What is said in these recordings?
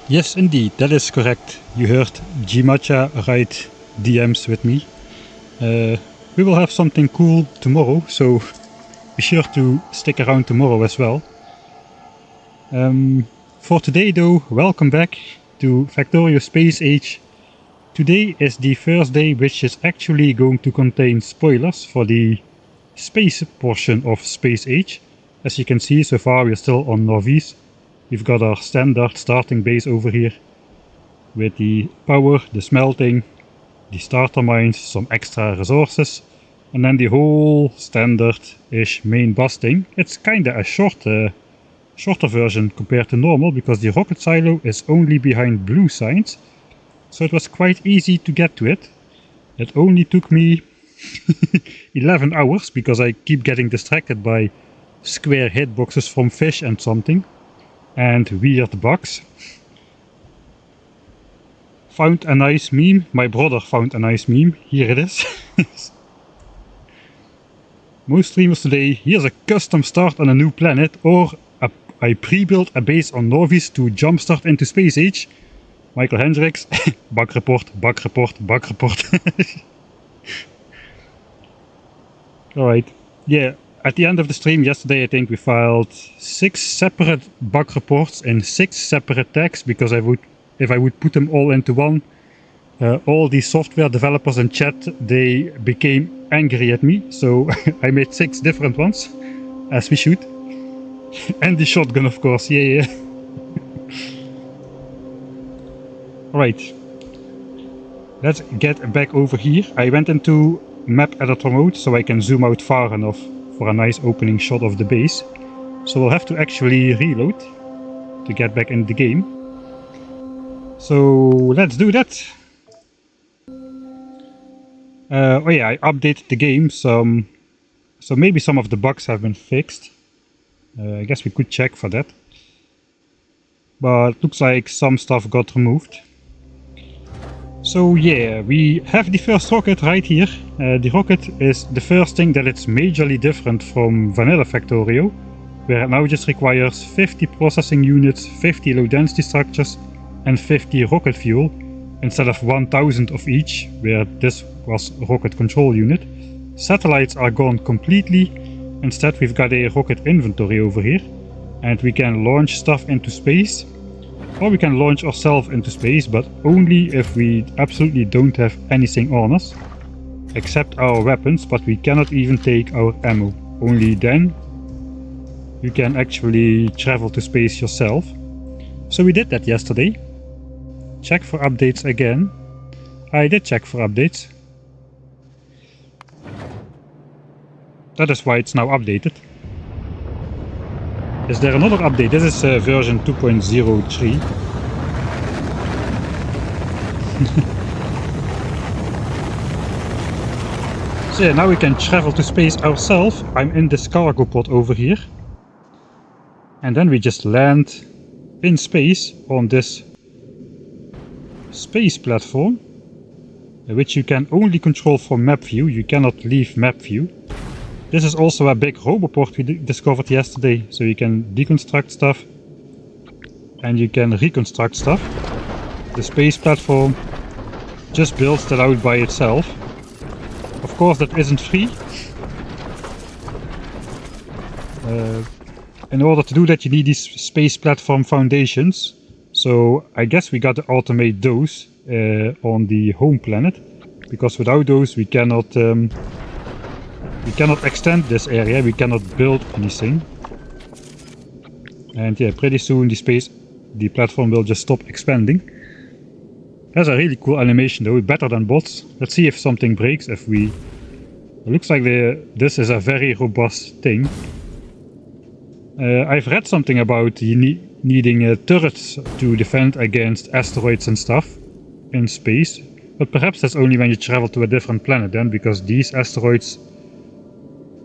Yes, indeed, that is correct. You heard Gmacha write DMs with me. We will have something cool tomorrow, so be sure to stick around tomorrow as well. For today though, welcome back to Factorio Space Age. Today is the first day which is actually going to contain spoilers for the space portion of Space Age. As you can see, so far we're still on Norvis. We've got our standard starting base over here with the power, the smelting, the starter mines, some extra resources, and then the whole standard-ish main busting. It's kinda a shorter version compared to normal because the rocket silo is only behind blue signs, so it was quite easy to get to it. It only took me 11 hours because I keep getting distracted by square hitboxes from fish and something. And weird bugs. Found a nice meme. My brother found a nice meme. Here it is. Most streamers today, here's a custom start on a new planet, or I pre-built a base on Norvis to jumpstart into Space Age. Michael Hendricks, bug report, bug report, bug report. Alright, yeah. At the end of the stream yesterday, I think we filed 6 separate bug reports in 6 separate tags, because if I would put them all into one, all the software developers in chat, they became angry at me, so I made 6 different ones, as we should. And the shotgun, of course, yeah. Alright, let's get back over here. I went into map editor mode so I can zoom out far enough for a nice opening shot of the base. So we'll have to actually reload to get back in the game. So let's do that. Oh yeah, I updated the game so maybe some of the bugs have been fixed. I guess we could check for that. But looks like some stuff got removed. So yeah, we have the first rocket right here. The rocket is the first thing that it's majorly different from vanilla Factorio, where it now just requires 50 processing units, 50 low density structures and 50 rocket fuel, instead of 1000 of each, where this was rocket control unit. Satellites are gone completely. Instead we've got a rocket inventory over here, and we can launch stuff into space. Or we can launch ourselves into space, but only if we absolutely don't have anything on us, except our weapons, but we cannot even take our ammo. Only then you can actually travel to space yourself. So we did that yesterday. Check for updates again. I did check for updates. That is why it's now updated. Is there another update? This is version 2.03. So yeah, now we can travel to space ourselves. I'm in this cargo pod over here. And then we just land in space on this space platform, which you can only control from map view. You cannot leave map view. This is also a big roboport we discovered yesterday, so you can deconstruct stuff and you can reconstruct stuff. The space platform just builds that out by itself. Of course that isn't free. In order to do that you need these space platform foundations, so I guess we got to automate those on the home planet, because without those we cannot extend this area, we cannot build anything. And yeah, pretty soon the platform will just stop expanding. That's a really cool animation though, better than bots. Let's see if something breaks. It looks like this is a very robust thing. I've read something about you needing turrets to defend against asteroids and stuff in space. But perhaps that's only when you travel to a different planet then, because these asteroids,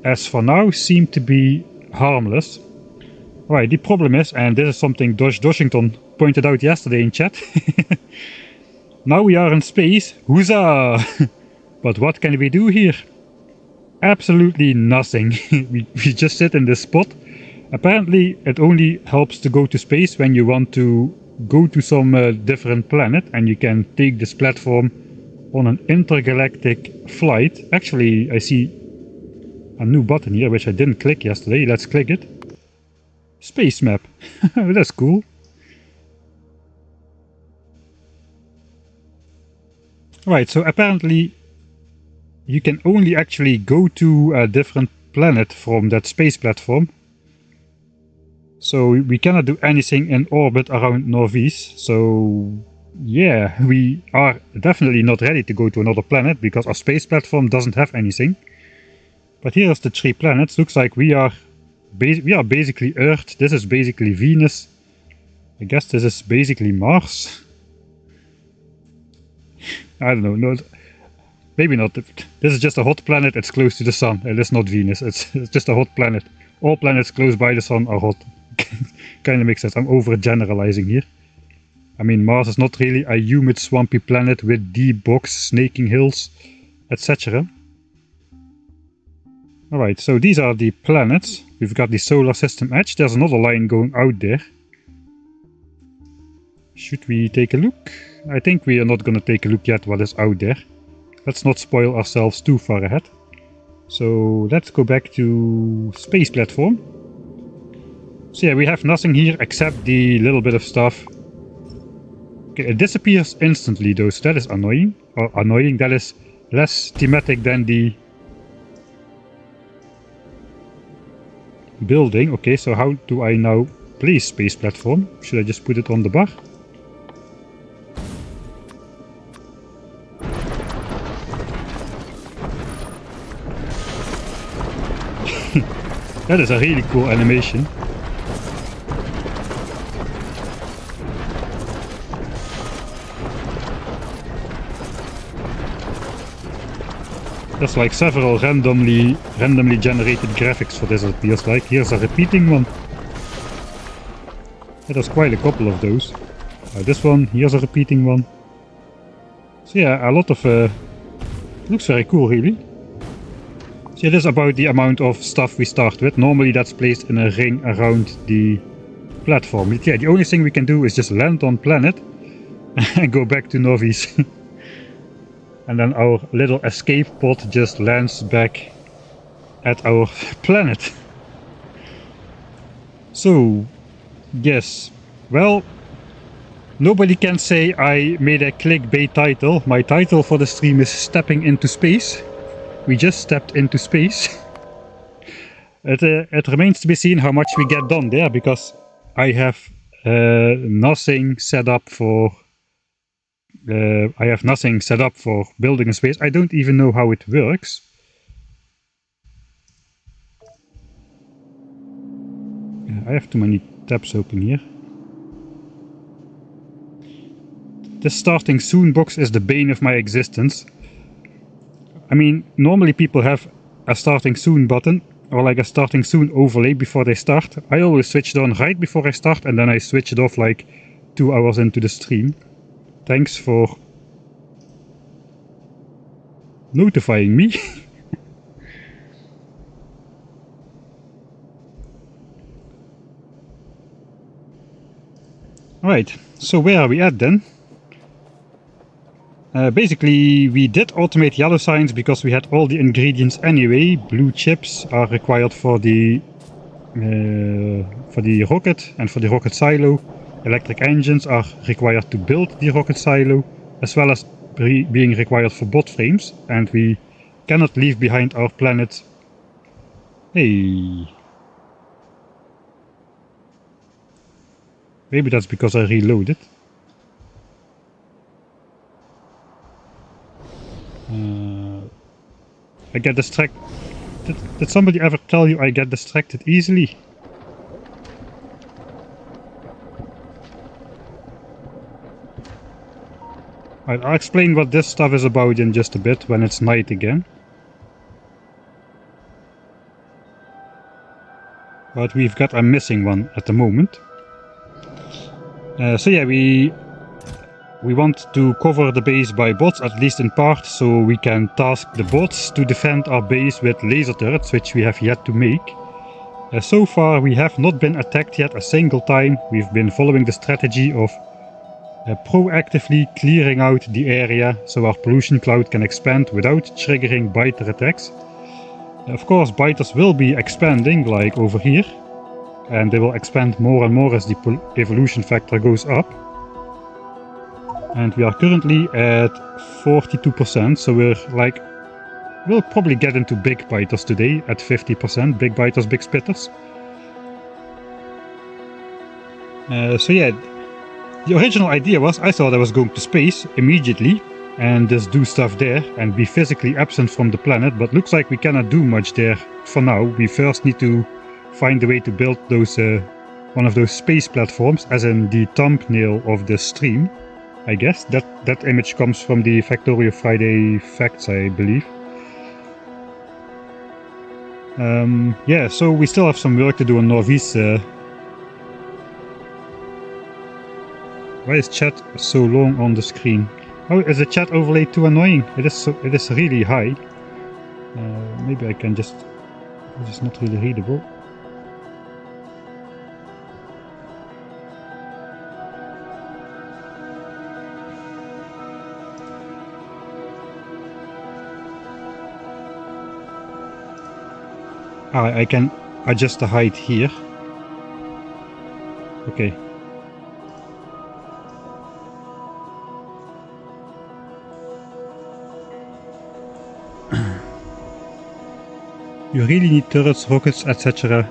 as for now, seem to be harmless. Right, the problem is, and this is something Doshington pointed out yesterday in chat, now we are in space, huzzah! But what can we do here? Absolutely nothing. we just sit in this spot. Apparently it only helps to go to space when you want to go to some different planet, and you can take this platform on an intergalactic flight. Actually, I see a new button here which I didn't click yesterday. Let's click it. Space map. That's cool. Right, so apparently you can only actually go to a different planet from that space platform. So we cannot do anything in orbit around Norvis. So yeah, we are definitely not ready to go to another planet because our space platform doesn't have anything. But here's the 3 planets. Looks like we are basically Earth. This is basically Venus. I guess this is basically Mars. I don't know. No, maybe not. This is just a hot planet. It's close to the sun. It is not Venus. It's just a hot planet. All planets close by the sun are hot. Kind of makes sense. I'm overgeneralizing here. I mean, Mars is not really a humid, swampy planet with deep bogs, snaking hills, etc. Alright, so these are the planets. We've got the solar system edge. There's another line going out there. Should we take a look? I think we are not going to take a look yet what is out there. Let's not spoil ourselves too far ahead. So let's go back to space platform. So yeah, we have nothing here except the little bit of stuff. Okay, it disappears instantly though, so that is annoying. Or annoying, that is less thematic than the building. Okay, so how do I now place space platform? Should I just put it on the bar? That is a really cool animation. There's like several randomly generated graphics for this, it appears like. Here's a repeating one. Yeah, there's quite a couple of those. This one, here's a repeating one. So yeah, a lot of... looks very cool, really. So it is about the amount of stuff we start with. Normally that's placed in a ring around the platform. But yeah, the only thing we can do is just land on planet and go back to Novis. And then our little escape pod just lands back at our planet. So, yes. Well, nobody can say I made a clickbait title. My title for the stream is Stepping into Space. We just stepped into space. It remains to be seen how much we get done there, because I have nothing set up for... I have nothing set up for building a space. I don't even know how it works. I have too many tabs open here. This starting soon box is the bane of my existence. I mean, normally people have a starting soon button or like a starting soon overlay before they start. I always switch it on right before I start and then I switch it off like 2 hours into the stream. Thanks for notifying me. Right, so where are we at then? Basically, we did automate yellow signs because we had all the ingredients anyway. Blue chips are required for the rocket and for the rocket silo. Electric engines are required to build the rocket silo, as well as being required for bot frames. And we cannot leave behind our planet. Hey. Maybe that's because I reloaded. I get distracted. Did somebody ever tell you I get distracted easily? I'll explain what this stuff is about in just a bit when it's night again. But we've got a missing one at the moment. So yeah, we want to cover the base by bots, at least in part, so we can task the bots to defend our base with laser turrets, which we have yet to make. So far we have not been attacked yet a single time. We've been following the strategy of proactively clearing out the area so our pollution cloud can expand without triggering biter attacks. Of course, biters will be expanding, like over here, and they will expand more and more as the evolution factor goes up. And we are currently at 42%, so we'll probably get into big biters today at 50%, big biters, big spitters. So yeah, the original idea was I thought I was going to space immediately and just do stuff there and be physically absent from the planet, but looks like we cannot do much there for now. We first need to find a way to build those one of those space platforms, as in the thumbnail of the stream. I guess that image comes from the Factorio Friday facts, I believe. Yeah, so we still have some work to do on Norvis. Why is chat so long on the screen? Oh, is the chat overlay too annoying? It is really high. Maybe I can just... This is not really readable. I can adjust the height here. Okay. You really need turrets, rockets, etc.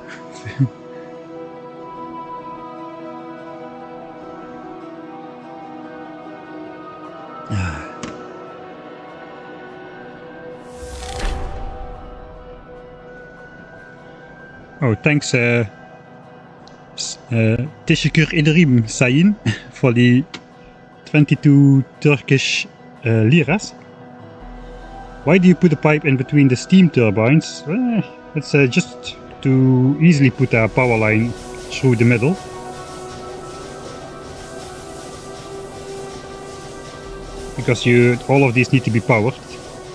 Oh, thanks Teşekkür ederim Sayın for the 22 Turkish liras. Why do you put a pipe in between the steam turbines? It's just to easily put a power line through the middle. Because all of these need to be powered.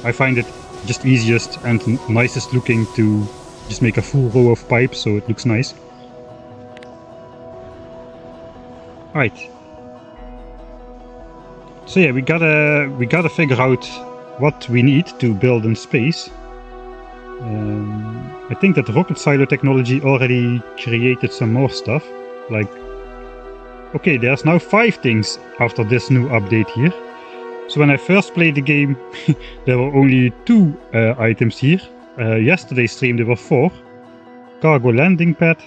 I find it just easiest and nicest looking to just make a full row of pipes so it looks nice. Right. So yeah, we gotta figure out what we need to build in space. I think that rocket silo technology already created some more stuff. Like, okay, there's now 5 things after this new update here. So when I first played the game, there were only 2 items here. Yesterday's stream there were 4. Cargo landing pad.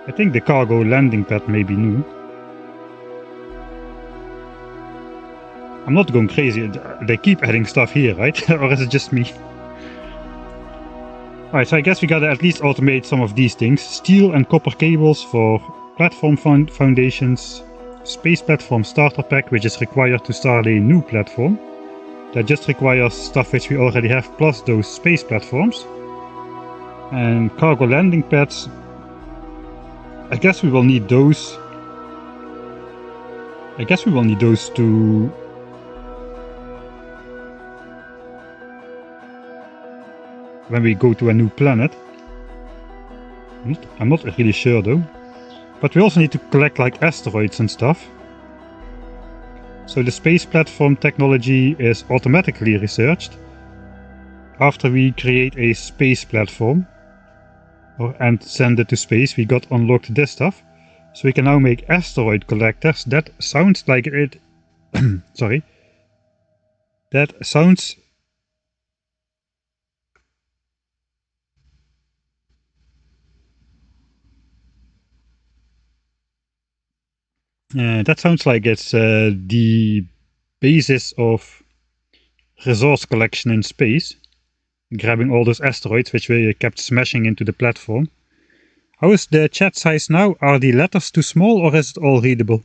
I think the cargo landing pad may be new. I'm not going crazy, they keep adding stuff here, right? Or is it just me? Alright, so I guess we gotta at least automate some of these things. Steel and copper cables for platform foundations. Space platform starter pack, which is required to start a new platform. That just requires stuff which we already have, plus those space platforms. And cargo landing pads. I guess we will need those. To... when we go to a new planet. I'm not really sure though. But we also need to collect like asteroids and stuff. So the space platform technology is automatically researched after we create a space platform and send it to space. We got unlocked this stuff, so we can now make asteroid collectors. That sounds like it. Sorry. That sounds. That sounds like it's the basis of resource collection in space. Grabbing all those asteroids which we kept smashing into the platform. How is the chat size now? Are the letters too small or is it all readable?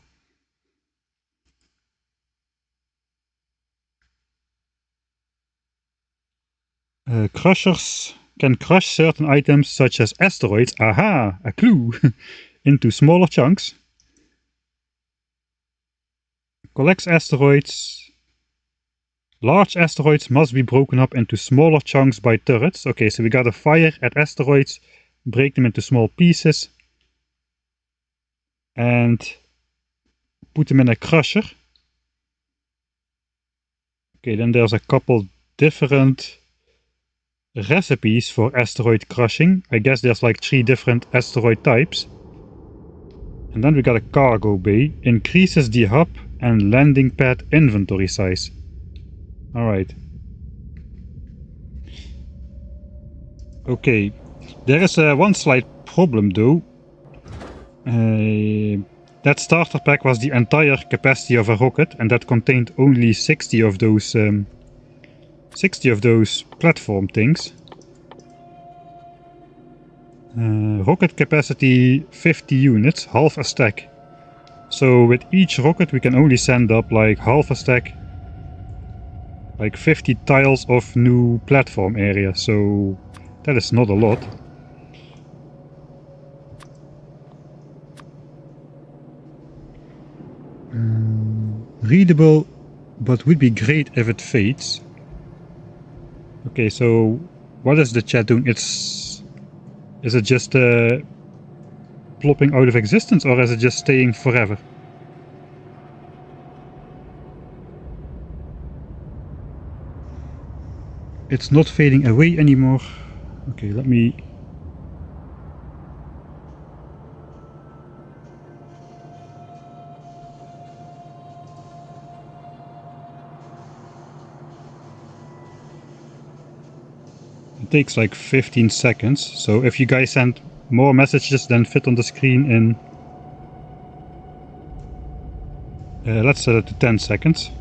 Crushers can crush certain items such as asteroids, aha, a clue, into smaller chunks. Collects asteroids. Large asteroids must be broken up into smaller chunks by turrets. Okay, so we gotta fire at asteroids, break them into small pieces, and put them in a crusher. Okay, then there's a couple different recipes for asteroid crushing. I guess there's like 3 different asteroid types. And then we got a cargo bay. Increases the hub and landing pad inventory size. Alright. Okay. There is one slight problem though. That starter pack was the entire capacity of a rocket, and that contained only 60 of those platform things. Rocket capacity 50 units, half a stack. So with each rocket we can only send up like half a stack, like 50 tiles of new platform area, so that is not a lot. Readable, but would be great if it fades. Okay, so what is the chat doing? Is it just plopping out of existence, or is it just staying forever? It's not fading away anymore. Okay, let me... It takes like 15 seconds, so if you guys send more messages than fit on the screen in... let's set it to 10 seconds.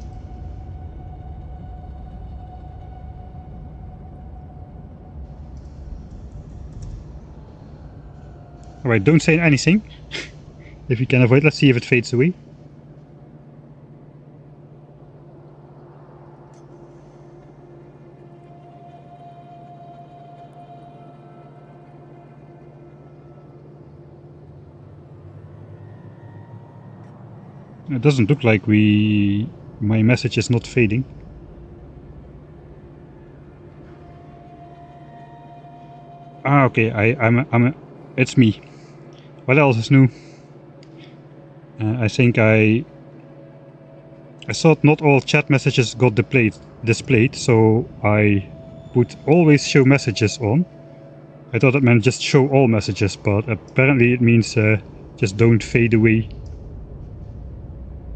Alright, don't say anything. If you can avoid, let's see if it fades away. It doesn't look like my message is not fading. Ah, okay, it's me. What else is new? I think I thought not all chat messages got displayed, so I put always show messages on. I thought it meant just show all messages, but apparently it means just don't fade away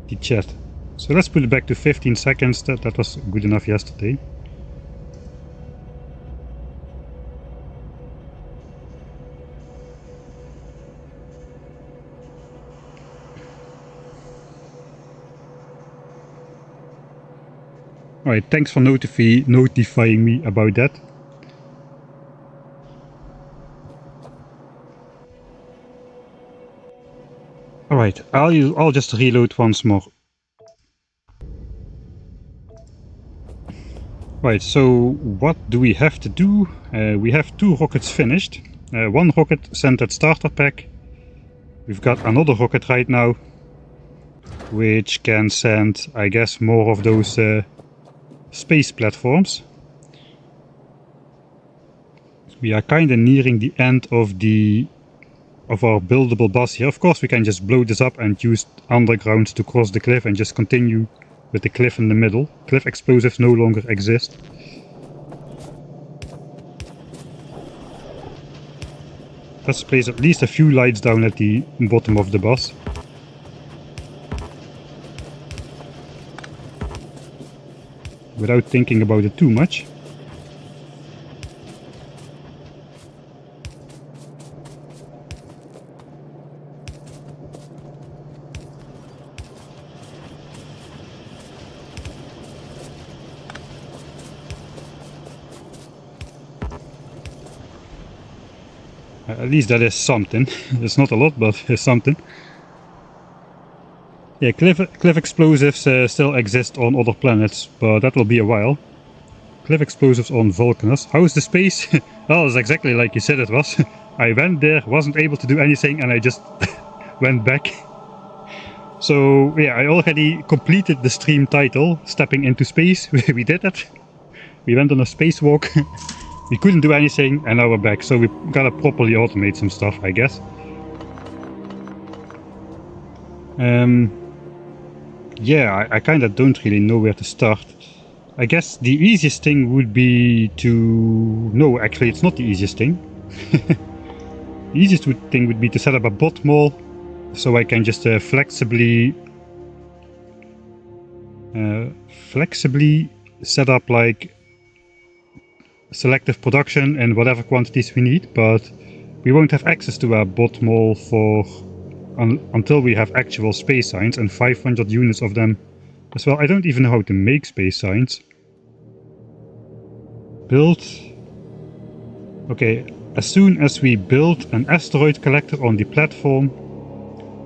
the chat. So let's put it back to 15 seconds. That was good enough yesterday. Alright, thanks for notifying me about that. Alright, I'll just reload once more. Right, so what do we have to do? We have 2 rockets finished. 1 rocket sent at starter pack. We've got another rocket right now, which can send, I guess, more of those space platforms. We are kinda nearing the end of our buildable bus here. Of course we can just blow this up and use underground to cross the cliff and just continue with the cliff in the middle. Cliff explosives no longer exist. Let's place at least a few lights down at the bottom of the bus. Without thinking about it too much. At least that is something. It's not a lot, but it's something. Yeah, cliff explosives still exist on other planets, but that will be a while. Cliff explosives on Vulcanus. How is the space? Well, it's exactly like you said it was. I went there, wasn't able to do anything, and I just went back. So yeah, I already completed the stream title, Stepping into Space. We did it. We went on a spacewalk. We couldn't do anything, and now we're back. So we gotta properly automate some stuff, I guess. Yeah, I kind of don't really know where to start. I guess the easiest thing would be to... No, actually it's not the easiest thing. The easiest thing would be to set up a bot mall, so I can just flexibly set up like selective production in whatever quantities we need, but we won't have access to our bot mall for until we have actual space signs and 500 units of them as well. I don't even know how to make space signs. Build. Okay, as soon as we build an asteroid collector on the platform,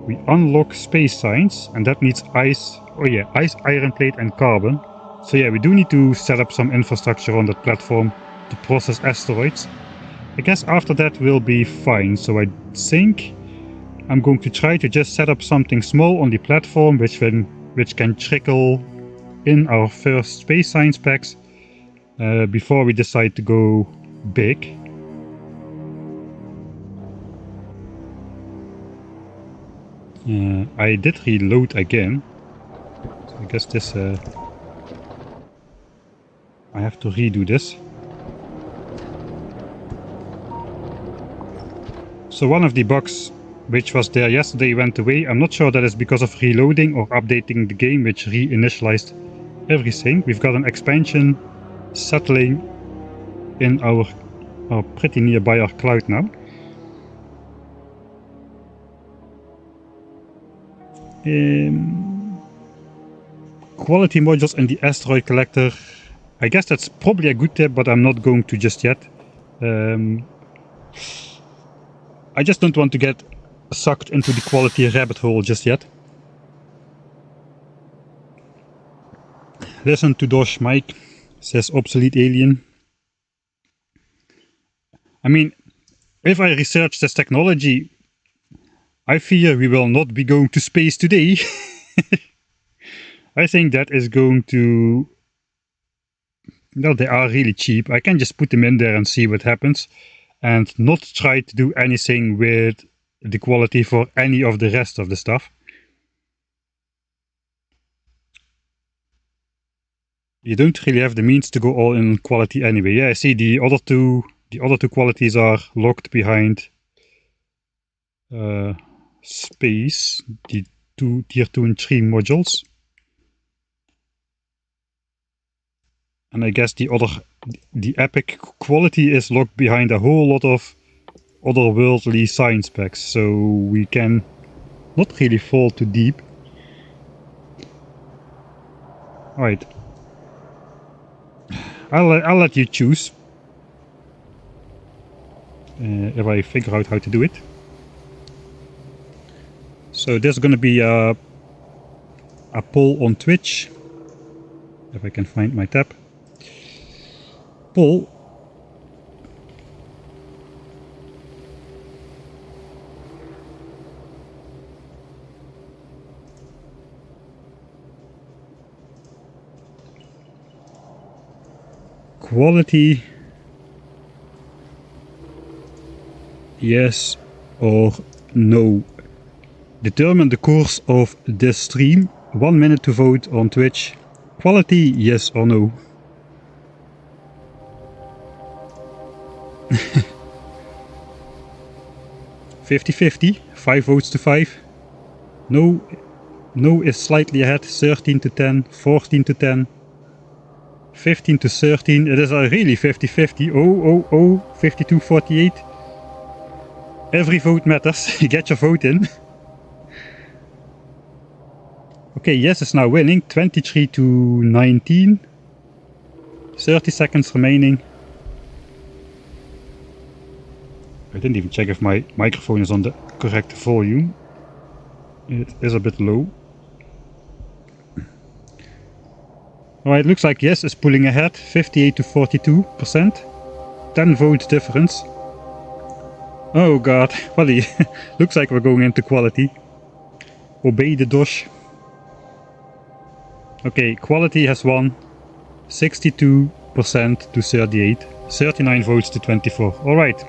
we unlock space signs, and that needs ice. Oh yeah, ice, iron plate, and carbon. So yeah, we do need to set up some infrastructure on that platform to process asteroids. I guess after that we'll be fine. So I think I'm going to try to just set up something small on the platform, which can trickle in our first space science packs before we decide to go big. I did reload again. So I guess this... I have to redo this. So one of the bugs which was there yesterday went away. I'm not sure that is because of reloading or updating the game, which reinitialized everything. We've got an expansion settling in our pretty nearby our cloud now. Quality modules in the asteroid collector. I guess that's probably a good tip, but I'm not going to just yet. I just don't want to get sucked into the quality rabbit hole just yet. Listen to Dosh Mike, says Obsolete Alien. I mean, if I research this technology, I fear we will not be going to space today. I think that is going to... Well, they are really cheap. I can just put them in there and see what happens, and not try to do anything with the quality for any of the rest of the stuff. You don't really have the means to go all in quality anyway. Yeah, I see the other two qualities are locked behind space, the two tier 2 and 3 modules. And I guess the epic quality is locked behind a whole lot of otherworldly science packs, so we can not really fall too deep. Alright. I'll let you choose. If I figure out how to do it. So there's gonna be a poll on Twitch. If I can find my tab. Poll. Quality, yes or no. Determine the course of this stream. 1 minute to vote on Twitch. Quality, yes or no. (50-50), 5 votes to 5. No is slightly ahead, 13 to 10, 14 to 10. 15 to 13, it is really 50-50, 52-48. Every vote matters, get your vote in. Okay, yes is now winning, 23 to 19. 30 seconds remaining. I didn't even check if my microphone is on the correct volume. It is a bit low. Alright, looks like yes is pulling ahead, 58 to 42%. 10 votes difference. Oh god, well, looks like we're going into quality. Obey the dosh. Okay, quality has won 62% to 38. 39 votes to 24. Alright.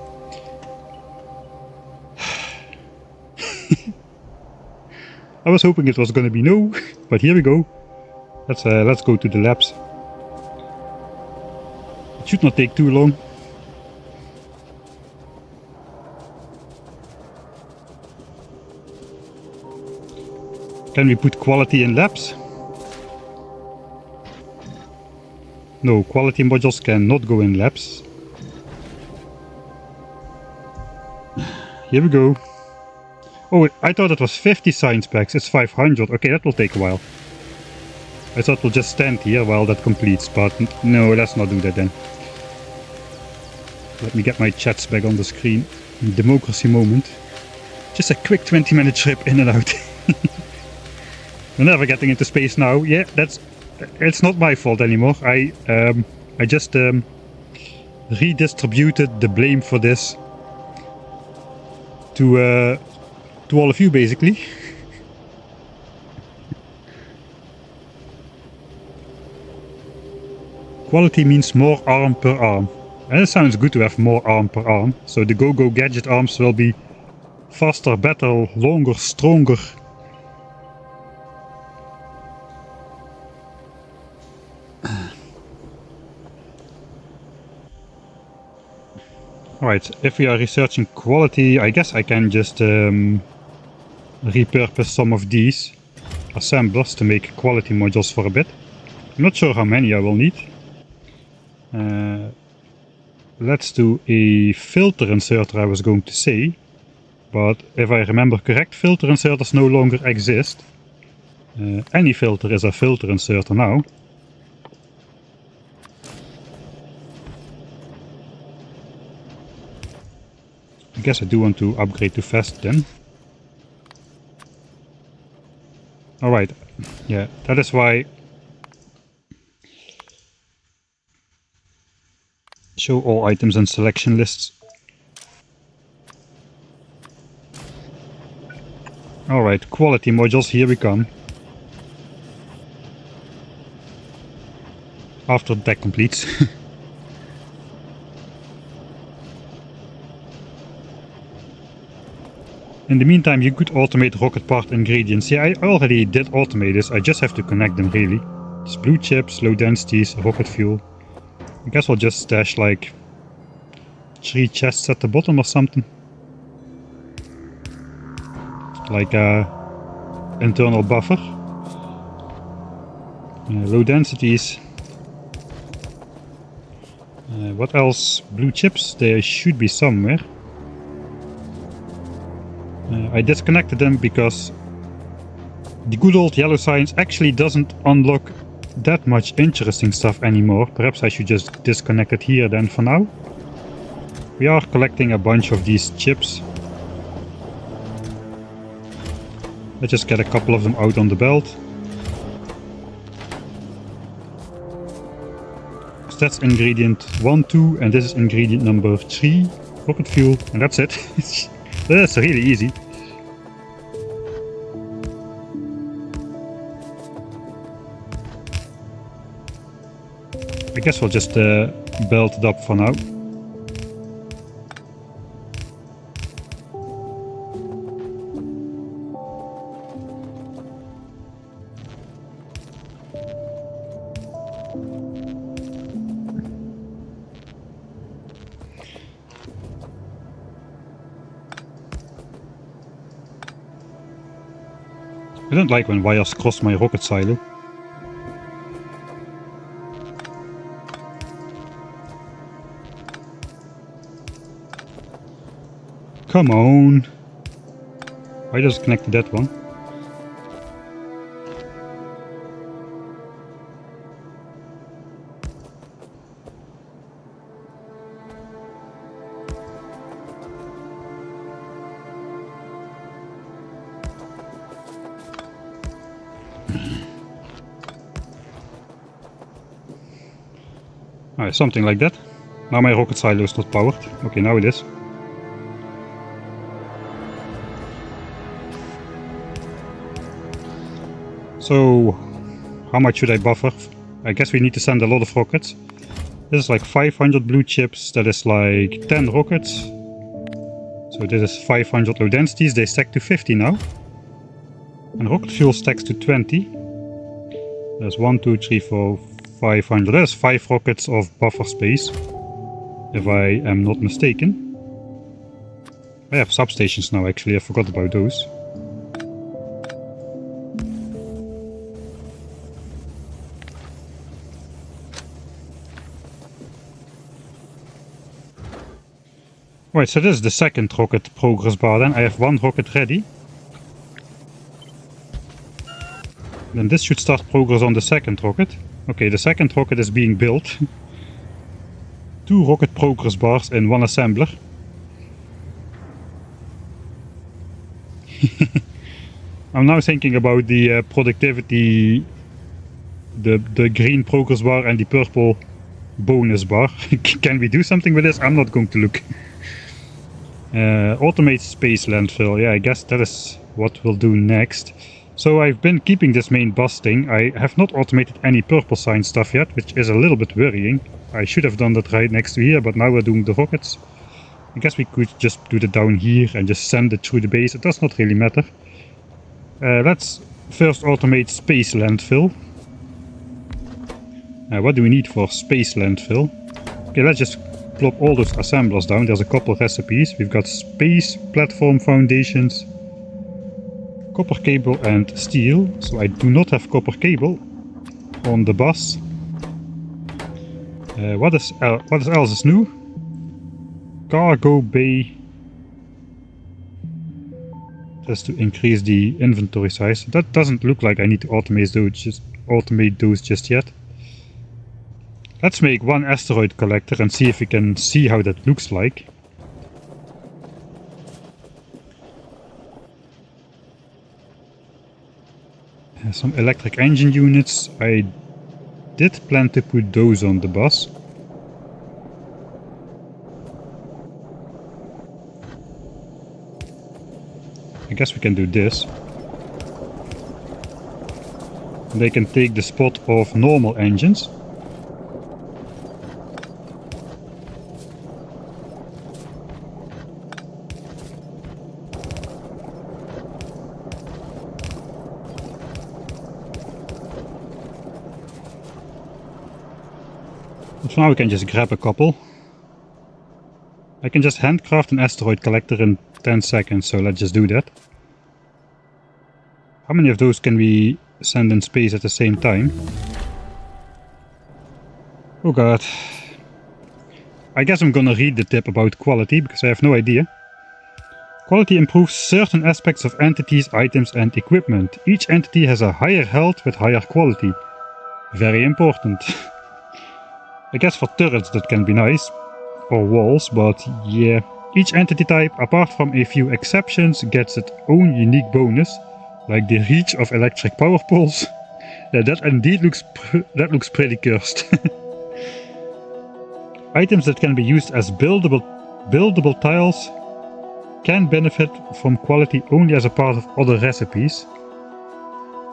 I was hoping it was gonna be no, but here we go. Let's go to the labs. It should not take too long. Can we put quality in labs? No, quality modules cannot go in labs. Here we go. Oh, I thought it was 50 science packs. It's 500. Okay, that will take a while. I thought we'll just stand here while that completes, but no, let's not do that then. Let me get my chats back on the screen. Democracy moment. Just a quick 20-minute trip in and out. We're never getting into space now. Yeah, it's not my fault anymore. I just redistributed the blame for this to all of you, basically. Quality means more arm per arm. And it sounds good to have more arm per arm. So the Go-Go Gadget arms will be faster, better, longer, stronger. Alright, if we are researching quality, I guess I can just repurpose some of these assemblers to make quality modules for a bit. I'm not sure how many I will need. Let's do a filter inserter, I was going to say. But if I remember correct, filter inserters no longer exist. Any filter is a filter inserter now. I guess I do want to upgrade to fast then. Alright, yeah, that is why show all items and selection lists. Alright, quality modules, here we come. After the deck completes. In the meantime, you could automate rocket part ingredients. Yeah, I already did automate this, I just have to connect them really. It's blue chips, low densities, rocket fuel. I guess I'll just stash like 3 chests at the bottom or something. Like a internal buffer. Low densities. What else? Blue chips, there should be somewhere. I disconnected them because the good old yellow science actually doesn't unlock that much interesting stuff anymore. Perhaps I should just disconnect it here then for now. We are collecting a bunch of these chips. Let's just get a couple of them out on the belt. So that's ingredient 1, 2, and this is ingredient number 3. Rocket fuel, and that's it. That's really easy. I guess we'll just belt it up for now. I don't like when wires cross my rocket silo. Come on! I just connected that one. Alright, something like that. Now my rocket silo is not powered. Okay, now it is. So, how much should I buffer? I guess we need to send a lot of rockets. This is like 500 blue chips, that is like 10 rockets. So this is 500 low densities, they stack to 50 now. And rocket fuel stacks to 20. There's 1, 2, 3, 4, 500. There's 5 rockets of buffer space, if I am not mistaken. I have substations now actually, I forgot about those. Right, so this is the second rocket progress bar then. I have 1 rocket ready. Then this should start progress on the second rocket. Okay, the second rocket is being built. 2 rocket progress bars in 1 assembler. I'm now thinking about the productivity, the green progress bar and the purple bonus bar. Can we do something with this? I'm not going to look. Automate space landfill. Yeah, I guess that is what we'll do next. So I've been keeping this main bus thing. I have not automated any purple sign stuff yet, which is a little bit worrying. I should have done that right next to here, but now we're doing the rockets. I guess we could just do it down here and just send it through the base. It does not really matter. Let's first automate space landfill. What do we need for space landfill? Okay, let's just plop all those assemblers down. There's a couple recipes. We've got space platform foundations, copper cable and steel. So I do not have copper cable on the bus. What else is new? Cargo bay. That's to increase the inventory size. That doesn't look like I need to automate those just yet. Let's make 1 asteroid collector and see if we can see how that looks like. Some electric engine units. I did plan to put those on the bus. I guess we can do this. They can take the spot of normal engines. So now we can just grab a couple. I can just handcraft an asteroid collector in 10 seconds, so let's just do that. How many of those can we send in space at the same time? Oh god. I guess I'm gonna read the tip about quality, because I have no idea. Quality improves certain aspects of entities, items and equipment. Each entity has a higher health with higher quality. Very important. I guess for turrets that can be nice, or walls, but yeah. Each entity type, apart from a few exceptions, gets its own unique bonus, like the reach of electric power poles. Yeah, that indeed looks pretty cursed. Items that can be used as buildable tiles can benefit from quality only as a part of other recipes.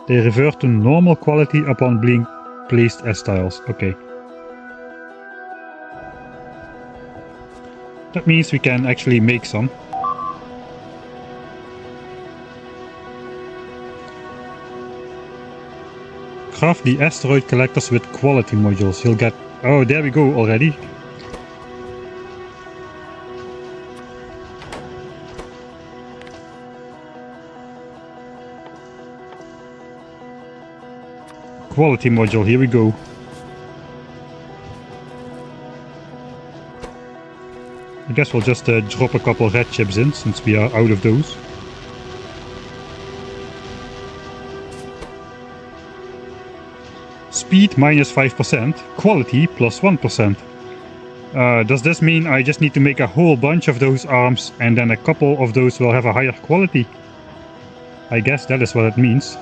They revert to normal quality upon being placed as tiles. Okay. That means we can actually make some. Craft the asteroid collectors with quality modules. You'll get... Oh, there we go already. Quality module, here we go. I guess we'll just drop a couple red chips in, since we are out of those. Speed minus 5%, quality plus 1%. Does this mean I just need to make a whole bunch of those arms and then a couple of those will have a higher quality? I guess that is what it means.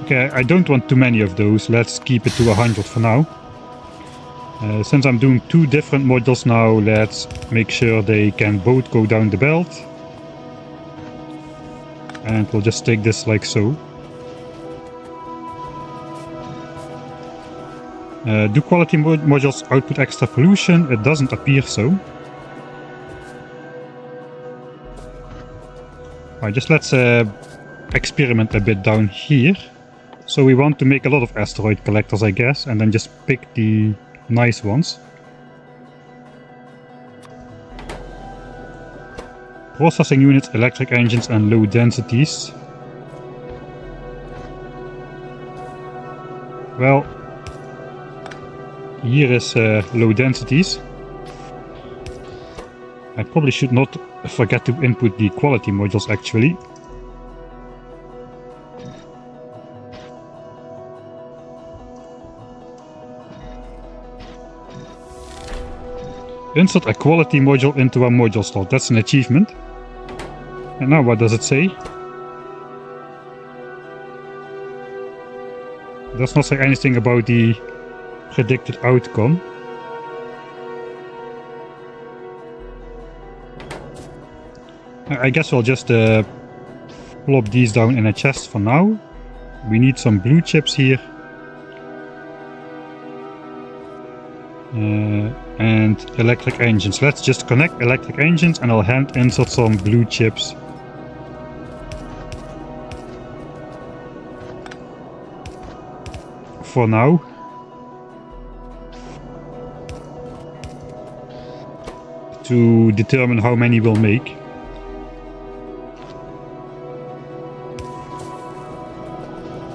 Okay, I don't want too many of those. Let's keep it to 100 for now. Since I'm doing 2 different modules now, let's make sure they can both go down the belt. And we'll just take this like so. Do quality modules output extra pollution? It doesn't appear so. Alright, just let's experiment a bit down here. So we want to make a lot of asteroid collectors, I guess, and then just pick the nice ones. Processing units, electric engines and low densities. Well, here is low densities. I probably should not forget to input the quality modules actually. Insert a quality module into a module slot. That's an achievement. And now what does it say? It does not say anything about the predicted outcome. I guess we'll just plop these down in a chest for now. We need some blue chips here. And electric engines. Let's just connect electric engines and I'll hand insert some blue chips. For now. To determine how many we'll make.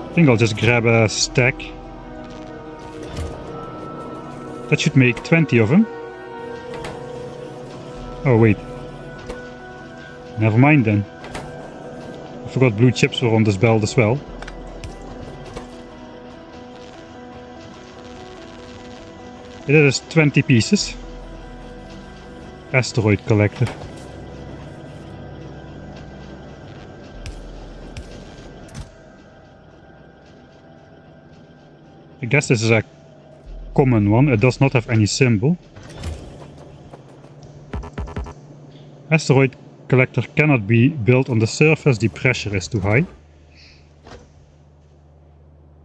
I think I'll just grab a stack. That should make 20 of them. Oh wait. Never mind then. I forgot blue chips were on this belt as well. It is 20 pieces. Asteroid collector. I guess this is a common one. It does not have any symbol. Asteroid collector cannot be built on the surface, the pressure is too high.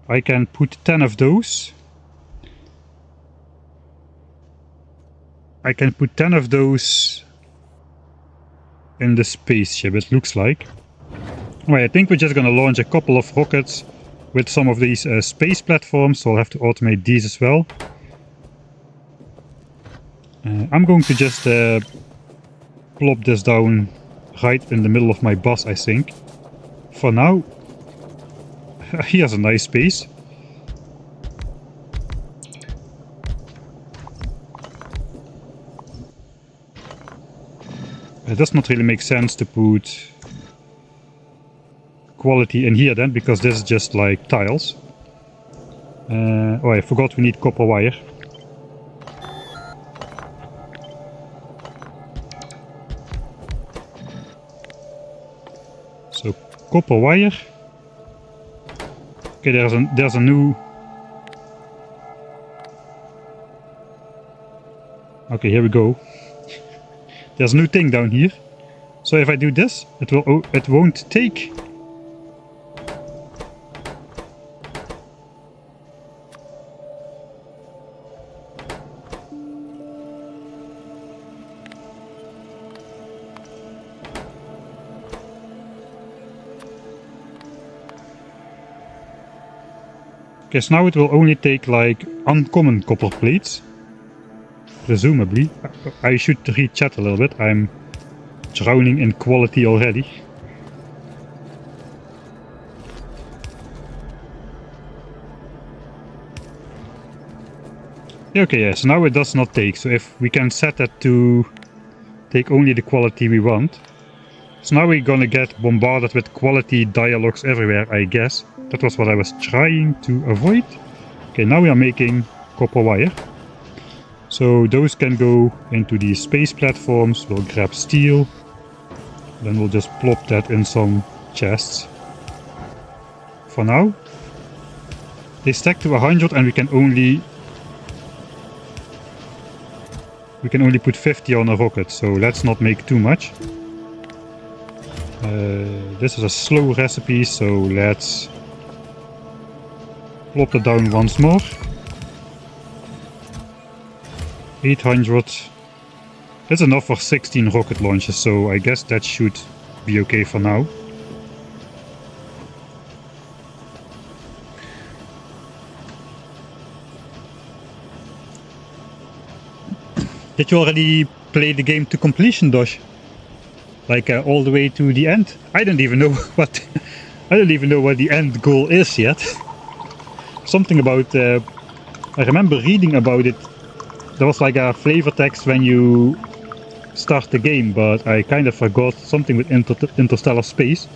I can put 10 of those. I can put 10 of those in the spaceship, it looks like. Well, I think we're just gonna launch a couple of rockets with some of these space platforms, so I'll have to automate these as well. I'm going to just plop this down right in the middle of my bus, I think. For now. Here's a nice space. It does not really make sense to put quality in here then, because this is just like tiles. Oh, I forgot we need copper wire. So copper wire. Okay, there's a new. Okay, here we go. There's a new thing down here. So if I do this, it won't take. Okay, so now it will only take like uncommon copper plates. Presumably. I should read chat a little bit. I'm drowning in quality already. Okay, yeah, so now it does not take. So if we can set that to take only the quality we want. So now we're gonna get bombarded with quality dialogues everywhere, I guess. That was what I was trying to avoid. Okay, now we are making copper wire. So those can go into the space platforms. We'll grab steel. Then we'll just plop that in some chests. For now. They stack to 100 and we can only put 50 on a rocket, so let's not make too much. This is a slow recipe, so let's plop it down once more. 800. That's enough for 16 rocket launches, so I guess that should be okay for now. Did you already play the game to completion, Dosh? Like all the way to the end? I don't even know what the end goal is yet. Something about I remember reading about it. There was like a flavor text when you start the game, but I kind of forgot something with interstellar space,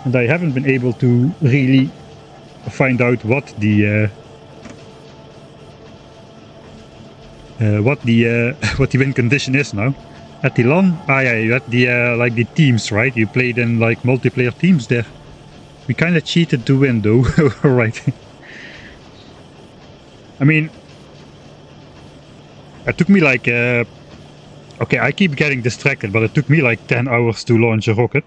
and I haven't been able to really find out what the win condition is now. At the LAN, you had the like the teams, right? You played in like multiplayer teams there. We kind of cheated to win though, right? I mean, it took me like okay, I keep getting distracted, but it took me like 10 hours to launch a rocket.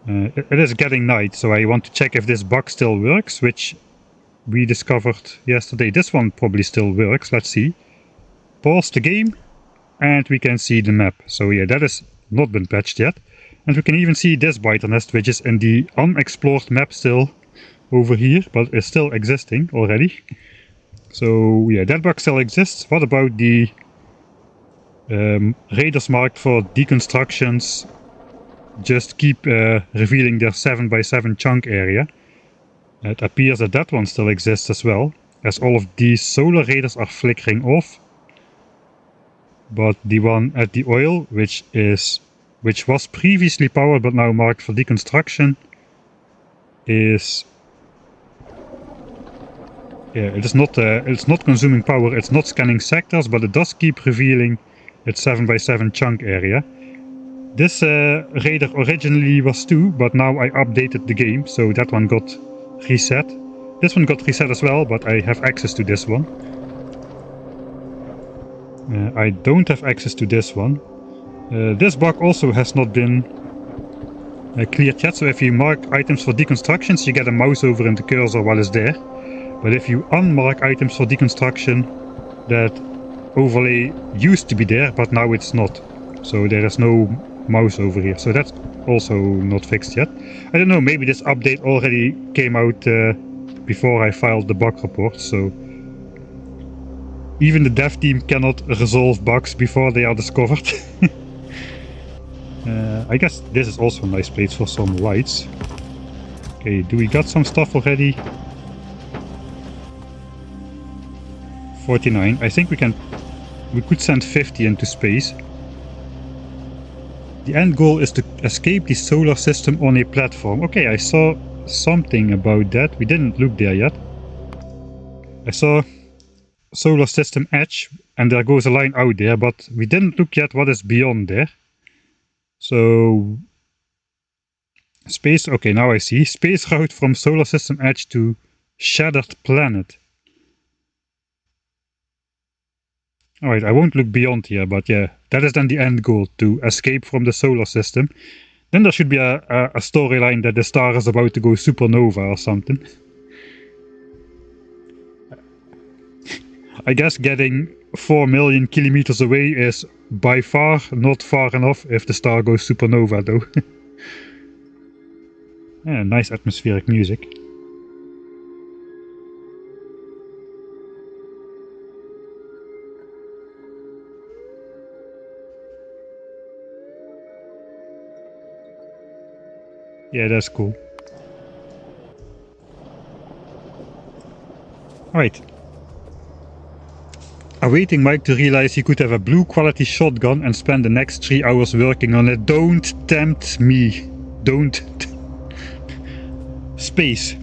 It is getting night, so I want to check if this bug still works, which we discovered yesterday. This one probably still works. Let's see. Pause the game and we can see the map. So yeah, that has not been patched yet. And we can even see this biter nest, which is in the unexplored map still over here, but is still existing already. So yeah, that bug still exists. What about the raiders marked for deconstructions? Just keep revealing their 7x7 chunk area. It appears that that one still exists as well, as all of these solar raiders are flickering off. But the one at the oil, which was previously powered but now marked for deconstruction, is it's not consuming power. It's not scanning sectors, but it does keep revealing its 7x7 chunk area. This raider originally was 2, but now I updated the game, so that one got reset. This one got reset as well, but I have access to this one. I don't have access to this one. This bug also has not been cleared yet, so if you mark items for deconstructions, you get a mouse over in the cursor while it's there. But if you unmark items for deconstruction, that overlay used to be there, but now it's not. So there is no mouse over here, so that's also not fixed yet. I don't know, maybe this update already came out before I filed the bug report, so even the dev team cannot resolve bugs before they are discovered. I guess this is also a nice place for some lights. Okay, do we got some stuff already? 49. I think we could send 50 into space. The end goal is to escape the solar system on a platform. Okay, I saw something about that. We didn't look there yet. I saw solar system edge and there goes a line out there, but we didn't look yet what is beyond there. So space, okay, now I see. Space route from solar system edge to shattered planet. Alright, I won't look beyond here, but yeah, that is then the end goal, to escape from the solar system. Then there should be a storyline that the star is about to go supernova or something. I guess getting 4 million kilometers away is by far not far enough if the star goes supernova though. Yeah, nice atmospheric music. Yeah, that's cool. Alright. Awaiting Mike to realize he could have a blue quality shotgun and spend the next 3 hours working on it. Don't tempt me. Don't. Space.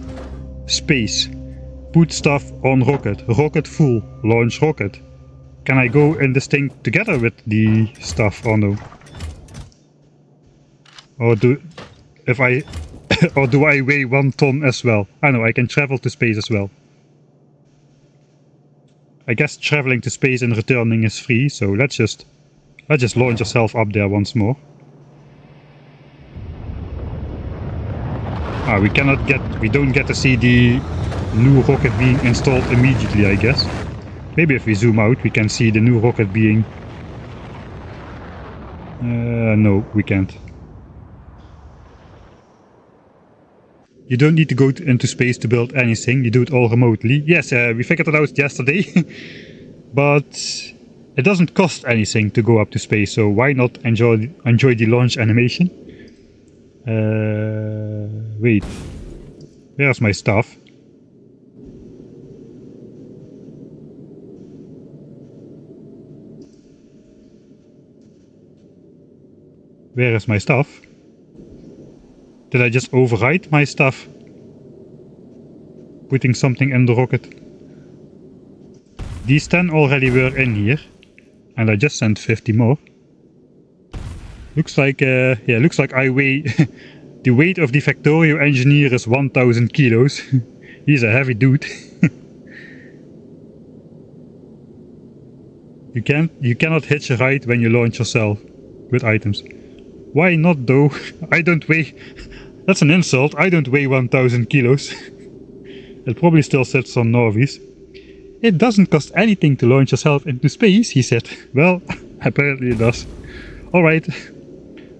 Space. Put stuff on rocket. Rocket full. Launch rocket. Can I go in this thing together with the stuff or no? Or do I weigh 1 ton as well? I know, I can travel to space as well. I guess traveling to space and returning is free, so let's just launch ourselves up there once more. We don't get to see the new rocket being installed immediately, I guess. Maybe if we zoom out, we can see the new rocket being... no, we can't. You don't need to go into space to build anything, you do it all remotely. Yes, we figured it out yesterday. But it doesn't cost anything to go up to space, so why not enjoy the launch animation? Wait. Where's my stuff? Where is my stuff? Did I just overwrite my stuff? Putting something in the rocket. These 10 already were in here. And I just sent 50 more. Looks like, looks like I weigh... the weight of the Factorio engineer is 1000 kilos. He's a heavy dude. You cannot hitch a ride when you launch yourself with items. Why not though? I don't weigh... That's an insult. I don't weigh 1000 kilos. It probably still sits on Norvies. It doesn't cost anything to launch yourself into space, he said. Well, apparently it does. Alright.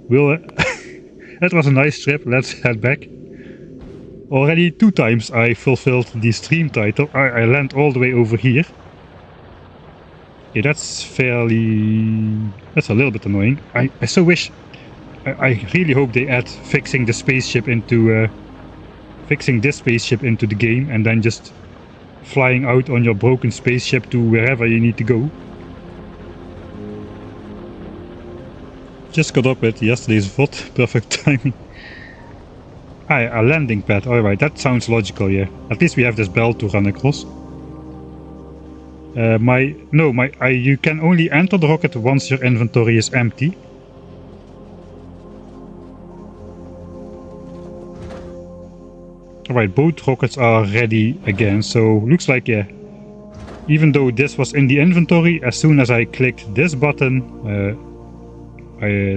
Well, that was a nice trip. Let's head back. Already 2 times I fulfilled the stream title. I land all the way over here. Yeah, that's a little bit annoying. I so wish... I really hope they add fixing this spaceship into the game and then just flying out on your broken spaceship to wherever you need to go. Just got up with yesterday's VOD, perfect timing. A landing pad, alright, that sounds logical, yeah. At least we have this belt to run across. You can only enter the rocket once your inventory is empty. Alright, both rockets are ready again, so looks like, yeah, even though this was in the inventory, as soon as I clicked this button,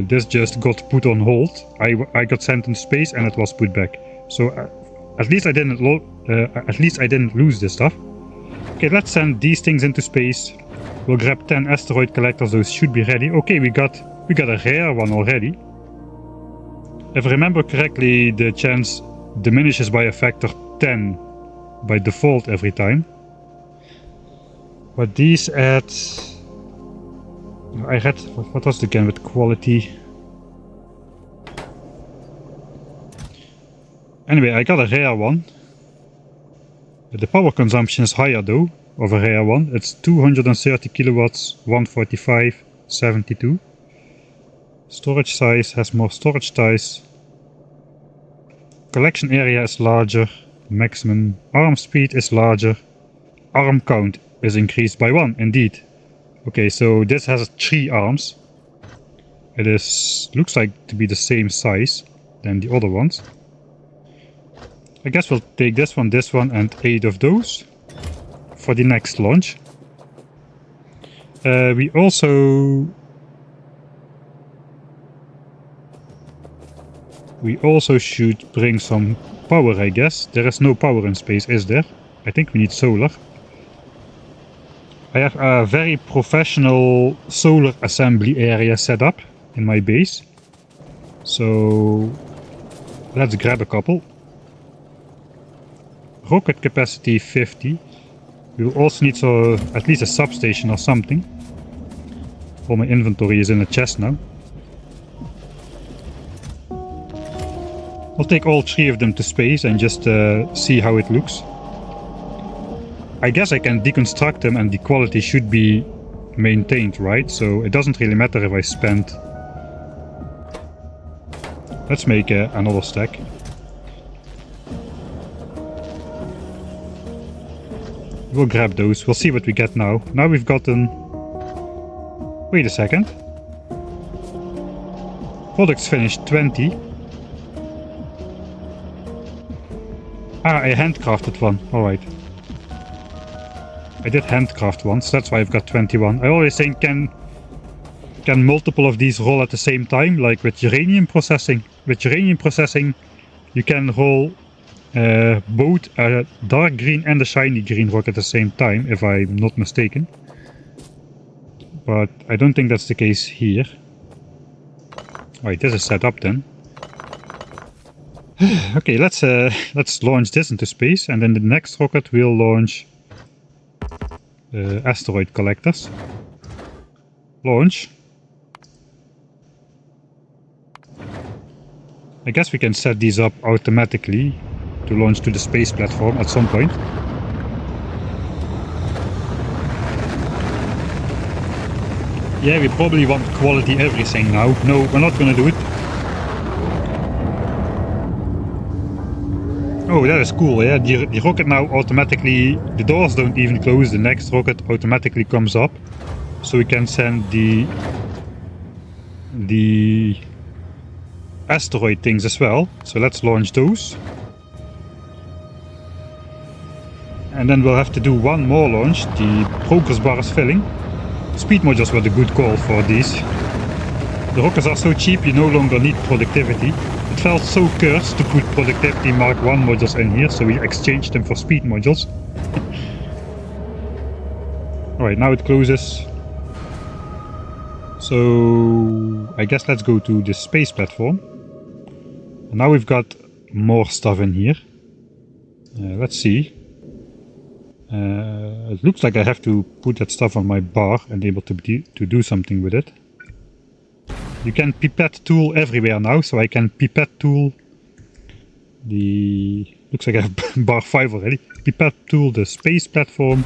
this just got put on hold. I got sent into space and it was put back. So at least I didn't lose this stuff. Okay, let's send these things into space. We'll grab 10 asteroid collectors, those should be ready. Okay, we got a rare one already. If I remember correctly, the chance diminishes by a factor 10 by default every time. But these add... I read... what was it again with quality? Anyway, I got a rare one. The power consumption is higher though, of a rare one. It's 230 kilowatts, 145, 72. Storage size has more storage size. Collection area is larger, maximum arm speed is larger, arm count is increased by 1, indeed. Okay, so this has 3 arms. It looks like to be the same size than the other ones. I guess we'll take this one, and 8 of those for the next launch. We also should bring some power, I guess. There is no power in space, is there? I think we need solar. I have a very professional solar assembly area set up in my base. So let's grab a couple. Rocket capacity 50. We will also need at least a substation or something. All my inventory is in a chest now. I'll take all 3 of them to space and just see how it looks. I guess I can deconstruct them and the quality should be maintained, right? So it doesn't really matter if I spend... Let's make another stack. We'll grab those. We'll see what we get now. Now we've gotten... Wait a second. Products finished 20. Ah, I handcrafted one. Alright. I did handcraft once, that's why I've got 21. I always think, can multiple of these roll at the same time, like with uranium processing? With uranium processing, you can roll both a dark green and a shiny green rock at the same time, if I'm not mistaken. But I don't think that's the case here. Right, this is set up then. Okay, let's launch this into space, and then the next rocket will launch asteroid collectors. Launch. I guess we can set these up automatically to launch to the space platform at some point. Yeah, we probably want quality everything now. No, we're not gonna do it. Oh, that is cool, yeah. The rocket now automatically, the doors don't even close, the next rocket automatically comes up. So we can send the asteroid things as well. So let's launch those. And then we'll have to do one more launch. The progress bar is filling. Speed modules were the good call for these. The rockets are so cheap you no longer need productivity. It felt so cursed to put productivity Mark 1 modules in here, so we exchanged them for speed modules. Alright, now it closes. So I guess let's go to the space platform. And now we've got more stuff in here. Let's see. It looks like I have to put that stuff on my bar and able to do something with it. You can pipette tool everywhere now, so I can pipette tool the... Looks like I have bar 5 already. Pipette tool the space platform,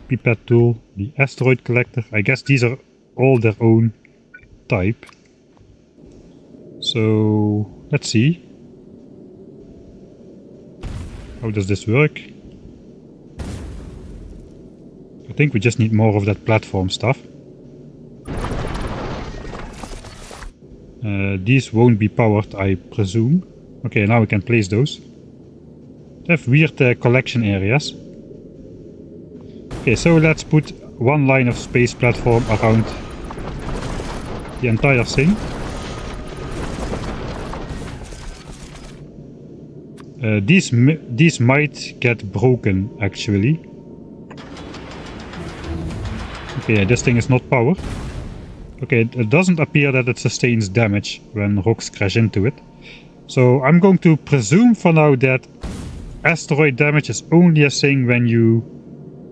pipette tool the asteroid collector. I guess these are all their own type. So let's see. How does this work? I think we just need more of that platform stuff. These won't be powered, I presume. Okay, now we can place those. They have weird collection areas. Okay, so let's put one line of space platform around the entire thing. These might get broken, actually. Okay, this thing is not powered. Okay, it doesn't appear that it sustains damage when rocks crash into it. So I'm going to presume for now that asteroid damage is only a thing when you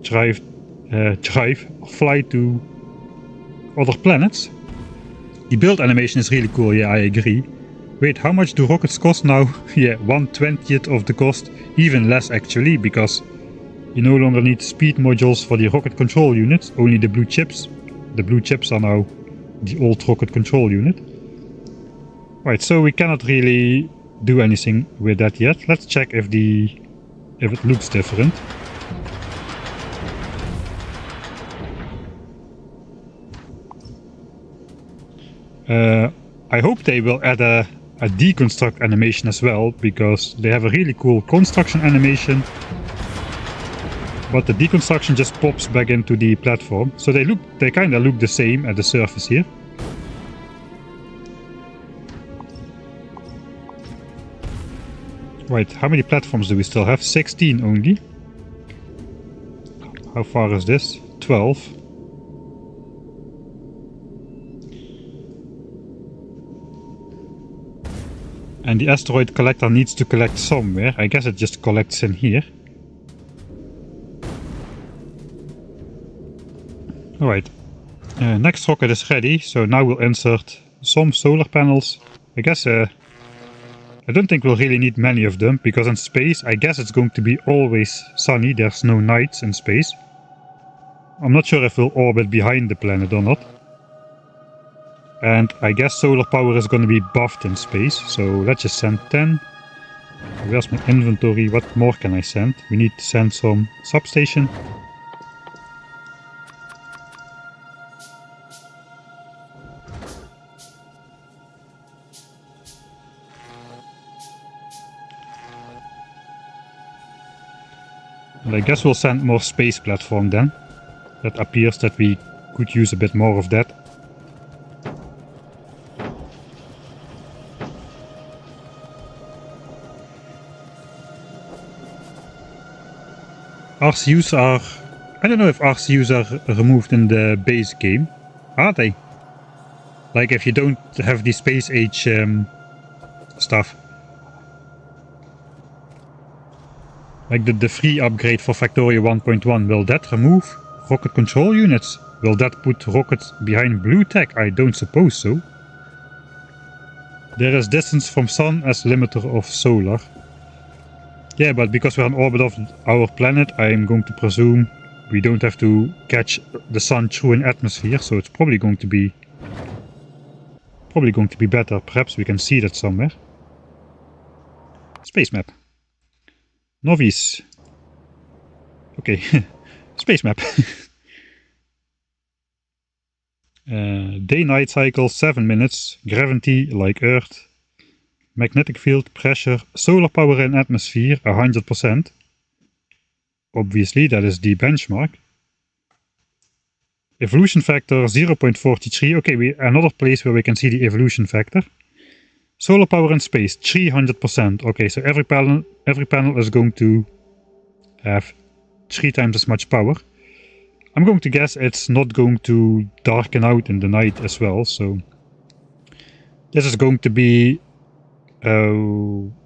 fly to other planets. The build animation is really cool, yeah, I agree. Wait, how much do rockets cost now? Yeah, 1/20th of the cost, even less actually, because you no longer need speed modules for the rocket control units, only the blue chips. The blue chips are now the old rocket control unit. Right, so we cannot really do anything with that yet. Let's check if it looks different. I hope they will add a deconstruct animation as well, because they have a really cool construction animation. But the deconstruction just pops back into the platform. So they kind of look the same at the surface here. Right, how many platforms do we still have? 16 only. How far is this? 12. And the asteroid collector needs to collect somewhere. I guess it just collects in here. Alright, next rocket is ready, so now we'll insert some solar panels. I guess, I don't think we'll really need many of them, because in space I guess it's going to be always sunny, there's no nights in space. I'm not sure if we'll orbit behind the planet or not. And I guess solar power is going to be buffed in space, so let's just send 10. Where's my inventory? What more can I send? We need to send some substation. And I guess we'll send more space platform then. That appears that we could use a bit more of that. RCUs are... I don't know if RCUs are removed in the base game. Are they? Like if you don't have the Space Age stuff. Like the free upgrade for Factorio 1.1, will that remove rocket control units? Will that put rockets behind blue tech? I don't suppose so. There is distance from sun as limiter of solar. Yeah, but because we're in orbit of our planet, I'm going to presume we don't have to catch the sun through an atmosphere, so it's probably going to be better. Perhaps we can see that somewhere. Space map. Novice. Okay, space map. Day-night cycle 7 minutes, gravity like Earth, magnetic field, pressure, solar power and atmosphere 100%. Obviously, that is the benchmark. Evolution factor 0.43. Okay, another place where we can see the evolution factor. Solar power in space 300%. Okay, so every panel is going to have 3 times as much power. I'm going to guess it's not going to darken out in the night as well, so this is going to be 1.8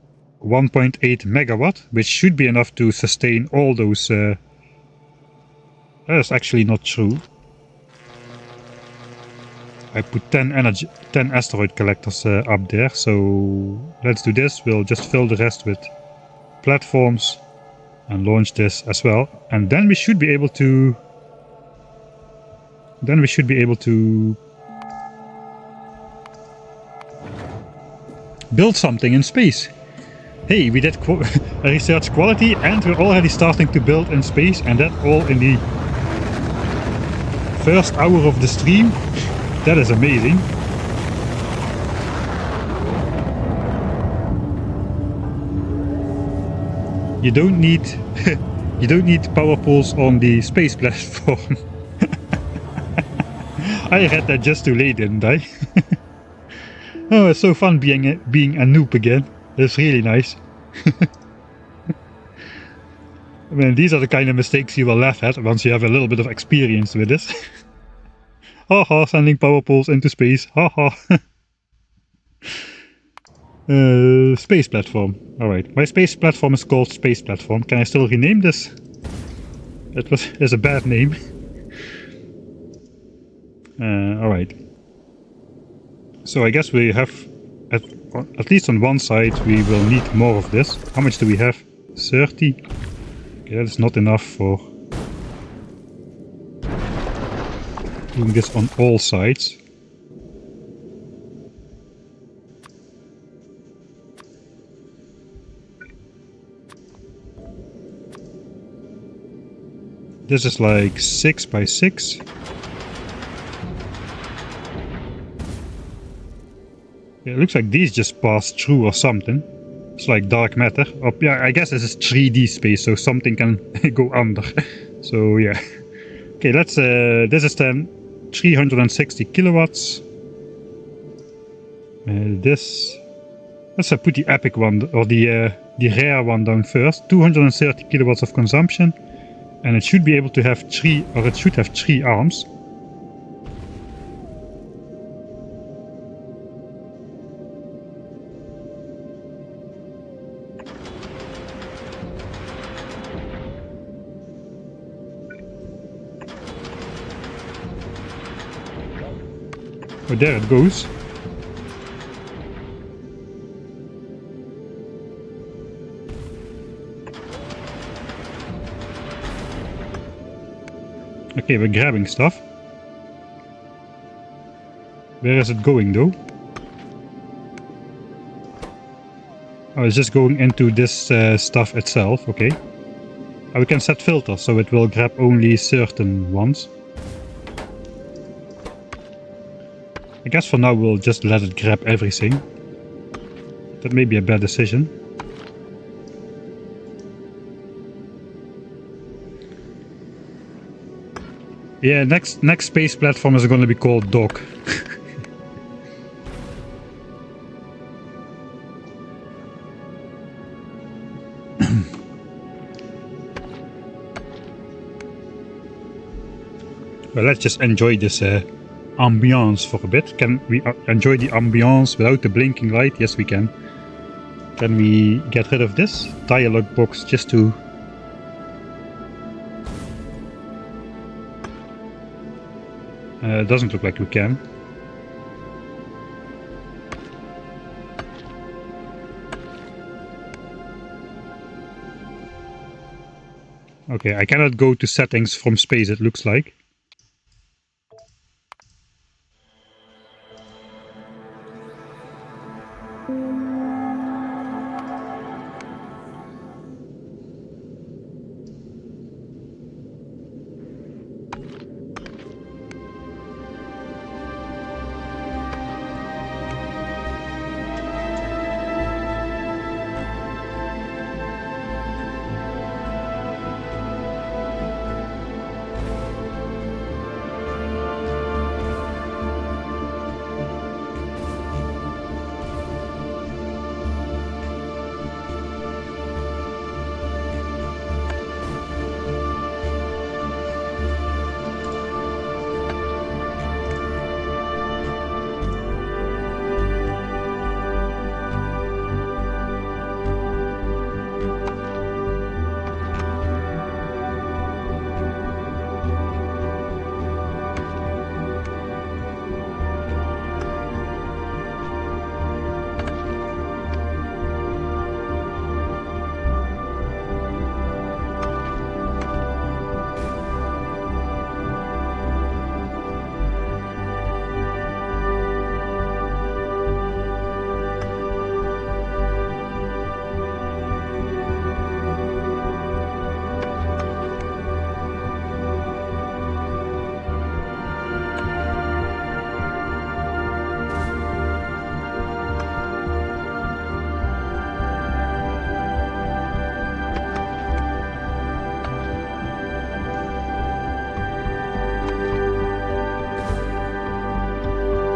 megawatt, which should be enough to sustain all those. That is actually not true. I put 10 asteroid collectors up there, so let's do this. We'll just fill the rest with platforms and launch this as well, and then we should be able to. Build something in space. Hey, we did research quality and we're already starting to build in space, and that all in the first hour of the stream. That is amazing. You don't need power poles on the space platform. I read that just too late, didn't I? Oh, it's so fun being a noob again. It's really nice. I mean, these are the kind of mistakes you will laugh at once you have a little bit of experience with this. Haha, sending power poles into space. Haha. Space platform. Alright, my space platform is called space platform. Can I still rename this? It's a bad name. Alright. So I guess we have, at least on one side, we will need more of this. How much do we have? 30. Okay, that's not enough for doing this on all sides. This is like 6 by 6. Yeah, it looks like these just passed through or something. It's like dark matter. Oh, yeah, I guess this is 3D space, so something can go under. So yeah. Okay, let's. This is then 360 kilowatts. Let's put the epic one or the rare one down first. 230 kilowatts of consumption, and it should be able to have it should have 3 arms. Oh, there it goes. Okay, we're grabbing stuff. Where is it going though? Oh, it's just going into this stuff itself, okay. Oh, we can set filters so it will grab only certain ones. I guess for now we'll just let it grab everything. That may be a bad decision. Yeah, next space platform is going to be called Dock. Well, let's just enjoy this ambiance for a bit. Can we enjoy the ambiance without the blinking light? Yes, we can. Can we get rid of this dialogue box just to... doesn't look like we can. Okay, I cannot go to settings from space, it looks like.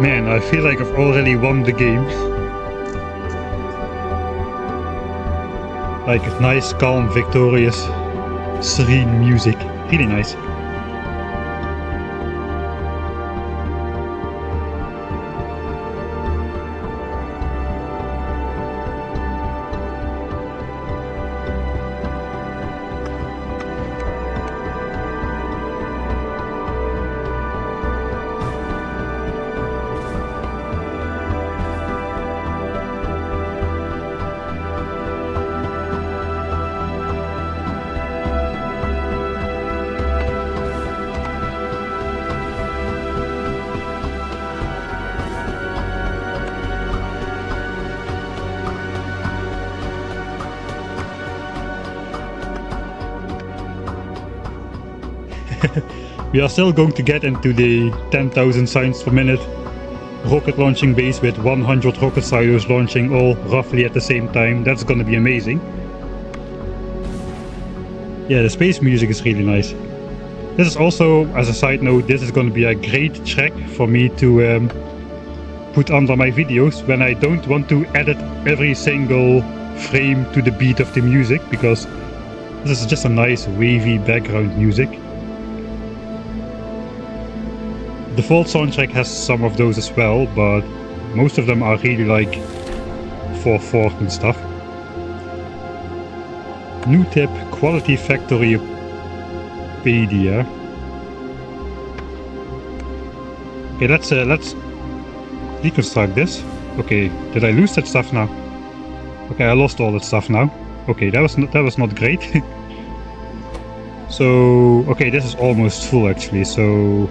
Man, I feel like I've already won the game. Like nice, calm, victorious, serene music. Really nice. We are still going to get into the 10,000 signs per minute rocket launching base with 100 rocket silos launching all roughly at the same time. That's gonna be amazing. Yeah, the space music is really nice. This is also, as a side note, this is gonna be a great track for me to put under my videos when I don't want to edit every single frame to the beat of the music, because this is just a nice wavy background music. The default soundtrack has some of those as well, but most of them are really like 4/4 and stuff. New tip, quality Factorio Pedia. Okay, let's deconstruct this. Okay, did I lose that stuff now? Okay, I lost all that stuff now. Okay, that was not great. So okay, this is almost full actually. So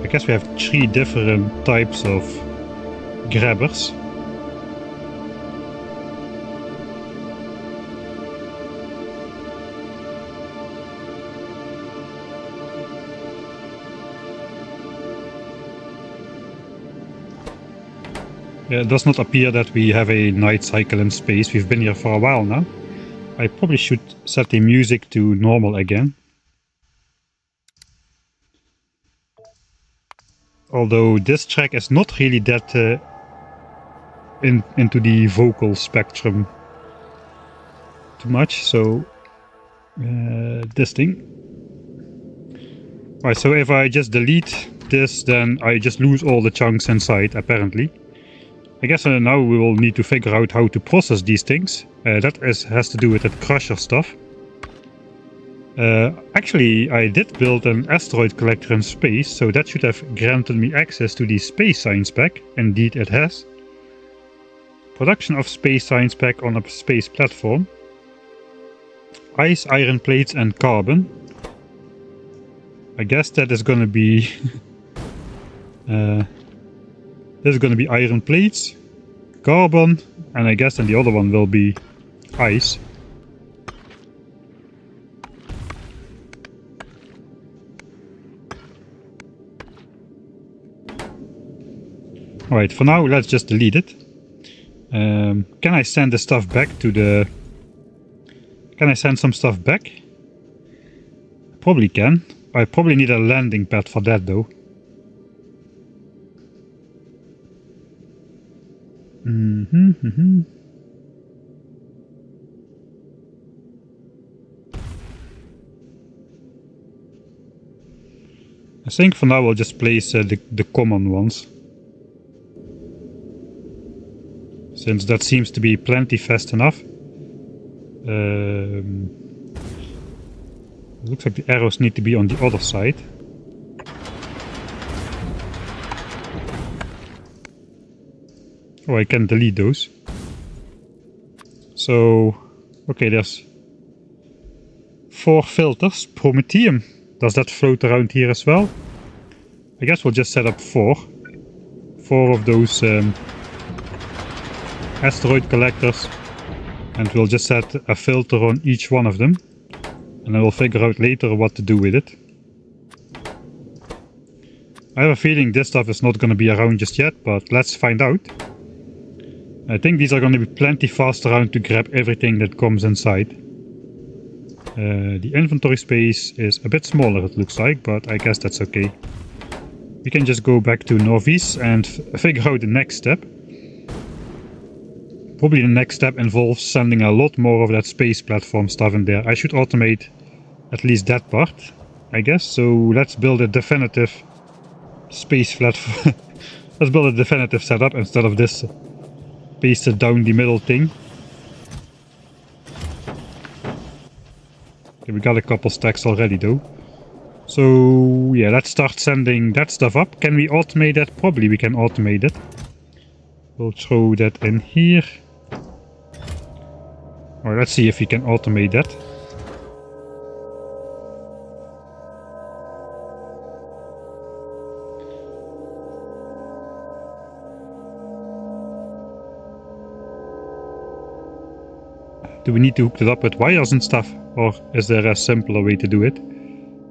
I guess we have 3 different types of grabbers. It does not appear that we have a night cycle in space. We've been here for a while now. I probably should set the music to normal again. Although this track is not really that into the vocal spectrum too much, so this thing. Right, so if I just delete this, then I just lose all the chunks inside, apparently. I guess now we will need to figure out how to process these things. That has to do with that crusher stuff. Actually, I did build an asteroid collector in space, so that should have granted me access to the space science pack. Indeed it has. Production of space science pack on a space platform. Ice, iron plates and carbon. I guess that is gonna be... this is gonna be iron plates, carbon, and I guess then the other one will be ice. Alright, for now let's just delete it. Can I send the stuff back to the... Can I send some stuff back? Probably can. I probably need a landing pad for that though. I think for now I'll just place the common ones. Since that seems to be plenty fast enough. It looks like the arrows need to be on the other side. Oh, I can delete those. So, okay, there's 4 filters. Prometheum. Does that float around here as well? I guess we'll just set up 4. 4 of those asteroid collectors. And we'll just set a filter on each one of them. And then we'll figure out later what to do with it. I have a feeling this stuff is not going to be around just yet, but let's find out. I think these are going to be plenty fast around to grab everything that comes inside. The inventory space is a bit smaller, it looks like, but I guess that's okay. We can just go back to Norvis and figure out the next step. Probably the next step involves sending a lot more of that space platform stuff in there. I should automate at least that part, I guess. So let's build a definitive space platform. Let's build a definitive setup instead of this pasted down the middle thing. Okay, we got a couple stacks already though. So yeah, let's start sending that stuff up. Can we automate that? Probably we can automate it. We'll throw that in here. Alright, let's see if we can automate that. Do we need to hook it up with wires and stuff? Or is there a simpler way to do it?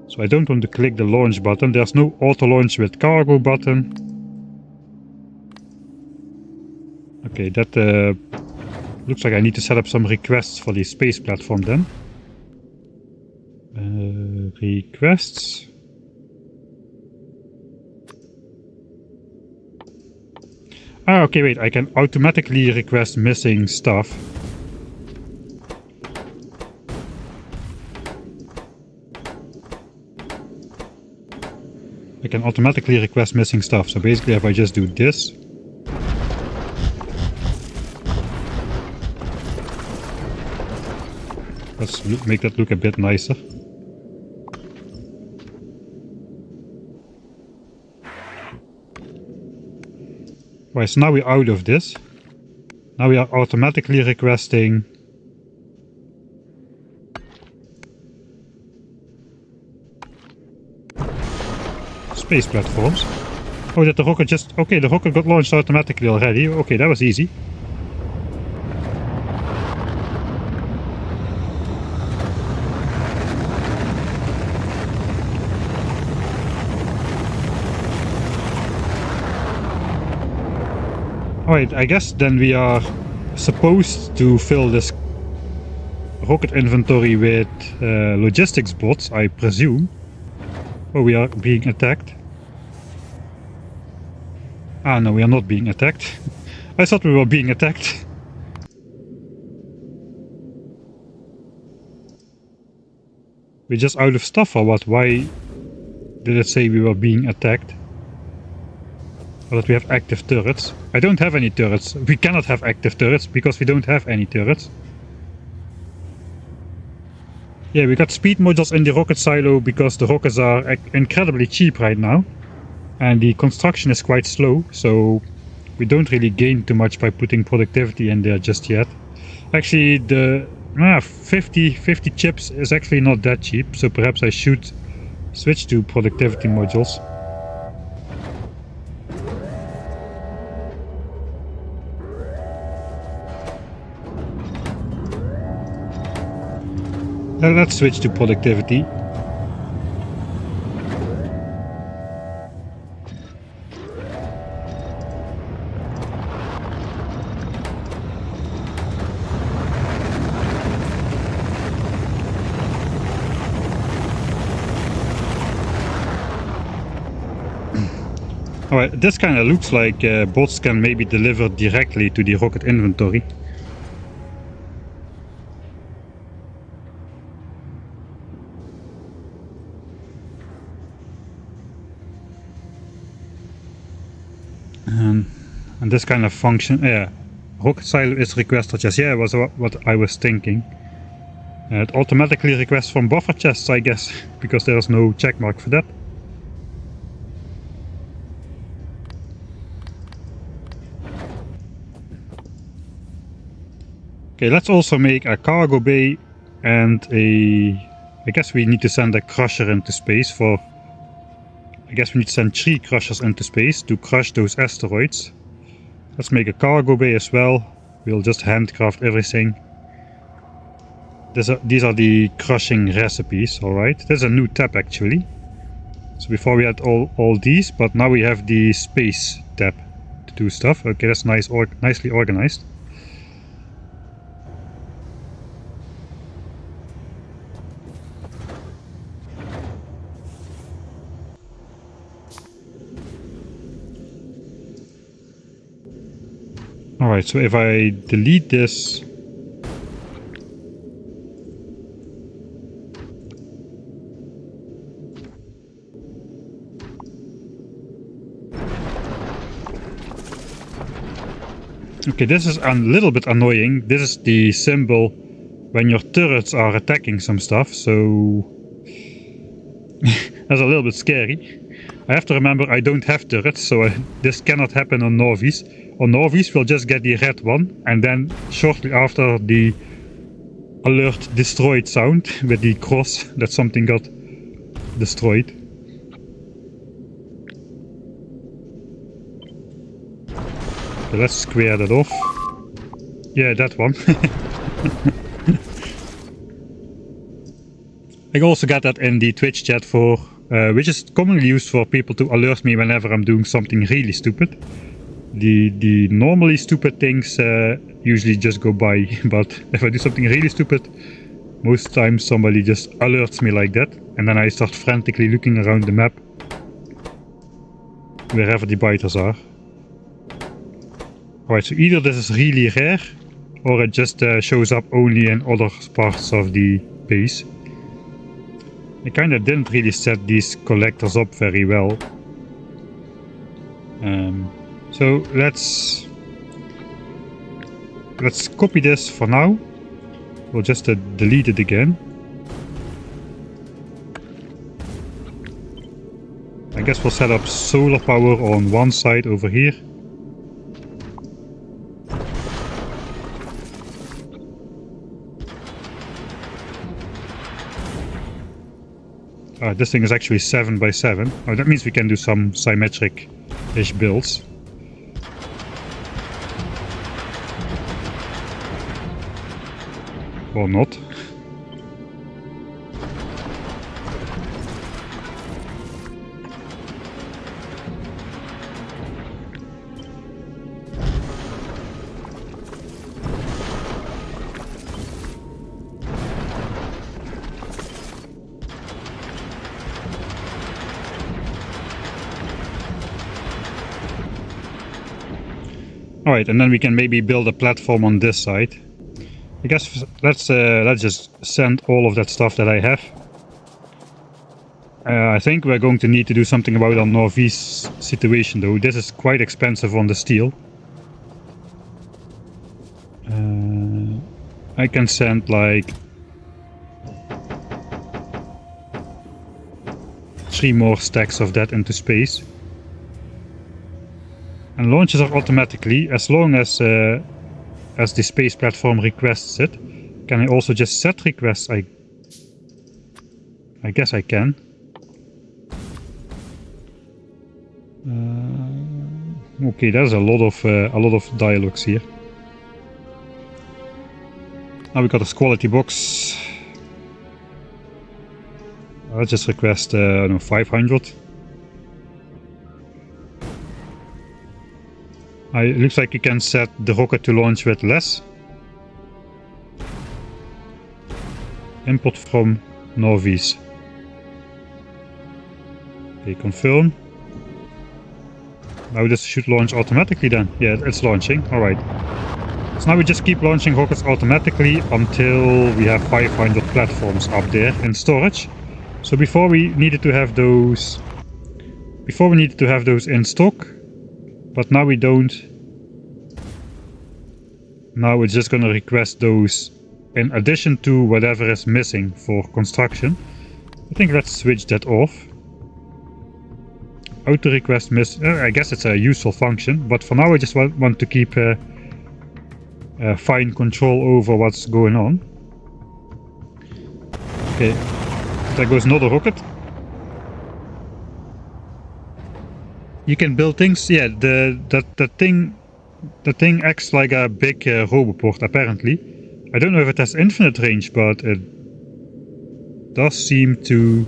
So I don't want to click the launch button. There's no auto launch with cargo button. Okay, that looks like I need to set up some requests for the space platform then. Requests. Ah, okay, wait, I can automatically request missing stuff. I can automatically request missing stuff. So basically if I just do this. Let's make that look a bit nicer. Right, so now we're out of this. Now we are automatically requesting space platforms. Oh, that the rocket just... Okay, the rocket got launched automatically already. Okay, that was easy. Alright, I guess then we are supposed to fill this rocket inventory with logistics bots, I presume. Oh, we are being attacked. Ah no, we are not being attacked. I thought we were being attacked. We're just out of stuff or what? Why did it say we were being attacked? Or that we have active turrets? I don't have any turrets. We cannot have active turrets because we don't have any turrets. Yeah, we got speed modules in the rocket silo because the rockets are incredibly cheap right now. And the construction is quite slow, so we don't really gain too much by putting productivity in there just yet. Actually, the 50 chips is actually not that cheap, so perhaps I should switch to productivity modules. Let's switch to productivity. Alright, this kind of looks like bots can maybe deliver directly to the rocket inventory. And this kind of function, yeah, rocket silo is requested chest. Yeah, was what I was thinking. It automatically requests from buffer chests, I guess, because there's no checkmark for that. Okay, let's also make a cargo bay and I guess we need to send a crusher into space for... I guess we need to send 3 crushers into space to crush those asteroids. Let's make a cargo bay as well. We'll just handcraft everything. These are the crushing recipes, alright. There's a new tab actually. So before we had all these, but now we have the space tab to do stuff. Okay, that's nice, nicely organized. Alright, so if I delete this... Okay, this is a little bit annoying. This is the symbol when your turrets are attacking some stuff, so... that's a little bit scary. I have to remember I don't have turrets, so this cannot happen on Norvies. On Norvies we'll just get the red one, and then shortly after the alert destroyed sound with the cross that something got destroyed. So let's square that off. Yeah, that one. I also got that in the Twitch chat for, which is commonly used for people to alert me whenever I'm doing something really stupid. The normally stupid things usually just go by, but if I do something really stupid, most times somebody just alerts me like that, and then I start frantically looking around the map wherever the biters are. Alright, so either this is really rare, or it just shows up only in other parts of the base. I kinda didn't really set these collectors up very well. So let's copy this for now. We'll just delete it again. I guess we'll set up solar power on one side over here. This thing is actually 7 by 7. Oh, that means we can do some symmetric-ish builds. Or not. Alright, and then we can maybe build a platform on this side. I guess let's just send all of that stuff that I have. I think we're going to need to do something about our northeast situation though. This is quite expensive on the steel. I can send like 3 more stacks of that into space. And launches are automatically, as long as the space platform requests it. Can I also just set requests? I guess I can. Okay, there's a lot of dialogues here. Now we got this quality box. Let's just request, I don't know, 500. It looks like you can set the rocket to launch with less. Import from Northeast. Okay, confirm. Now this should launch automatically then. Yeah, it's launching. Alright. So now we just keep launching rockets automatically until we have 500 platforms up there in storage. So before we needed to have those in stock, but now we don't. Now it's just gonna request those in addition to whatever is missing for construction. I think let's switch that off. Auto request miss. I guess it's a useful function, but for now I just want to keep fine control over what's going on. Okay, there goes another rocket. You can build things. Yeah, the thing acts like a big roboport apparently. I don't know if it has infinite range, but it does seem to.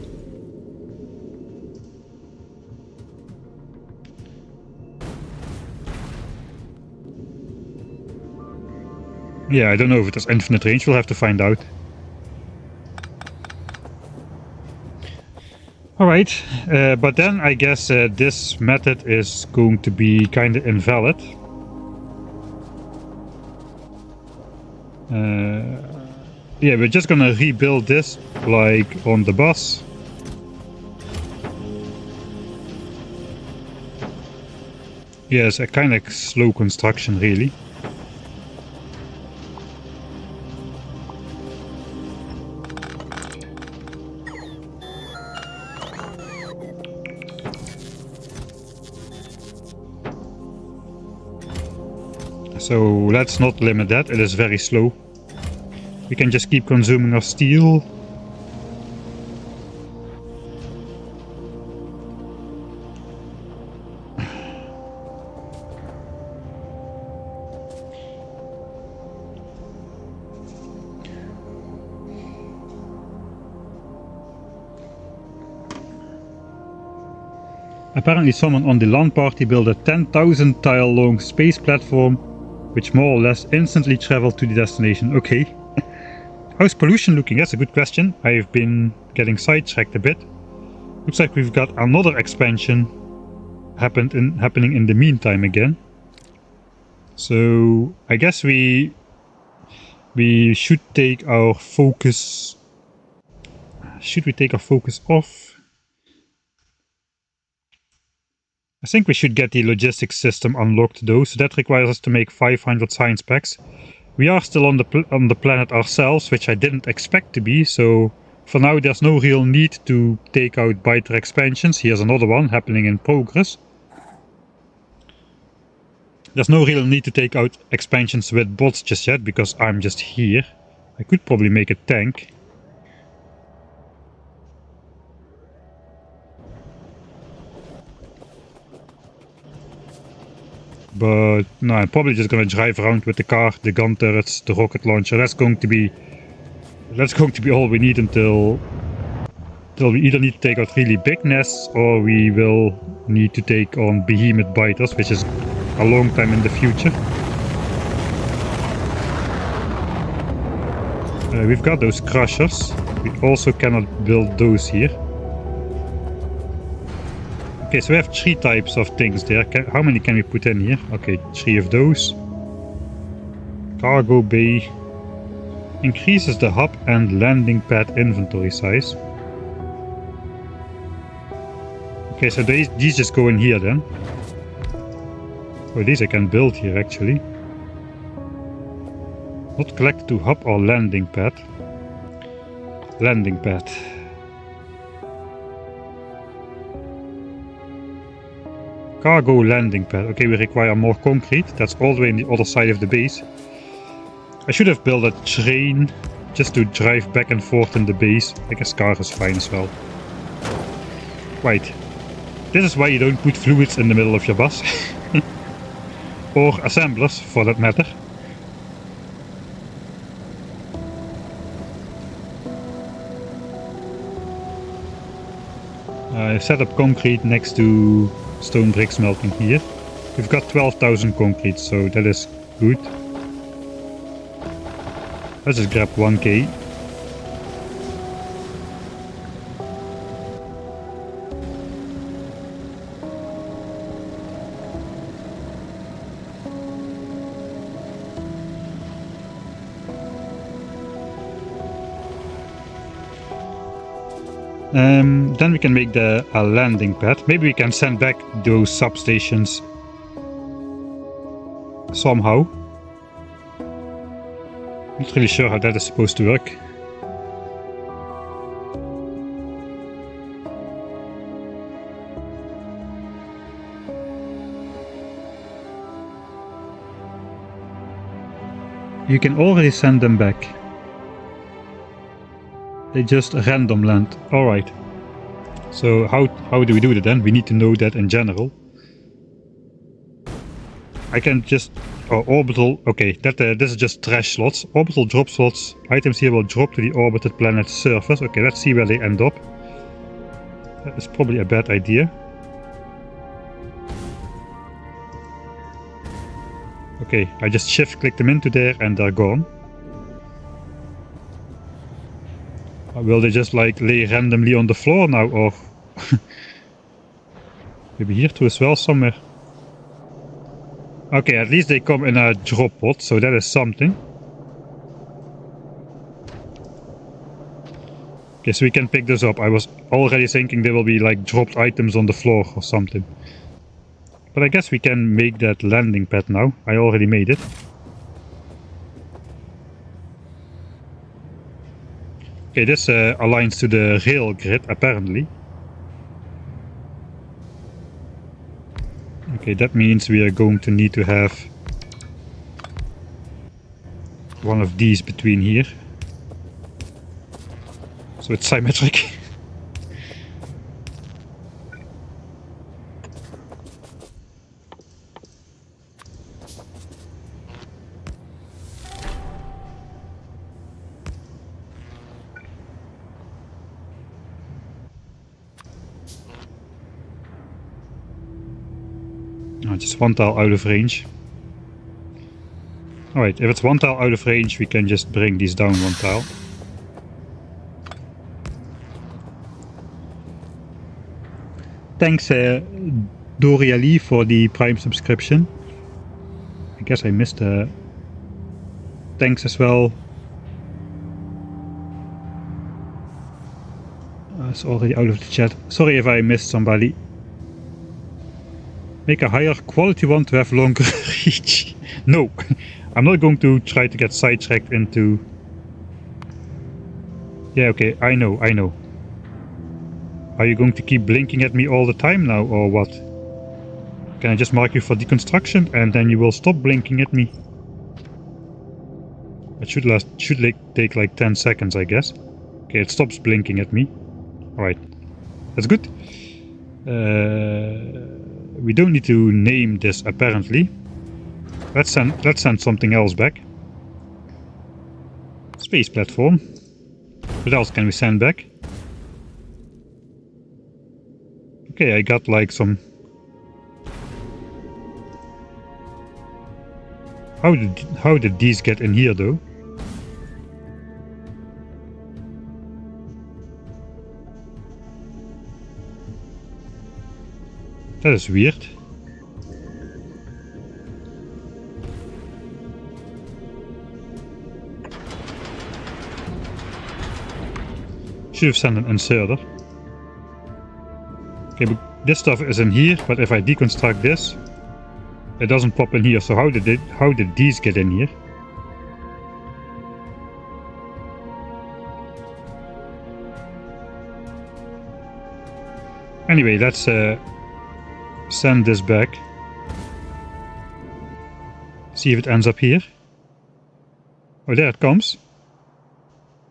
Yeah, I don't know if it has infinite range, we'll have to find out. Alright, but then I guess this method is going to be kinda invalid. Yeah, we're just gonna rebuild this like on the bus. Yeah, it's a kinda slow construction really. So let's not limit that, it is very slow. We can just keep consuming our steel. Apparently someone on the LAN party built a 10,000 tile long space platform which more or less instantly traveled to the destination. Okay. How's pollution looking? That's a good question. I've been getting sidetracked a bit. Looks like we've got another expansion happening in the meantime again. So I guess we should take our focus. Should we take our focus off? I think we should get the logistics system unlocked though, so that requires us to make 500 science packs. We are still on the planet ourselves, which I didn't expect to be, so for now there's no real need to take out biter expansions. Here's another one happening in progress. There's no real need to take out expansions with bots just yet, because I'm just here. I could probably make a tank. But no, I'm probably just gonna drive around with the car, the gun turrets, the rocket launcher. That's going to be all we need until we either need to take out really big nests or we will need to take on behemoth biters, which is a long time in the future. We've got those crushers. We also cannot build those here. Okay, so we have 3 types of things there. How many can we put in here? Okay, 3 of those. Cargo bay. Increases the hub and landing pad inventory size. Okay, so these just go in here then. Oh, these I can build here actually. Not connected to hub or landing pad. Landing pad. Cargo landing pad. Okay, we require more concrete. That's all the way on the other side of the base. I should have built a train just to drive back and forth in the base. I guess car is fine as well. Right. This is why you don't put fluids in the middle of your bus. Or assemblers, for that matter. I set up concrete next to stone brick smelting here. We've got 12,000 concrete, so that is good. Let's just grab 1k. Then we can make a landing pad. Maybe we can send back those substations somehow. Not really sure how that is supposed to work. You can already send them back. They just random land. Alright. So how do we do that then? We need to know that in general. I can just... Oh, orbital... Okay, this is just trash slots. Orbital drop slots. Items here will drop to the orbited planet's surface. Okay, let's see where they end up. That is probably a bad idea. Okay, I just shift click them into there and they're gone. Will they just like lay randomly on the floor now, or maybe here too as well somewhere? Okay, at least they come in a drop pod, so that is something. Okay, so we can pick this up. I was already thinking there will be like dropped items on the floor or something. But I guess we can make that landing pad now. I already made it. Okay, this aligns to the rail grid, apparently. Okay, that means we are going to need to have one of these between here. So it's symmetric. Just 1 tile out of range. Alright, if it's 1 tile out of range, we can just bring these down 1 tile. Thanks Doriali for the Prime subscription. I guess I missed thanks as well. It's already out of the chat. Sorry if I missed somebody. Make a higher quality one to have longer reach. No, I'm not going to try to get sidetracked into... Yeah, okay, I know. Are you going to keep blinking at me all the time now, or what? Can I just mark you for deconstruction and then you will stop blinking at me? It should take like 10 seconds, I guess. Okay, it stops blinking at me. Alright, that's good. We don't need to name this, apparently. Let's send something else back. Space platform. What else can we send back? Okay, I got like some... How did these get in here though? That is weird. Should have sent an inserter. Okay, but this stuff is in here, but if I deconstruct this, it doesn't pop in here. So how did these get in here? Anyway, let's send this back. See if it ends up here. Oh, there it comes.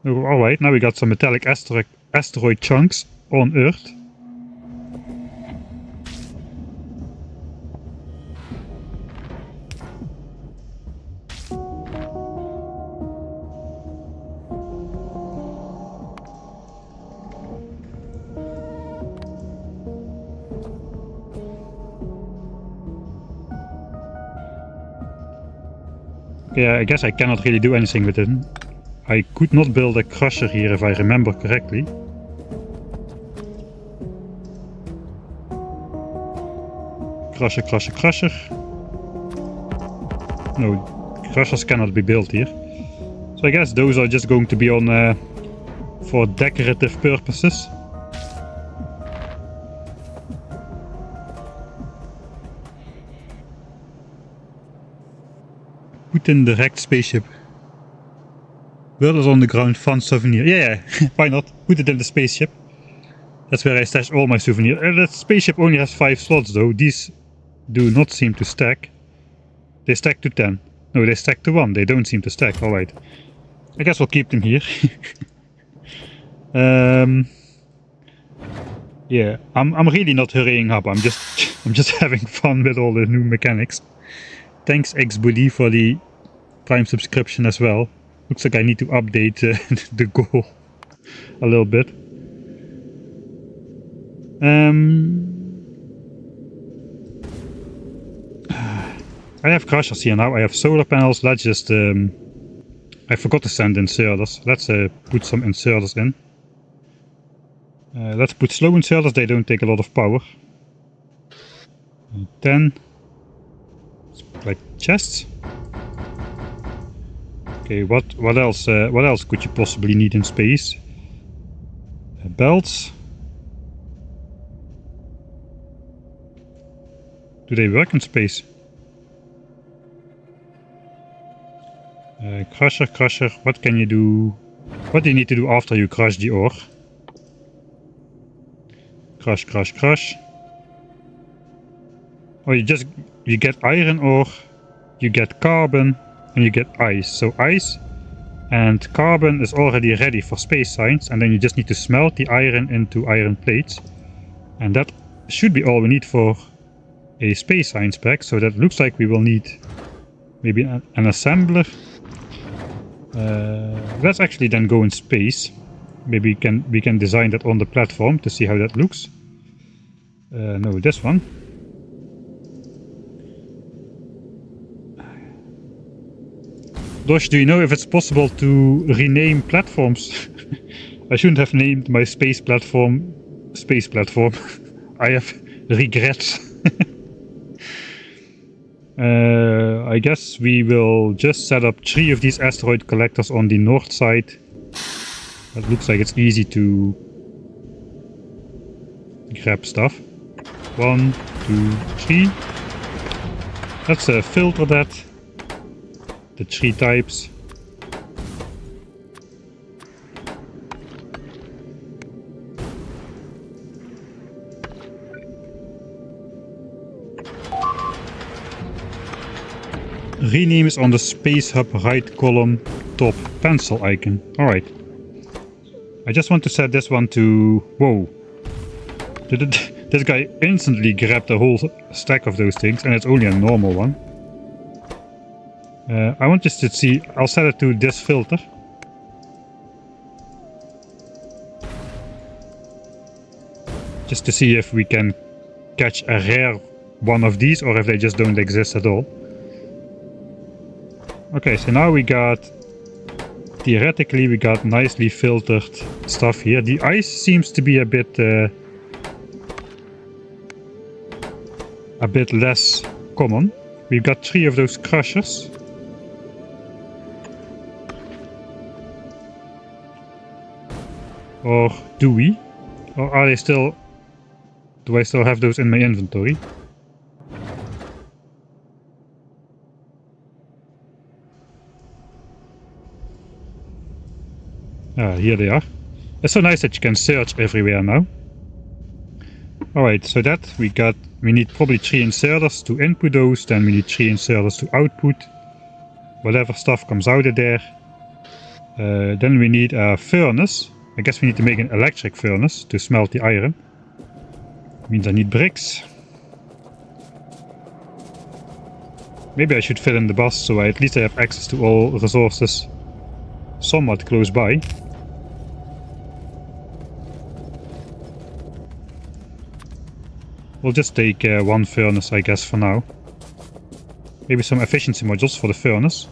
Oh, alright, now we got some metallic asteroid chunks on Earth. Yeah, I guess I cannot really do anything with it. I could not build a crusher here if I remember correctly. Crusher, crusher, crusher. No, crushers cannot be built here. So I guess those are just going to be on for decorative purposes. Put in direct spaceship. World is on the ground, fun souvenir. Yeah, why not? Put it in the spaceship. That's where I stash all my souvenirs. That spaceship only has 5 slots though. These do not seem to stack. They stack to 10. No, they stack to 1. They don't seem to stack. Alright. I guess we'll keep them here. Yeah, I'm really not hurrying up. I'm just having fun with all the new mechanics. Thanks XBuddy for the Prime subscription as well. Looks like I need to update the goal a little bit. I have crushers here now. I have solar panels. Let's just... I forgot to send inserters. Let's put some inserters in. Let's put slow inserters. They don't take a lot of power. 10. Like chests. Okay, what else? What else could you possibly need in space? Belts. Do they work in space? Crusher, crusher. What can you do? What do you need to do after you crush the ore? Crush, crush, crush. Oh, you get iron ore, you get carbon, and you get ice. So ice and carbon is already ready for space science, and then you just need to smelt the iron into iron plates. And that should be all we need for a space science pack. So that looks like we will need maybe an assembler. Let's actually then go in space. Maybe we can design that on the platform to see how that looks. No, this one. Dosh, do you know if it's possible to rename platforms? I shouldn't have named my space platform Space Platform. I have regrets. I guess we will just set up 3 of these asteroid collectors on the north side. It looks like it's easy to grab stuff. 1, 2, 3. Let's filter that. The 3 types. Rename is on the Space Hub right column top pencil icon. Alright. I just want to set this one to... Whoa. This guy instantly grabbed a whole stack of those things, and it's only a normal one. I want just to see... I'll set it to this filter. Just to see if we can catch a rare one of these, or if they just don't exist at all. Okay, so now we got... Theoretically, we got nicely filtered stuff here. The ice seems to be a bit... a bit less common. We've got 3 of those crushers. Or do we? Or are they still... Do I still have those in my inventory? Ah, here they are. It's so nice that you can search everywhere now. Alright, so that we need probably 3 inserters to input those, then we need 3 inserters to output whatever stuff comes out of there. Then we need a furnace. I guess we need to make an electric furnace to smelt the iron. Means I need bricks. Maybe I should fill in the bus so at least I have access to all resources somewhat close by. We'll just take 1 furnace, I guess, for now. Maybe some efficiency modules for the furnace.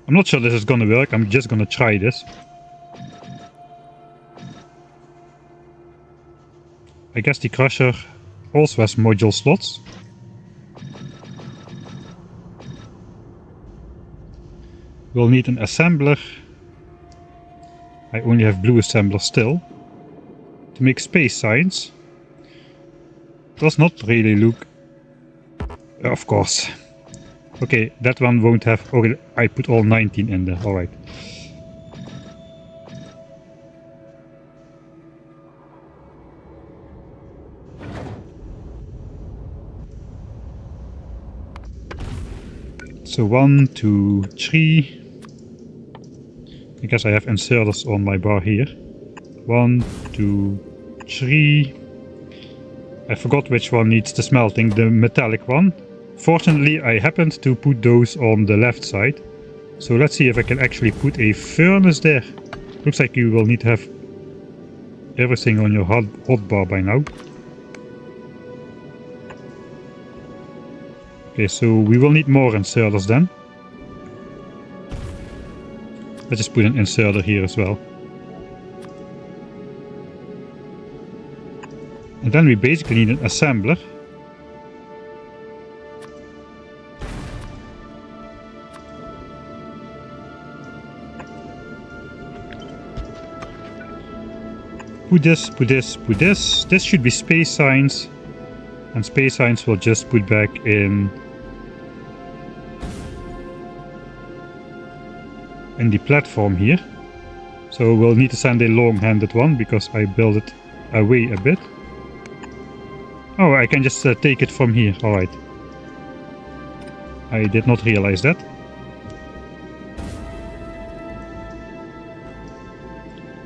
I'm not sure this is gonna work, I'm just gonna try this. I guess the crusher also has module slots. We'll need an assembler. I only have blue assembler still. To make space signs. Does not really look... Of course. Okay, that one won't have... Okay, I put all 19 in there, alright. So 1, 2, 3. I guess I have inserters on my bar here. 1, 2, 3. I forgot which one needs the smelting, the metallic one. Fortunately, I happened to put those on the left side. So let's see if I can actually put a furnace there. Looks like you will need to have everything on your hotbar by now. Okay, so we will need more inserters then. Let's just put an inserter here as well. And then we basically need an assembler. Put this, put this, put this. This should be space signs. And space signs will just put back in the platform here. So we'll need to send a long-handed one because I built it away a bit. Oh, I can just take it from here. Alright. I did not realize that.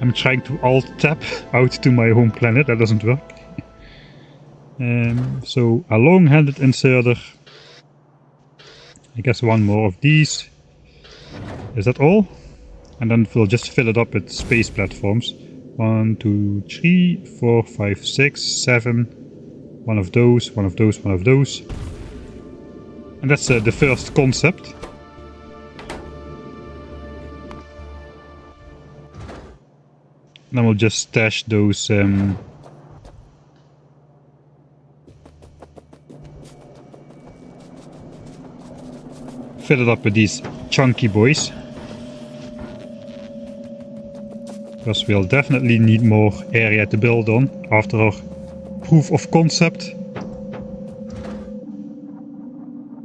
I'm trying to alt-tab out to my home planet. That doesn't work. So a long-handed inserter. I guess 1 more of these. Is that all? And then we'll just fill it up with space platforms. 1, 2, 3, 4, 5, 6, 7. One of those, one of those, one of those. And that's the first concept. Then we'll just stash those fill it up with these chunky boys. Because we'll definitely need more area to build on after our proof of concept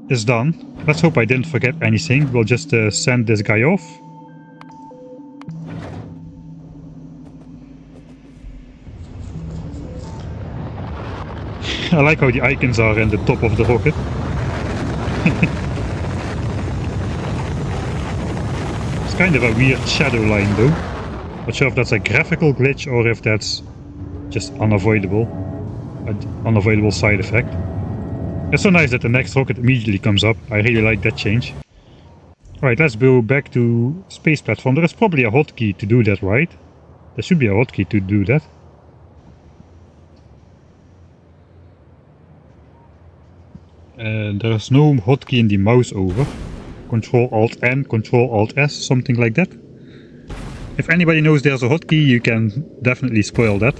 is done. Let's hope I didn't forget anything. We'll just send this guy off. I like how the icons are in the top of the rocket. It's kind of a weird shadow line though. Not sure if that's a graphical glitch or if that's just unavoidable. An unavoidable side effect. It's so nice that the next rocket immediately comes up. I really like that change. Alright, let's go back to space platform. There is probably a hotkey to do that, right? There should be a hotkey to do that. There is no hotkey in the mouse over. Control Alt N, Control Alt S, something like that. If anybody knows there's a hotkey, you can definitely spoil that.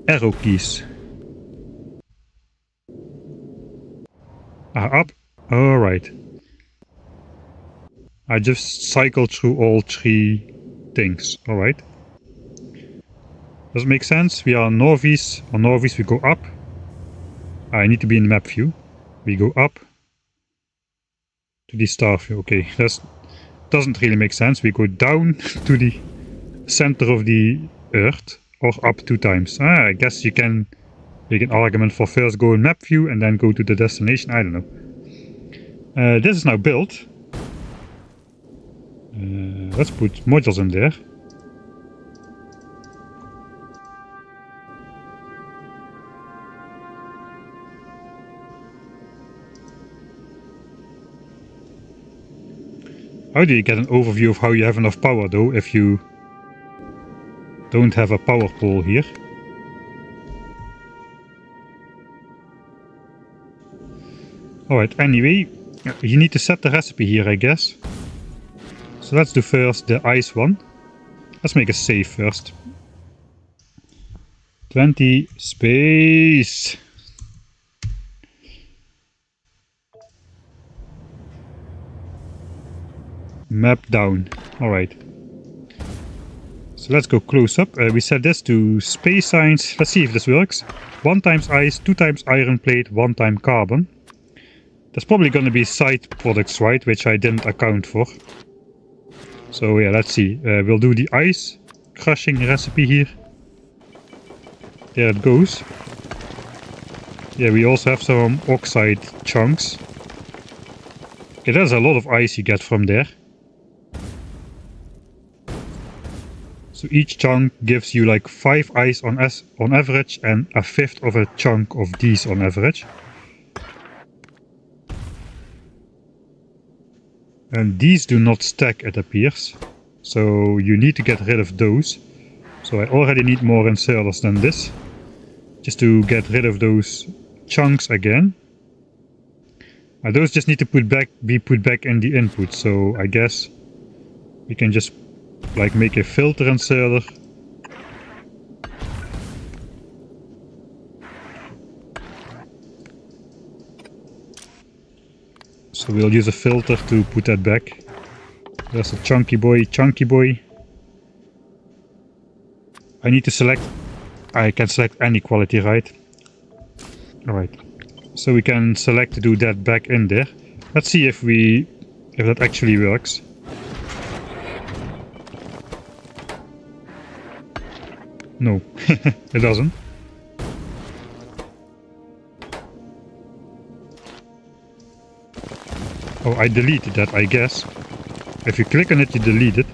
arrow keys. Up. Alright. I just cycled through all 3 things. Alright. Does it make sense? We are northeast. On northeast we go up. I need to be in map view. We go up to the star view. Okay, that doesn't really make sense. We go down to the center of the Earth, or up 2 times. I guess you can make an argument for first go in map view and then go to the destination. I don't know. This is now built. Let's put modules in there. How do you get an overview of how you have enough power though if you don't have a power pole here? Alright, anyway, you need to set the recipe here, I guess. So let's do first the ice one. Let's make a save first. 20 space. Map down. Alright. So let's go close up. We set this to space science. Let's see if this works. 1 times ice, 2 times iron plate, 1 time carbon. There's probably going to be side products, right? Which I didn't account for. So yeah, let's see. We'll do the ice crushing recipe here. There it goes. Yeah, we also have some oxide chunks. Okay, there's a lot of ice you get from there. So each chunk gives you like 5 ice on average and a fifth of a chunk of these on average. And these do not stack, it appears. So you need to get rid of those. So I already need more inserters than this. Just to get rid of those chunks again. Those just need to be put back in the input. So I guess we can just like make a filter inserter. So we'll use a filter to put that back. There's a chunky boy, chunky boy. I need to select, I can select any quality, right? Alright. So we can select to do that back in there. Let's see if that actually works. No, it doesn't. Oh, I deleted that, I guess. If you click on it, you delete it.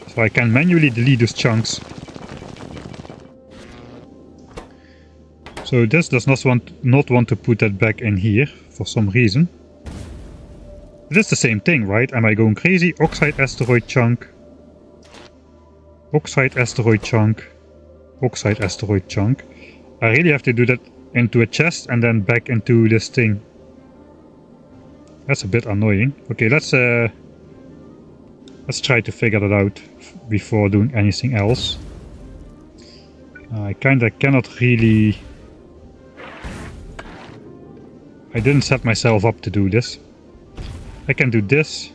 So I can manually delete those chunks. So this does not want to put that back in here for some reason. It is the same thing, right? Am I going crazy? Oxide asteroid chunk. Oxide asteroid chunk. Oxide asteroid chunk. I really have to do that into a chest and then back into this thing. That's a bit annoying. Okay, let's try to figure that out before doing anything else. I kinda cannot really... I didn't set myself up to do this. I can do this.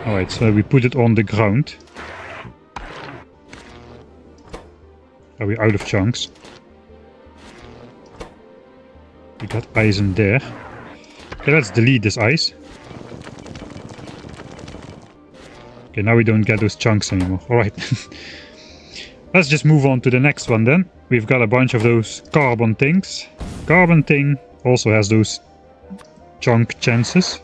Alright, so we put it on the ground. Are we out of chunks? We got ice in there. Okay, let's delete this ice. Okay, now we don't get those chunks anymore. Alright. Let's just move on to the next one then. We've got a bunch of those carbon things. Carbon thing also has those chunk chances.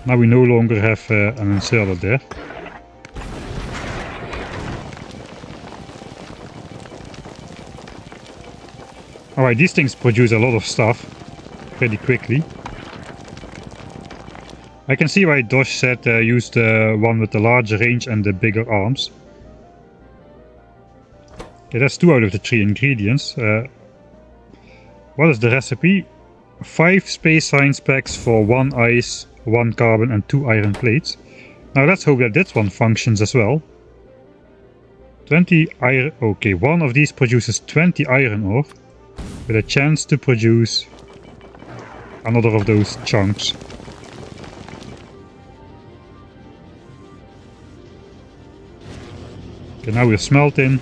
Now we no longer have an inserter there. Alright, these things produce a lot of stuff pretty quickly. I can see why Dosh said use the one with the larger range and the bigger arms. Okay, that's 2 out of the 3 ingredients. What is the recipe? 5 space science packs for 1 ice, 1 carbon and 2 iron plates. Now let's hope that this one functions as well. 20 iron... Okay, one of these produces 20 iron ore, with a chance to produce another of those chunks. Okay, now we're smelting.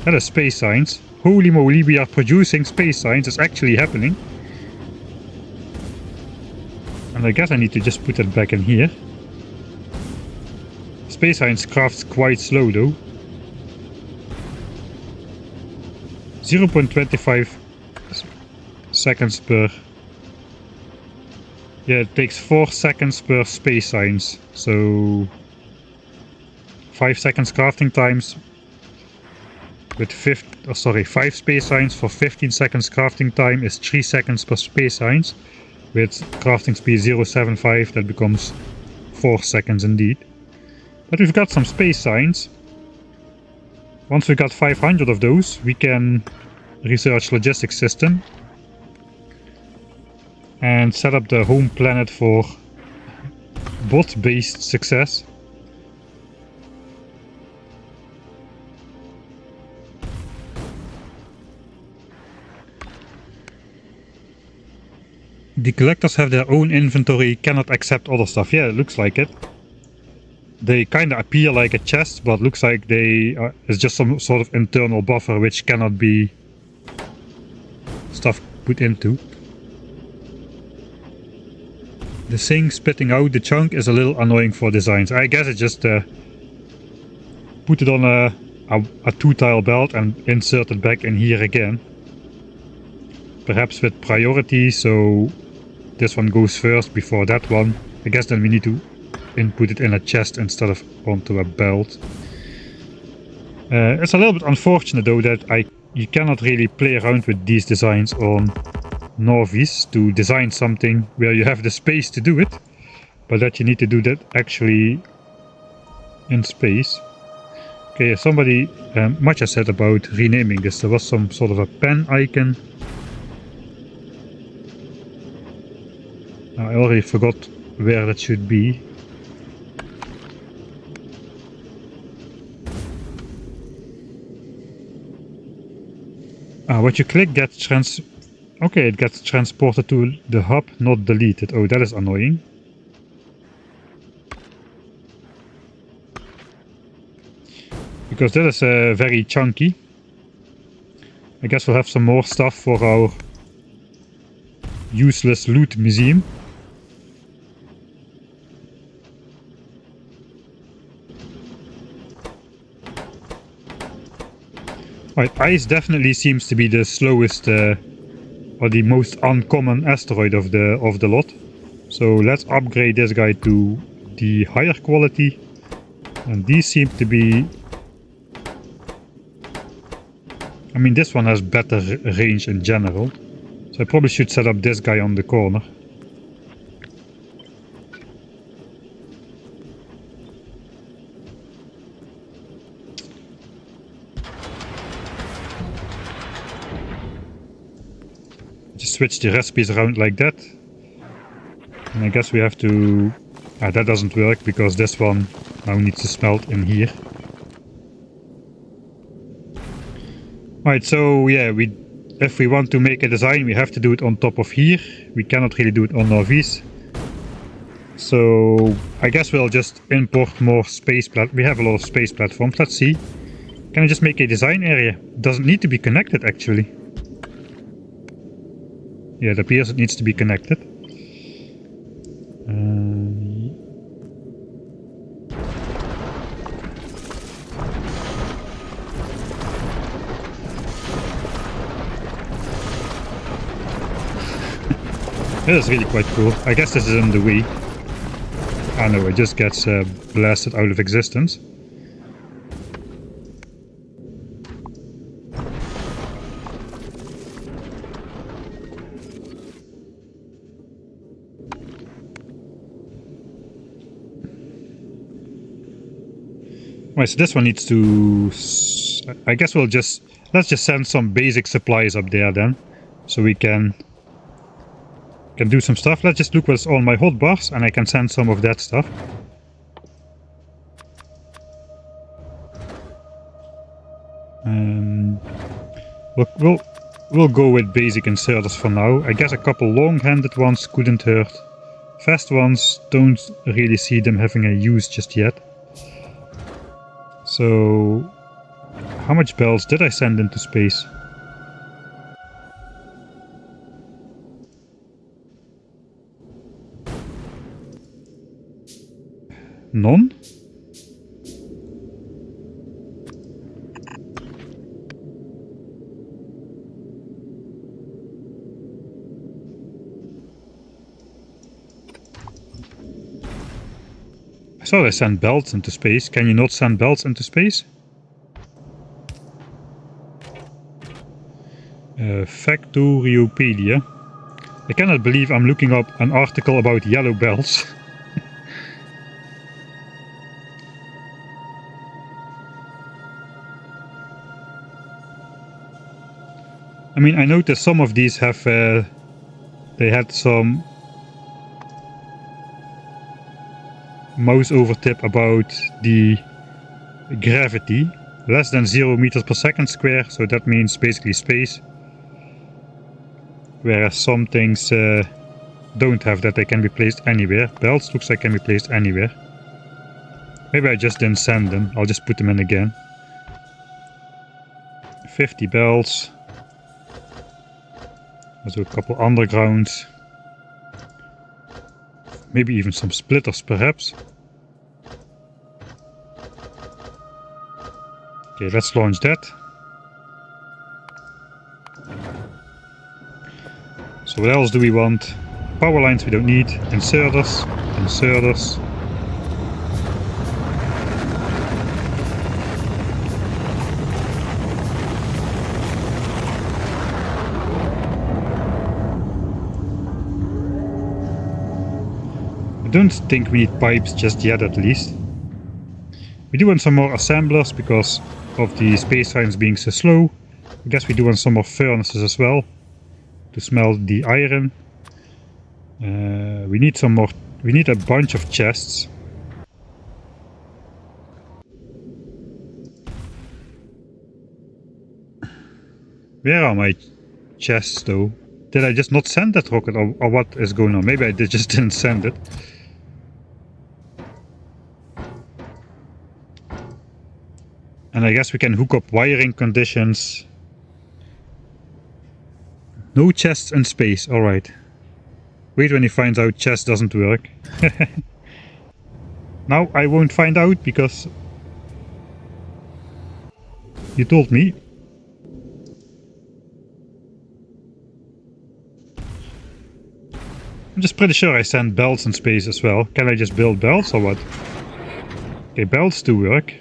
That is space science. Holy moly, we are producing space science. It's actually happening. And I guess I need to just put it back in here. Space science crafts quite slow though. 0.25 seconds per... Yeah, it takes 4 seconds per space science. So 5 seconds crafting times with 5 space science for 15 seconds crafting time is 3 seconds per space science. With crafting speed 0.75 that becomes 4 seconds indeed. But we've got some space science. Once we got 500 of those, we can research logistics system and set up the home planet for bot-based success. The collectors have their own inventory, cannot accept other stuff. Yeah, it looks like it. They kinda appear like a chest, but looks like it's just some sort of internal buffer which cannot be stuff put into. The thing spitting out the chunk is a little annoying for designs. I guess it just put it on a 2-tile belt and insert it back in here again. Perhaps with priority, so this one goes first before that one. I guess then we need to input it in a chest instead of onto a belt. It's a little bit unfortunate though that you cannot really play around with these designs on Novice to design something where you have the space to do it, but that you need to do that actually in space. Okay, somebody much has said about renaming this. There was some sort of a pen icon. I already forgot where that should be. What you click gets okay, it gets transported to the hub, not deleted. Oh, that is annoying. Because that is very chunky. I guess we'll have some more stuff for our useless loot museum. Right, ice definitely seems to be the slowest or the most uncommon asteroid of the lot. So let's upgrade this guy to the higher quality. And these seem to be... I mean, this one has better range in general. So I probably should set up this guy on the corner. Just switch the recipes around like that. And I guess we have to... that doesn't work because this one now needs to smelt in here. Right, so yeah, if we want to make a design, we have to do it on top of here. We cannot really do it on Novice. So I guess we'll just import more space we have a lot of space platforms. Let's see. Can I just make a design area? Doesn't need to be connected actually. Yeah, it appears it needs to be connected. That is really quite cool. I guess this is in the way. Ah no, it just gets blasted out of existence. Right, so this one needs to... I guess let's just send some basic supplies up there then. So we can do some stuff. Let's just look what's on my hotbars and I can send some of that stuff. We'll go with basic inserters for now. I guess a couple long-handed ones couldn't hurt. Fast ones, don't really see them having a use just yet. So, how much belts did I send into space? None? I thought I sent belts into space. Can you not send belts into space? Factoriopedia. I cannot believe I'm looking up an article about yellow belts. I mean, I noticed some of these have, they had some mouse over tip about the gravity. Less than 0 meters per second square, so that means basically space. Whereas some things don't have that, they can be placed anywhere. Belts looks like can be placed anywhere. Maybe I just didn't send them, I'll just put them in again. 50 belts. Let's do a couple undergrounds. Maybe even some splitters, perhaps. Okay, let's launch that. So what else do we want? Power lines we don't need. Inserters. Inserters. I don't think we need pipes just yet, at least. We do want some more assemblers because of the space times being so slow. I guess we do want some more furnaces as well to smelt the iron. We need some more. We need a bunch of chests. Where are my chests though? Did I just not send that rocket, or what is going on? Maybe I just didn't send it. And I guess we can hook up wiring conditions. No chests in space, alright. Wait when he finds out chest doesn't work. Now I won't find out because you told me. I'm just pretty sure I sent belts in space as well. Can I just build belts or what? Okay, belts do work.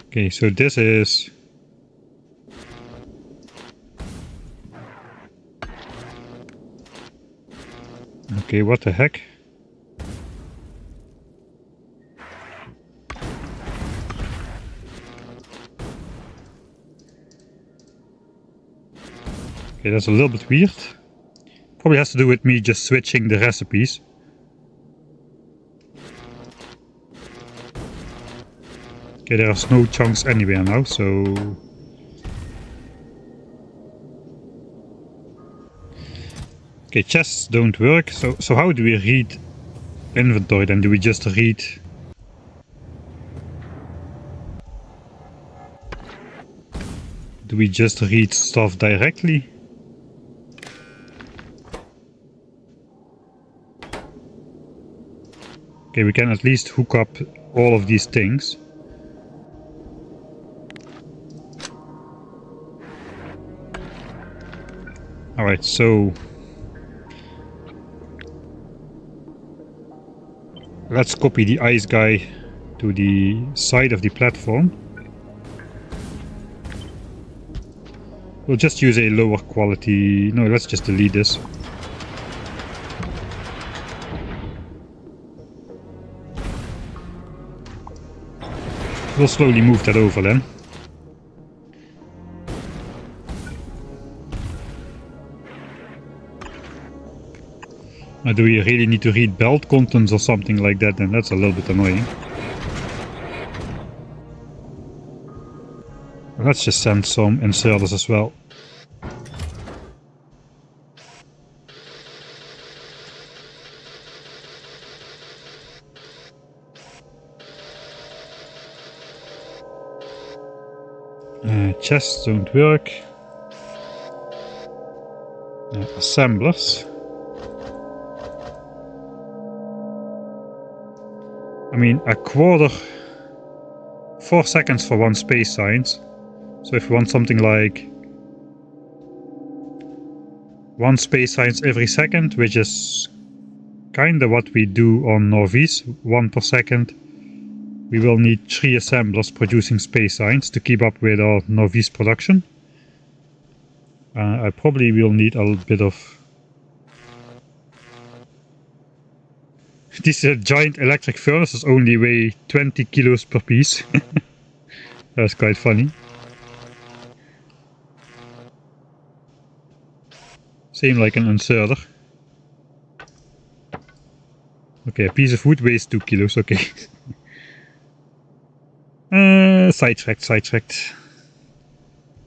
Okay, so this is... Okay, what the heck? Okay, that's a little bit weird. Probably has to do with me just switching the recipes. Okay, there are no chunks anywhere now, so... Okay, chests don't work, so how do we read inventory then? Do we just read... Do we just read stuff directly? Okay, we can at least hook up all of these things. Alright, so... Let's copy the ice guy to the side of the platform. We'll just use a lower quality... No, let's just delete this. We'll slowly move that over then. Now, do we really need to read belt contents or something like that? Then that's a little bit annoying. Let's just send some inserters as well. Chests don't work. Assemblers. I mean, a quarter, 4 seconds for one space science. So if you want something like 1 space science every second, which is kinda what we do on Norvis, 1 per second, we will need 3 assemblers producing space science to keep up with our Norvis production. I probably will need a little bit of... These giant electric furnaces only weigh 20 kilos per piece. That's quite funny. Same like an inserter. Okay, a piece of wood weighs 2 kilos, okay. Sidetracked.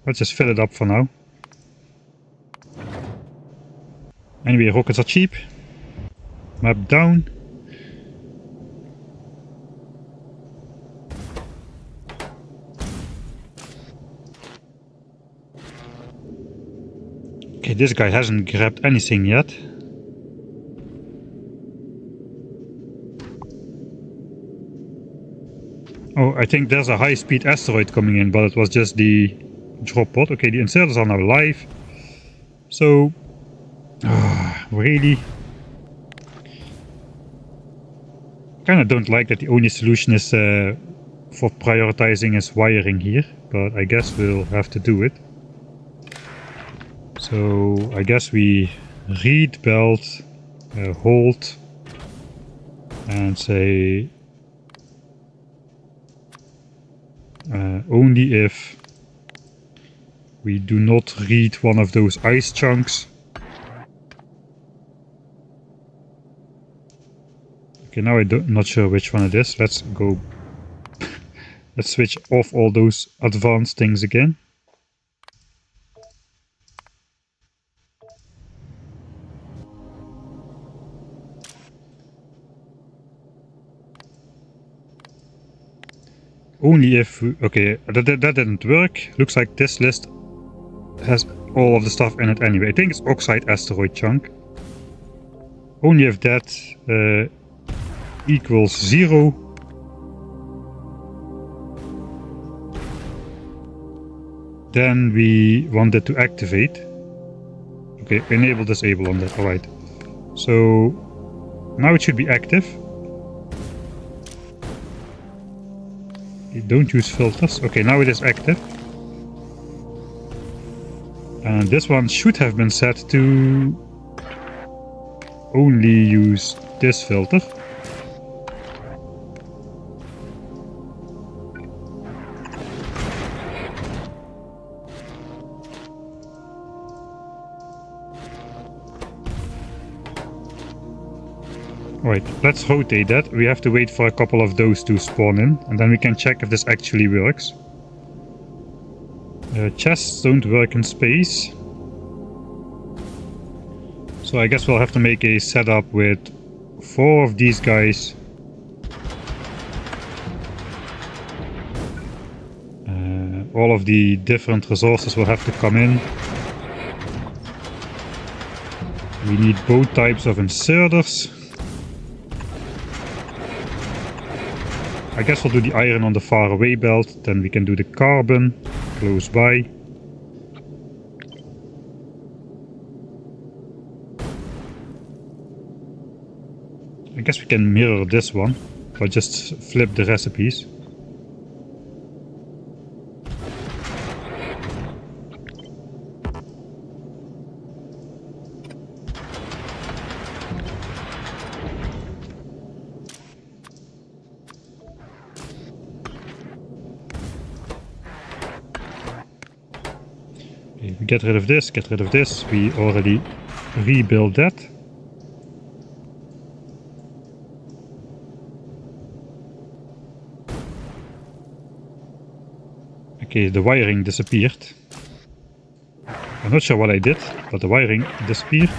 Let's just fill it up for now. Anyway, rockets are cheap. Map down. Okay, this guy hasn't grabbed anything yet. Oh, I think there's a high-speed asteroid coming in, but it was just the drop pod. Okay, the inserters are now live. So, really? Kinda don't like that the only solution is for prioritizing is wiring here, but I guess we'll have to do it. So, I guess we read belt, hold, and say only if we do not read one of those ice chunks. Okay, now I'm not sure which one it is. Let's go. Let's switch off all those advanced things again. Only if... okay, that didn't work. Looks like this list has all of the stuff in it anyway. I think it's oxide asteroid chunk. Only if that equals 0. Then we want it to activate. Okay, enable, disable on that. Alright. So now it should be active. Don't use filters. Okay, now it is active. And this one should have been set to only use this filter. Right, let's rotate that. We have to wait for a couple of those to spawn in, and then we can check if this actually works. Chests don't work in space. So I guess we'll have to make a setup with 4 of these guys. All of the different resources will have to come in. We need both types of inserters. I guess we'll do the iron on the far away belt, then we can do the carbon close by. I guess we can mirror this one, or just flip the recipes. Get rid of this, get rid of this. We already rebuilt that. Okay, the wiring disappeared. I'm not sure what I did, but the wiring disappeared.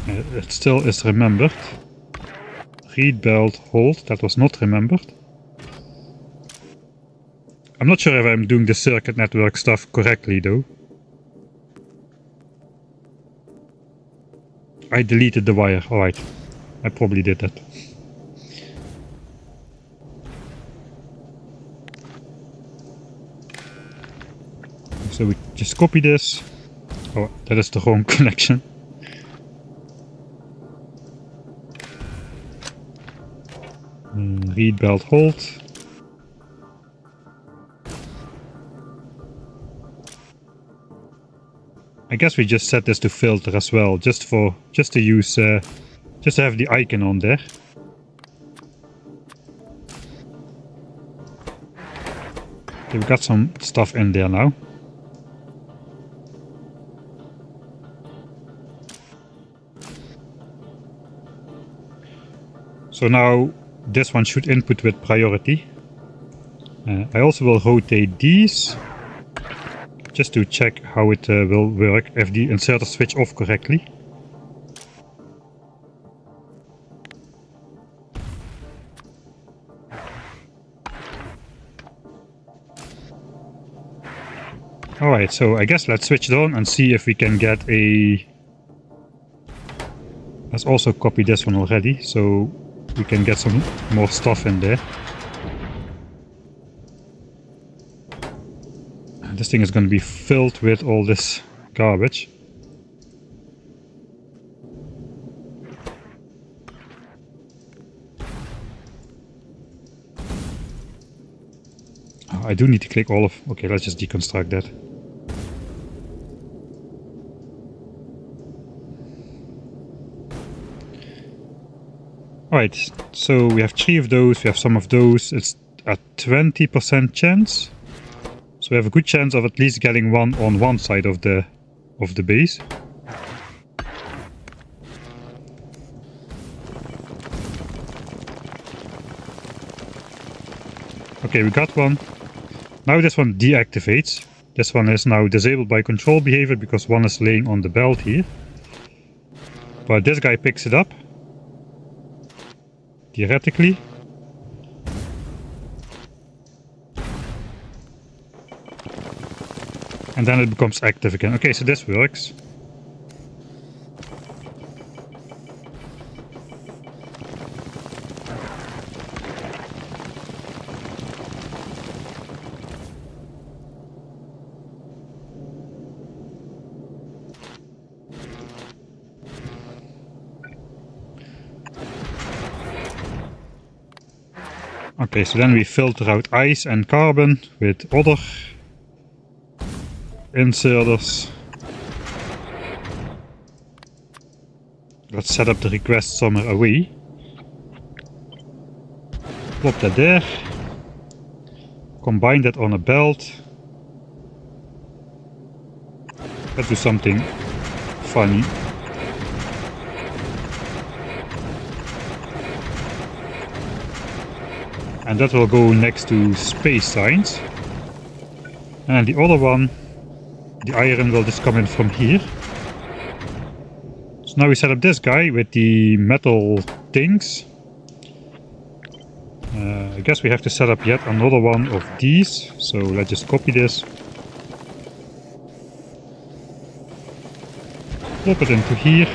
It still is remembered. Read, belt, hold, that was not remembered. I'm not sure if I'm doing the circuit network stuff correctly though. I deleted the wire, alright. I probably did that. So we just copy this. Oh, that is the wrong connection. Read, belt, hold. I guess we just set this to filter as well, just to use, just to have the icon on there. Okay, we got some stuff in there now. So now this one should input with priority. I also will rotate these, just to check how it will work if the inserter switch off correctly. Alright, so I guess let's switch it on and see if we can get a... Let's also copy this one already, so we can get some more stuff in there. And this thing is going to be filled with all this garbage. Oh, I do need to click all of... Okay, let's just deconstruct that. Alright, so we have 3 of those, we have some of those. It's a 20% chance. So we have a good chance of at least getting one on one side of the base. Okay, we got one. Now this one deactivates. This one is now disabled by control behavior because one is laying on the belt here. But this guy picks it up. Theoretically. And then it becomes active again. Okay, so this works. Okay, so then we filter out ice and carbon with other inserters. Let's set up the request somewhere away. Plop that there. Combine that on a belt. Let's do something funny. And that will go next to space signs. And the other one, the iron, will just come in from here. So now we set up this guy with the metal things. I guess we have to set up yet another one of these. So let's just copy this. Plop it into here.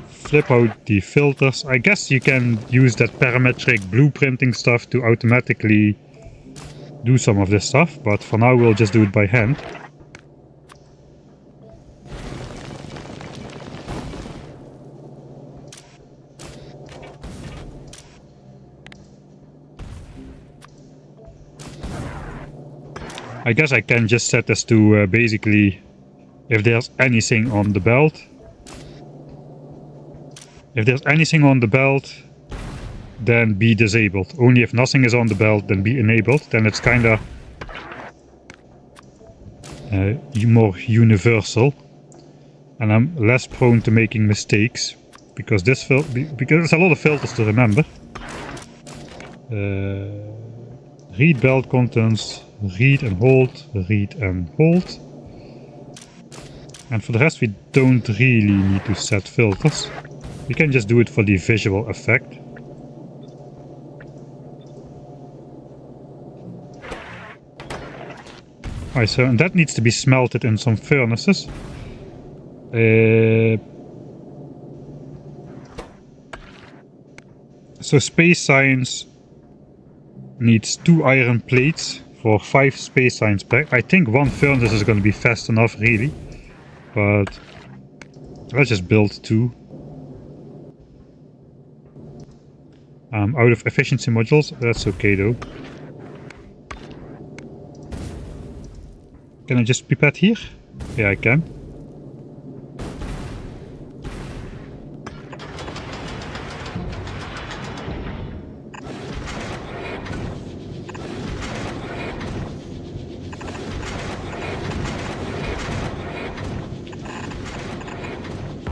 Flip out the filters. I guess you can use that parametric blueprinting stuff to automatically do some of this stuff, but for now we'll just do it by hand. I guess I can just set this to basically if there's anything on the belt. If there's anything on the belt, then be disabled. Only if nothing is on the belt, then be enabled. Then it's kinda more universal. And I'm less prone to making mistakes. because there's a lot of filters to remember. Read belt contents, read and hold, read and hold. And for the rest we don't really need to set filters. We can just do it for the visual effect. Alright, so and that needs to be smelted in some furnaces. So space science needs 2 iron plates for 5 space science per. I think 1 furnace is going to be fast enough, really. But let's just build 2. Out of efficiency modules, that's okay though. Can I just pipette here? Yeah, I can.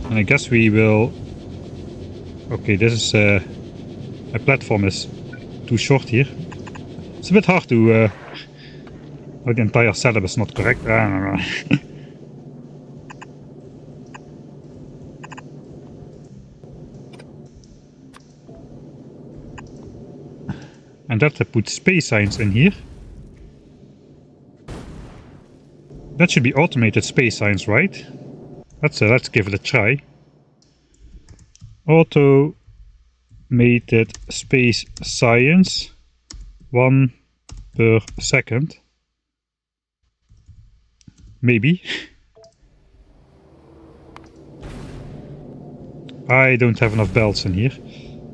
And I guess we will... Okay, this is... my platform is too short here. It's a bit hard to... Oh, the entire setup is not correct. And that I put space science in here. That should be automated space science, right? Let's give it a try. Automated space science, 1 per second. Maybe. I don't have enough belts in here.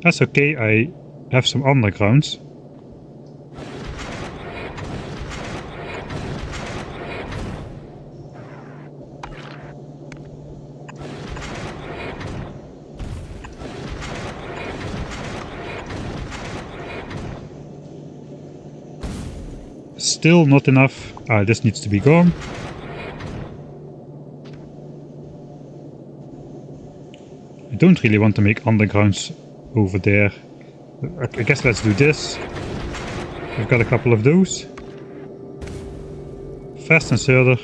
That's okay, I have some undergrounds. Still not enough. This needs to be gone. I don't really want to make undergrounds over there. I guess let's do this. We've got a couple of those. Fast inserter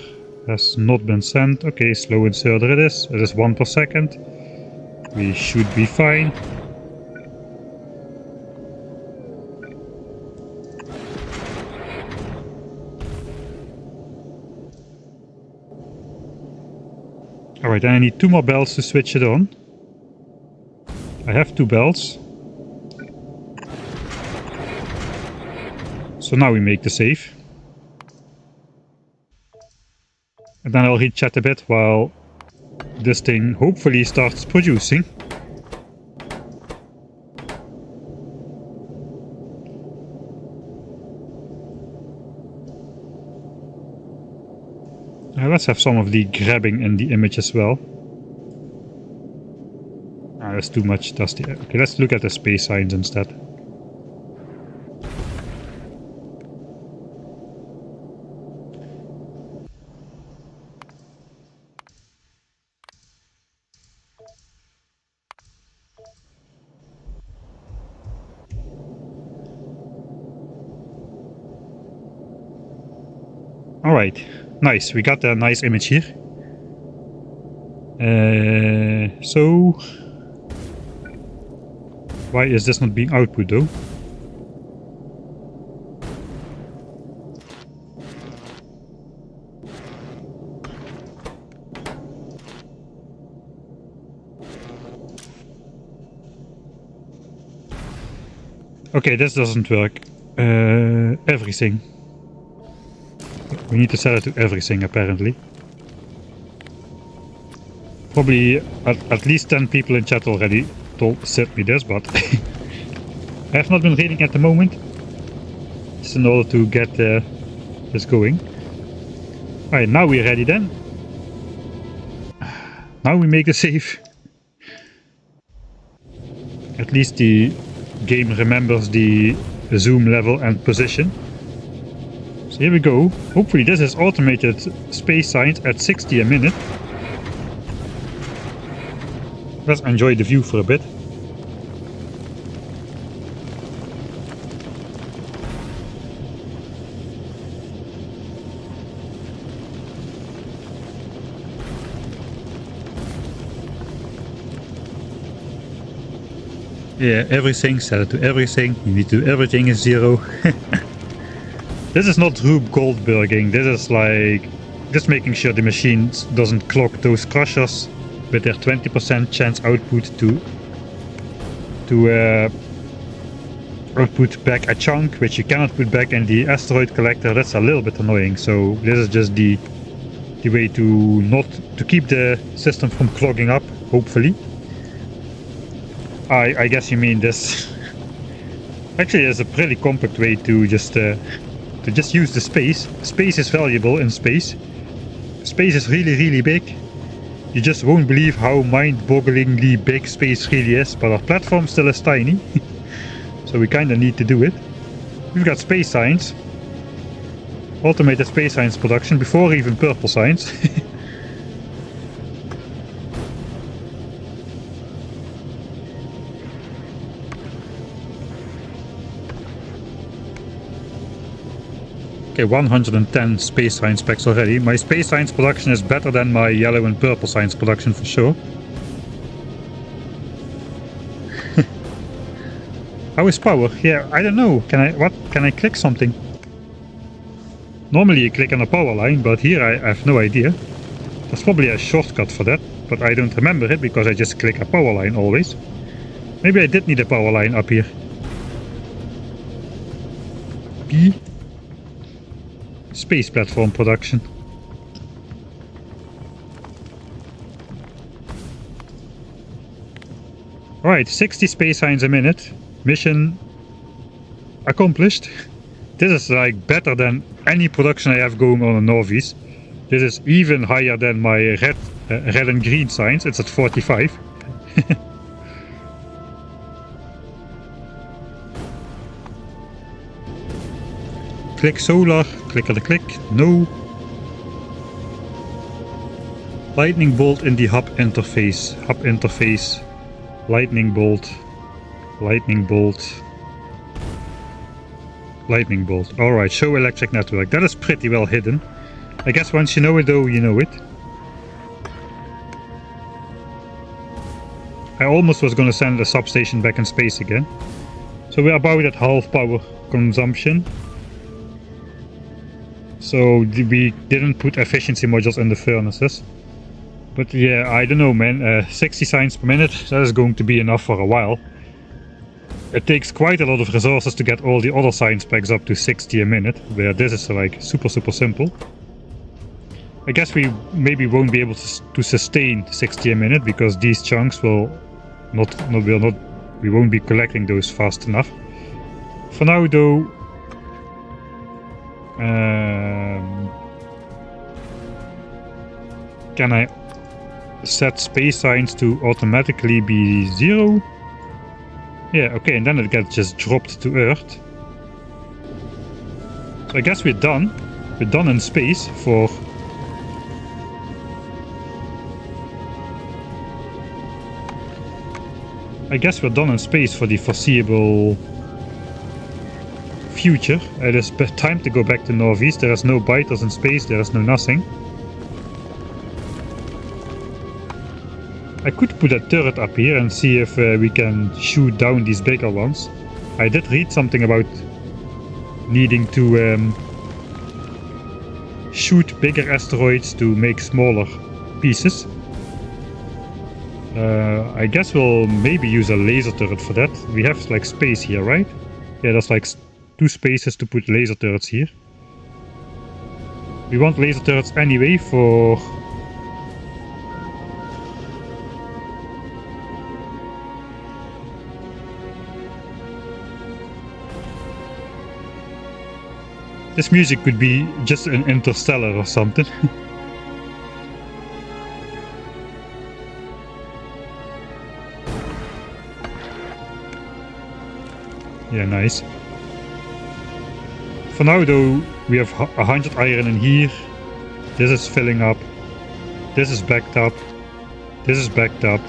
has not been sent. Okay, slow inserter it is. It is 1 per second. We should be fine. Alright, then I need 2 more belts to switch it on. I have 2 belts. So now we make the save. And then I'll re-chat a bit while this thing hopefully starts producing. Let's have some of the grabbing in the image as well. That's too much dusty. Okay, let's look at the space science instead. Alright, nice. We got a nice image here. So... Why is this not being output though? Okay, this doesn't work. Everything. We need to set it to everything apparently. Probably at least 10 people in chat already said me this, but I have not been reading at the moment. Just in order to get this going. Alright, now we're ready then. Now we make the save. At least the game remembers the zoom level and position. So here we go. Hopefully this is automated space science at 60 a minute. Let's enjoy the view for a bit. Yeah, everything, set it to everything. You need to do everything is 0. This is not Rube Goldberging. This is like just making sure the machine doesn't clog those crushers with their 20% chance output to output back a chunk, which you cannot put back in the asteroid collector. That's a little bit annoying. So this is just the way to keep the system from clogging up, hopefully. I guess you mean this. Actually, there's a pretty compact way to just use the space. Space is valuable in space. Space is really, really big. You just won't believe how mind-bogglingly big space really is, but our platform still is tiny. So we kinda need to do it. We've got space science. Automated space science production before even purple science. Okay, 110 space science packs already. My space science production is better than my yellow and purple science production for sure. How is power? Yeah, I don't know. Can I click something? Normally you click on a power line, but here I have no idea. There's probably a shortcut for that, but I don't remember it because I just click a power line always. Maybe I did need a power line up here. P. Space platform production. Alright, 60 space science a minute. Mission accomplished. This is like better than any production I have going on in Norvies. This is even higher than my red and green science. It's at 45. Click solar, click at the click, no. Lightning bolt in the hub interface. Hub interface. Lightning bolt. Lightning bolt. Lightning bolt. Alright, show electric network. That is pretty well hidden. I guess once you know it though, you know it. I almost was gonna send a substation back in space again. So we're about at half power consumption. So we didn't put efficiency modules in the furnaces. But yeah, I don't know, man. 60 science per minute, that is going to be enough for a while. It takes quite a lot of resources to get all the other science packs up to 60 a minute, where this is like super simple. I guess we maybe won't be able to sustain 60 a minute because these chunks we won't be collecting those fast enough. For now though, can I set space science to automatically be 0? Yeah, okay, and then it gets just dropped to Earth. So I guess we're done. We're done in space for... I guess we're done in space for the foreseeable future. It is time to go back to Northeast. There is no biters in space, there is no nothing. I could put a turret up here and see if we can shoot down these bigger ones. I did read something about needing to shoot bigger asteroids to make smaller pieces. I guess we'll maybe use a laser turret for that. We have like space here, right? Yeah, there's like 2 spaces to put laser turrets here. We want laser turrets anyway for... This music could be just an Interstellar or something. Yeah, nice. For now though, we have 100 iron in here. This is filling up. This is backed up. This is backed up.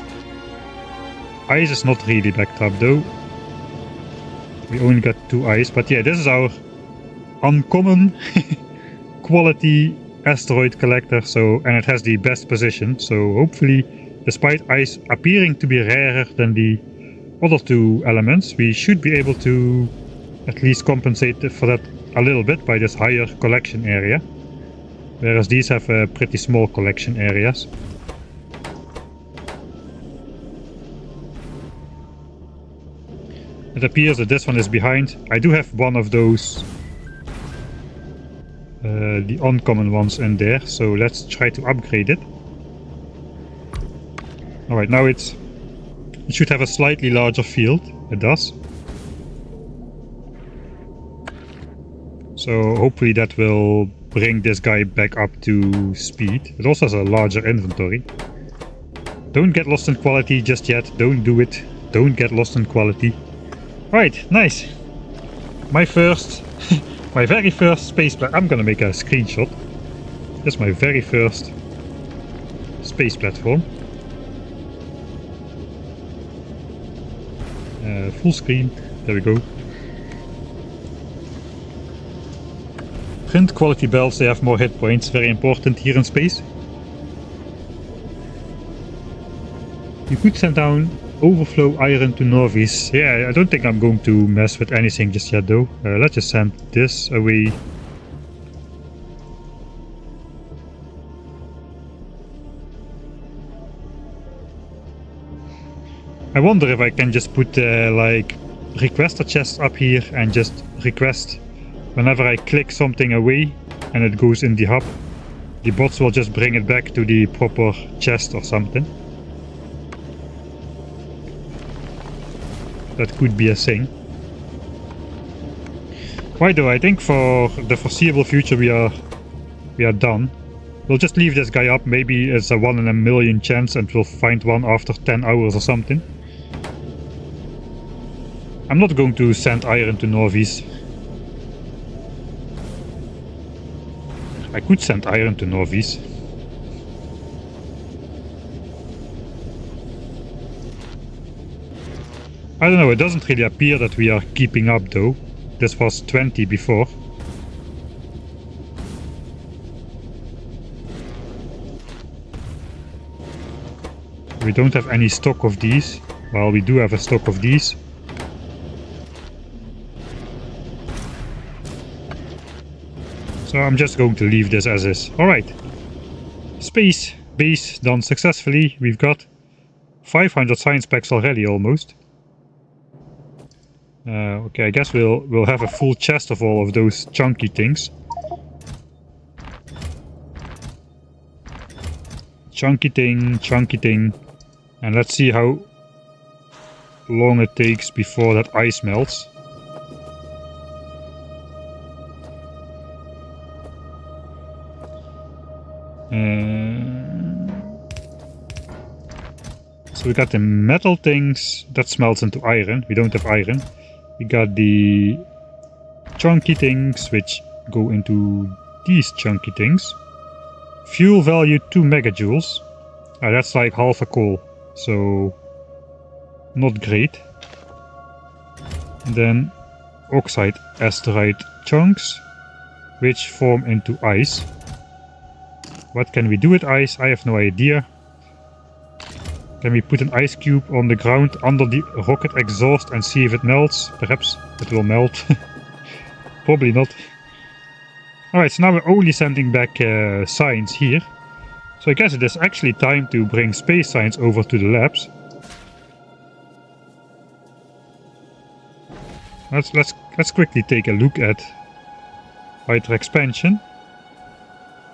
Ice is not really backed up though. We only got 2 ice, but yeah, this is our uncommon quality asteroid collector, so, and it has the best position, so hopefully, despite ice appearing to be rarer than the other 2 elements, we should be able to at least compensate for that a little bit by this higher collection area, whereas these have pretty small collection areas. It appears that this one is behind. I do have one of those, the uncommon ones in there, so let's try to upgrade it. Alright, now it should have a slightly larger field. It does. So hopefully that will bring this guy back up to speed. It also has a larger inventory. Don't get lost in quality just yet. Don't do it. Don't get lost in quality. Right, nice. My first, my very first space platform. I'm gonna make a screenshot. That's my very first space platform. Full screen. There we go. Print quality belts, they have more hit points. Very important here in space. You could send down overflow iron to Norvis. Yeah, I don't think I'm going to mess with anything just yet though. Let's just send this away. I wonder if I can just put like requester chests up here and just request whenever I click something away and it goes in the hub. The bots will just bring it back to the proper chest or something. That could be a thing. Right though, I think for the foreseeable future we are done. We'll just leave this guy up. Maybe it's a 1 in a million chance and we'll find one after 10 hours or something. I'm not going to send iron to Norvis. I could send iron to Norvis. I don't know, it doesn't really appear that we are keeping up though. This was 20 before. We don't have any stock of these. Well, we do have a stock of these. So I'm just going to leave this as is. Alright. Space base done successfully. We've got 500 science packs already almost. Okay, I guess we'll have a full chest of all of those chunky things. Chunky thing. And let's see how long it takes before that ice melts. So we got the metal things that smelts into iron. We don't have iron. We got the chunky things which go into these chunky things. Fuel value 2 megajoules. That's like half a coal, so not great. And then oxide asteroid chunks which form into ice. What can we do with ice? I have no idea. Can we put an ice cube on the ground under the rocket exhaust and see if it melts? Perhaps it will melt. Probably not. Alright, so now we're only sending back science here. So I guess it is actually time to bring space science over to the labs. Let's quickly take a look at Hydra expansion.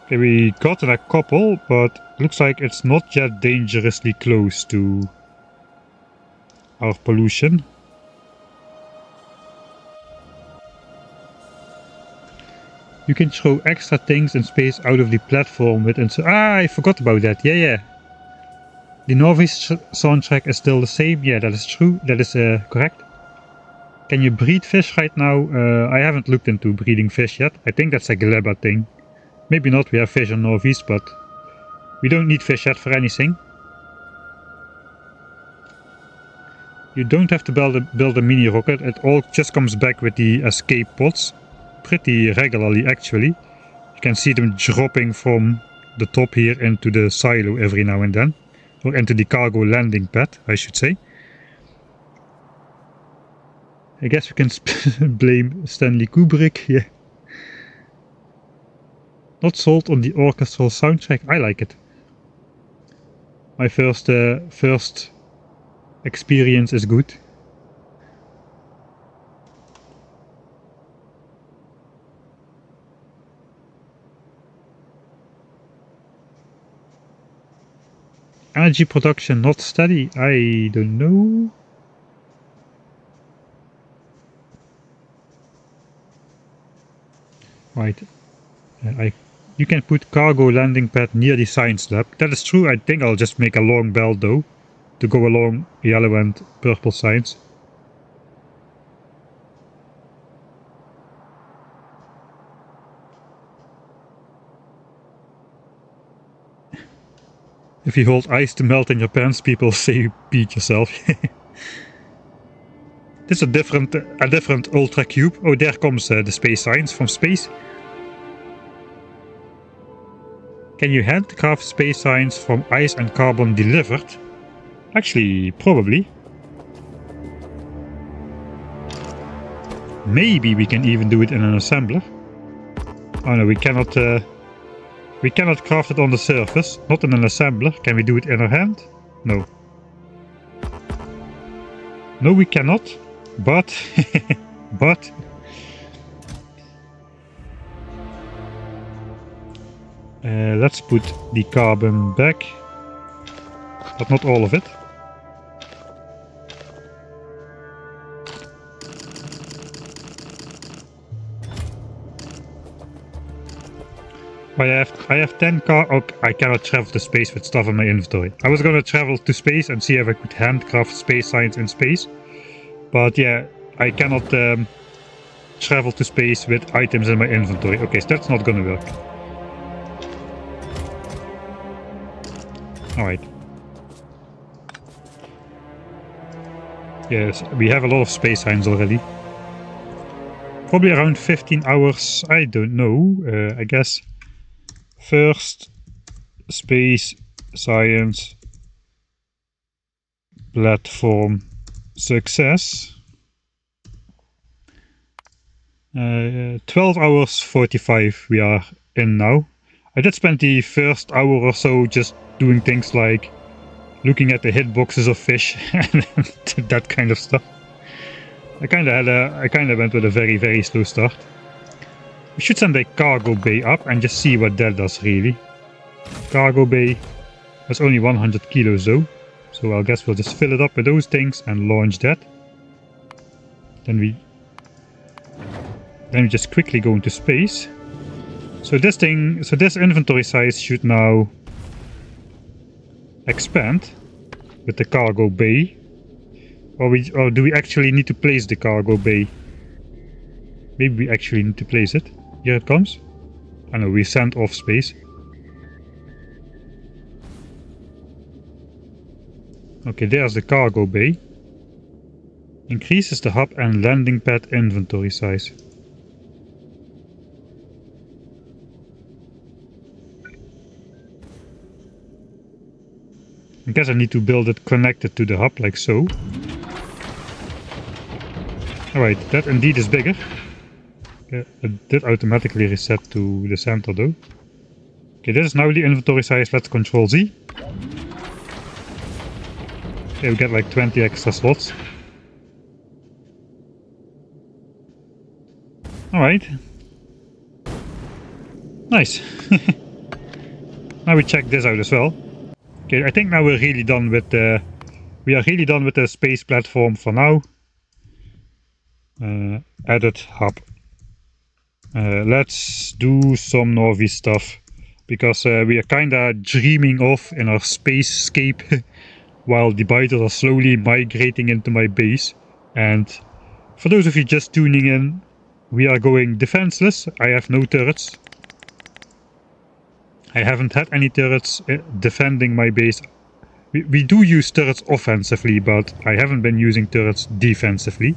Okay, we got a couple, but looks like it's not yet dangerously close to our pollution. You can throw extra things in space out of the platform with I forgot about that. Yeah. The Norvis soundtrack is still the same. Yeah, that is true. That is correct. Can you breed fish right now? I haven't looked into breeding fish yet. I think that's a Gleba thing. Maybe not, we have fish on Norvis, but we don't need fish yet for anything. You don't have to build a mini rocket, it all just comes back with the escape pods. Pretty regularly actually. You can see them dropping from the top here into the silo every now and then. Or into the cargo landing pad, I should say. I guess we can blame Stanley Kubrick, yeah. Not sold on the orchestral soundtrack, I like it. My first experience is good. Energy production not steady, I don't know. Right, you can put cargo landing pad near the science lab. That is true, I think I'll just make a long belt though, to go along yellow and purple science. If you hold ice to melt in your pants, people say you beat yourself. This is a different ultra cube. Oh, there comes the space science from space. Can you handcraft space science from ice and carbon delivered? Actually, probably. Maybe we can even do it in an assembler. Oh no, we cannot craft it on the surface, not in an assembler. Can we do it in our hand? No. No, we cannot. But let's put the carbon back, but not all of it. I have 10 oh, I cannot travel to space with stuff in my inventory. I was gonna travel to space and see if I could handcraft space science in space. But yeah, I cannot travel to space with items in my inventory. Okay, so that's not gonna work. Alright. Yes, we have a lot of space science already. Probably around 15 hours, I don't know, I guess. First, space science platform success. 12 hours 45 we are in now. I did spend the first hour or so just doing things like looking at the hitboxes of fish and that kind of stuff. I kind of went with a very slow start. We should send a cargo bay up and just see what that does really. Cargo bay has only 100 kilos though, so I guess we'll just fill it up with those things and launch that. Then we just quickly go into space. So this inventory size should now expand with the cargo bay. Or do we actually need to place the cargo bay? Maybe we actually need to place it. Here it comes. I know, we sent off space. Okay, there's the cargo bay. Increases the hub and landing pad inventory size. I guess I need to build it connected to the hub, like so. Alright, that indeed is bigger. It did automatically reset to the center though. Okay, this is now the inventory size. Let's Control Z. Okay, we get like 20 extra slots. Alright. Nice. Now we check this out as well. Okay, I think now we're really done with the... We are really done with the space platform for now. Edit hub. Let's do some Norvi stuff. Because we are kinda dreaming off in our spacescape while the biters are slowly migrating into my base. And for those of you just tuning in, we are going defenseless. I have no turrets. I haven't had any turrets defending my base We do use turrets offensively, but I haven't been using turrets defensively.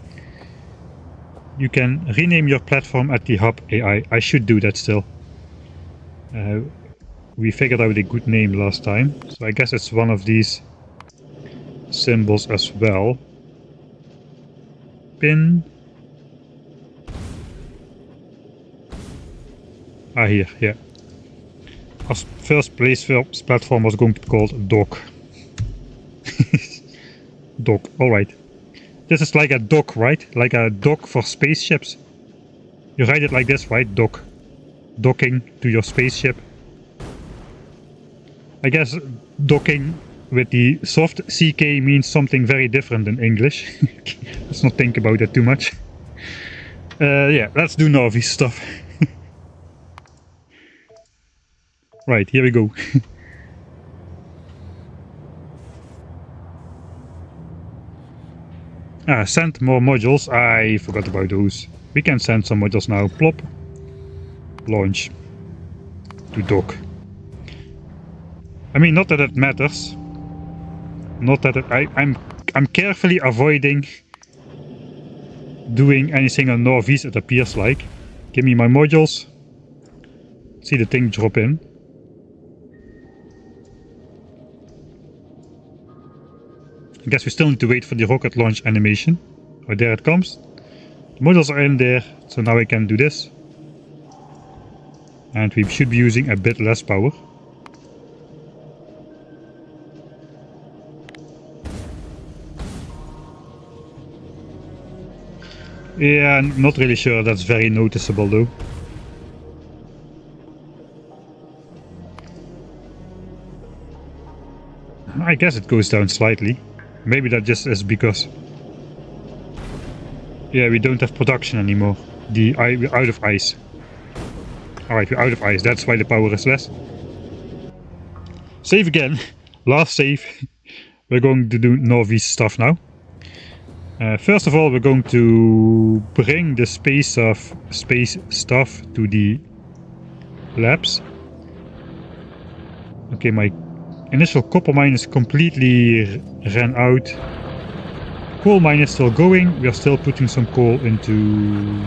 You can rename your platform at the hub AI. I should do that still. We figured out a good name last time, so I guess it's one of these symbols as well. Pin. Ah, here, yeah. Our first place platform was going to be called Dock. Dock, alright. This is like a dock, right? Like a dock for spaceships. You write it like this, right? Dock. Docking to your spaceship. I guess docking with the soft CK means something very different in English. Let's not think about it too much. Yeah, let's do Navi stuff. Right, here we go. Send more modules. I forgot about those. We can send some modules now. Plop. Launch. To dock. I mean, not that it matters. Not that it, I'm carefully avoiding doing anything on Norvis, it appears like. Give me my modules. See the thing drop in. I guess we still need to wait for the rocket launch animation. Oh, there it comes. The modules are in there, so now I can do this. And we should be using a bit less power. Yeah, I'm not really sure that's very noticeable though. I guess it goes down slightly. Maybe that just is because... yeah, we don't have production anymore. We're out of ice. Alright, we're out of ice. That's why the power is less. Save again. Last save. We're going to do Norvis stuff now. First of all, we're going to bring the space stuff to the labs. Okay, my initial copper mine is completely ran out. Coal mine is still going. We are still putting some coal into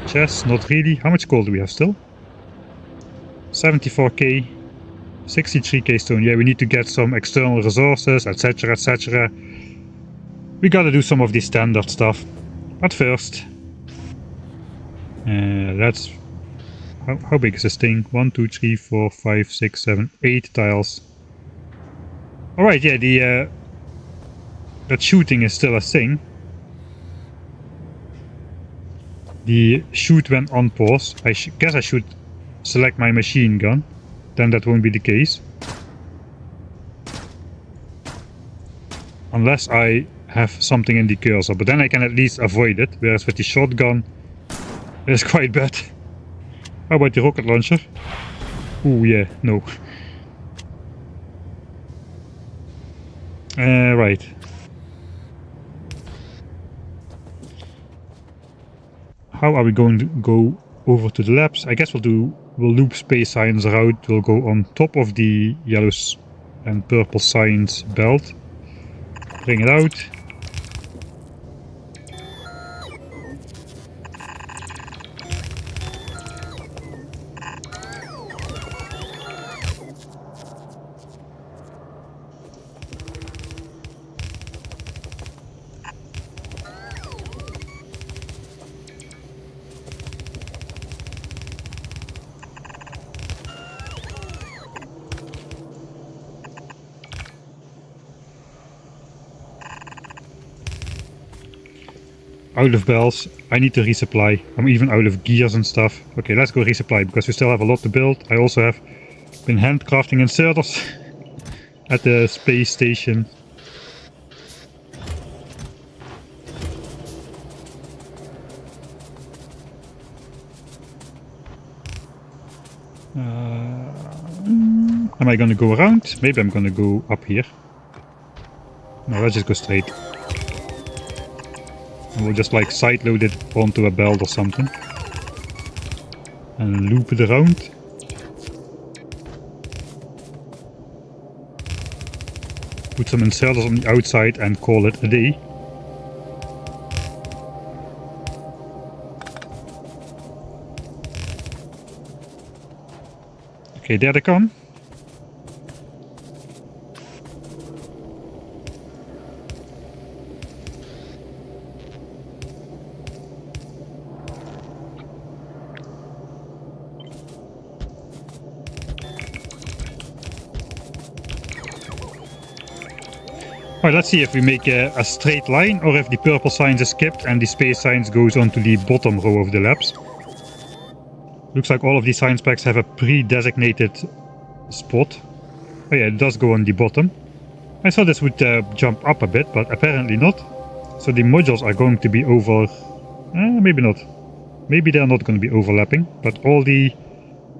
chests. Not really. How much coal do we have still? 74k. 63k stone. Yeah, we need to get some external resources, etc, etc. We gotta do some of the standard stuff. But first... let's... How big is this thing? 1, 2, 3, 4, 5, 6, 7, 8 tiles. Alright, yeah, that shooting is still a thing. The shoot went on pause. I guess I should select my machine gun. Then that won't be the case. Unless I have something in the cursor, but then I can at least avoid it. Whereas with the shotgun, it's quite bad. How about the rocket launcher? Ooh, yeah, no. Right. How are we going to go over to the labs? I guess we'll loop space science route. We'll go on top of the yellow and purple science belt. Bring it out. Out of bells. I need to resupply. I'm even out of gears and stuff. Okay, let's go resupply because we still have a lot to build. I also have been handcrafting inserters at the space station. Am I gonna go around? Maybe I'm gonna go up here. No, let's just go straight. And we'll just like side load it onto a belt or something. And loop it around. put some inserters on the outside and call it a day. Okay, there they come. Alright, let's see if we make a straight line or if the purple signs is skipped and the space signs goes on to the bottom row of the labs. Looks like all of these science packs have a pre-designated spot. Oh yeah, it does go on the bottom. I thought this would jump up a bit, but apparently not. So the modules are going to be over... maybe not. Maybe they're not going to be overlapping, but all the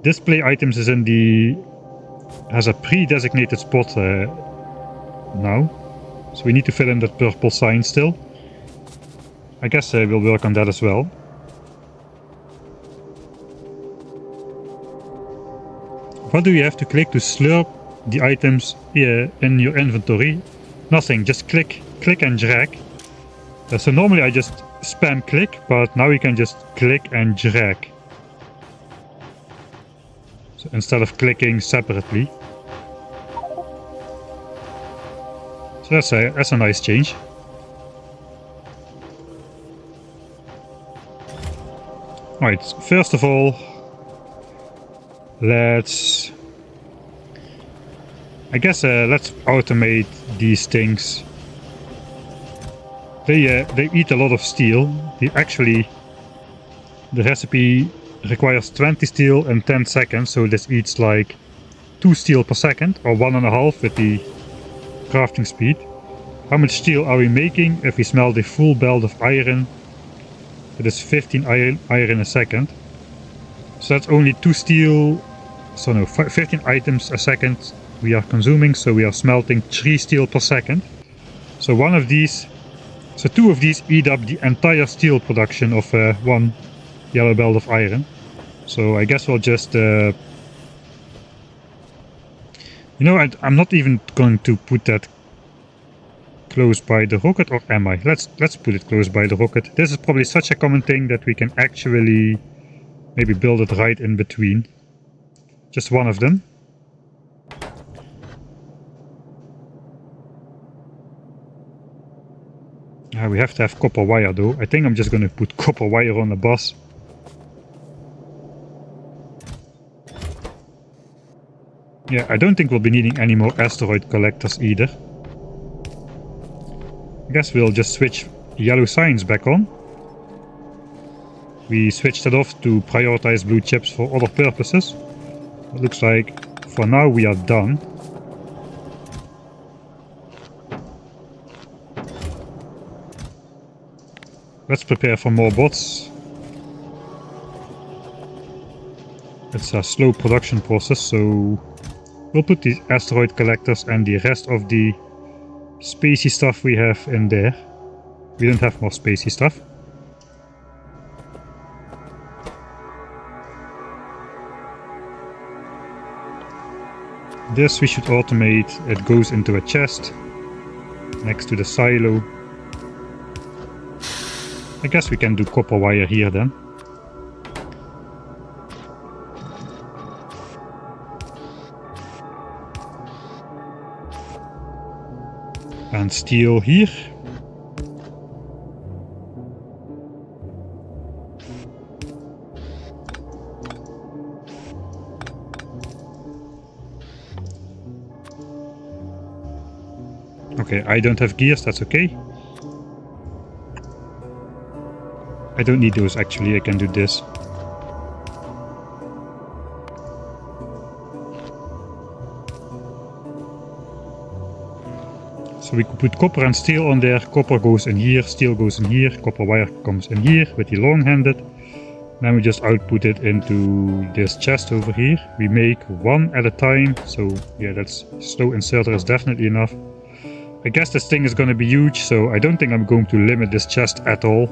display items is in the... has a pre-designated spot now. So we need to fill in that purple sign still. I guess we'll work on that as well. What do you have to click to slurp the items in your inventory? Nothing, just click and drag. So normally I just spam click, but now you can just click and drag. So instead of clicking separately. So that's a nice change. Right, first of all, let's automate these things. They eat a lot of steel. The recipe requires 20 steel in 10 seconds, so this eats like 2 steel per second, or 1.5 with the crafting speed. How much steel are we making if we smelt a full belt of iron? It is 15 iron a second. So that's only 2 steel. So no, 15 items a second we are consuming, so we are smelting 3 steel per second. So two of these eat up the entire steel production of 1 yellow belt of iron. So I guess we'll just... I'm not even going to put that close by the rocket, or am I? Let's put it close by the rocket. This is probably such a common thing that we can actually maybe build it right in between. Just one of them. We have to have copper wire though. I think I'm just going to put copper wire on the bus. Yeah, I don't think we'll be needing any more asteroid collectors either. I guess we'll just switch yellow signs back on. We switched it off to prioritize blue chips for other purposes. It looks like for now we are done. Let's prepare for more bots. It's a slow production process, so we'll put the asteroid collectors and the rest of the spacey stuff we have in there. We don't have more spacey stuff. This we should automate. It goes into a chest next to the silo. I guess we can do copper wire here then. And steel here. Okay, I don't have gears, that's okay. I don't need those actually, I can do this. So we could put copper and steel on there. Copper goes in here, steel goes in here, copper wire comes in here with the long-handed. Then we just output it into this chest over here. We make one at a time, so yeah, that's slow inserter is definitely enough. I guess this thing is gonna be huge, so I don't think I'm going to limit this chest at all.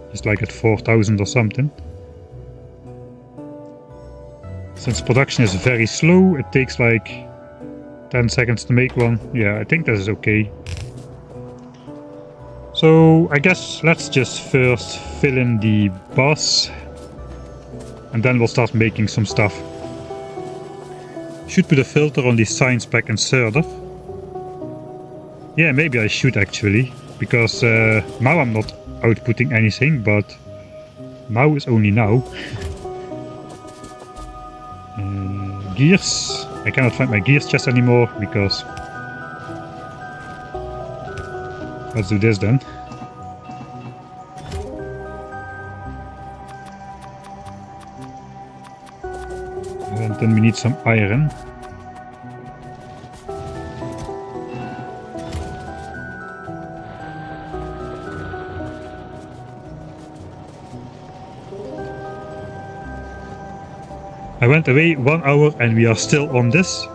Just like at 4,000 or something. Since production is very slow, it takes like 10 seconds to make one. Yeah, I think that is okay. So I guess let's just first fill in the bus. And then we'll start making some stuff. Should put a filter on the science pack inserter. Yeah, maybe I should actually. Because now I'm not outputting anything, but now is only now. Gears. I cannot find my gears chest anymore because... Let's do this then. And then we need some iron. I went away 1 hour and we are still on this.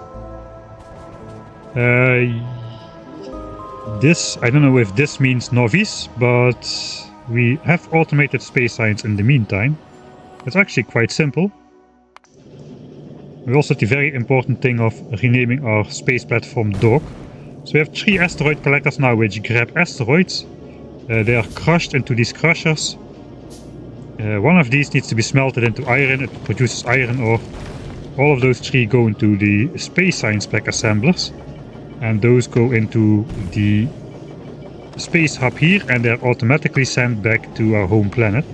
This, I don't know if this means novice, but we have automated space science in the meantime. It's actually quite simple. We also have the very important thing of renaming our space platform Dog. So we have 3 asteroid collectors now which grab asteroids. They are crushed into these crushers. One of these needs to be smelted into iron, it produces iron ore. All of those 3 go into the space science pack assemblers. And those go into the space hub here and they're automatically sent back to our home planet.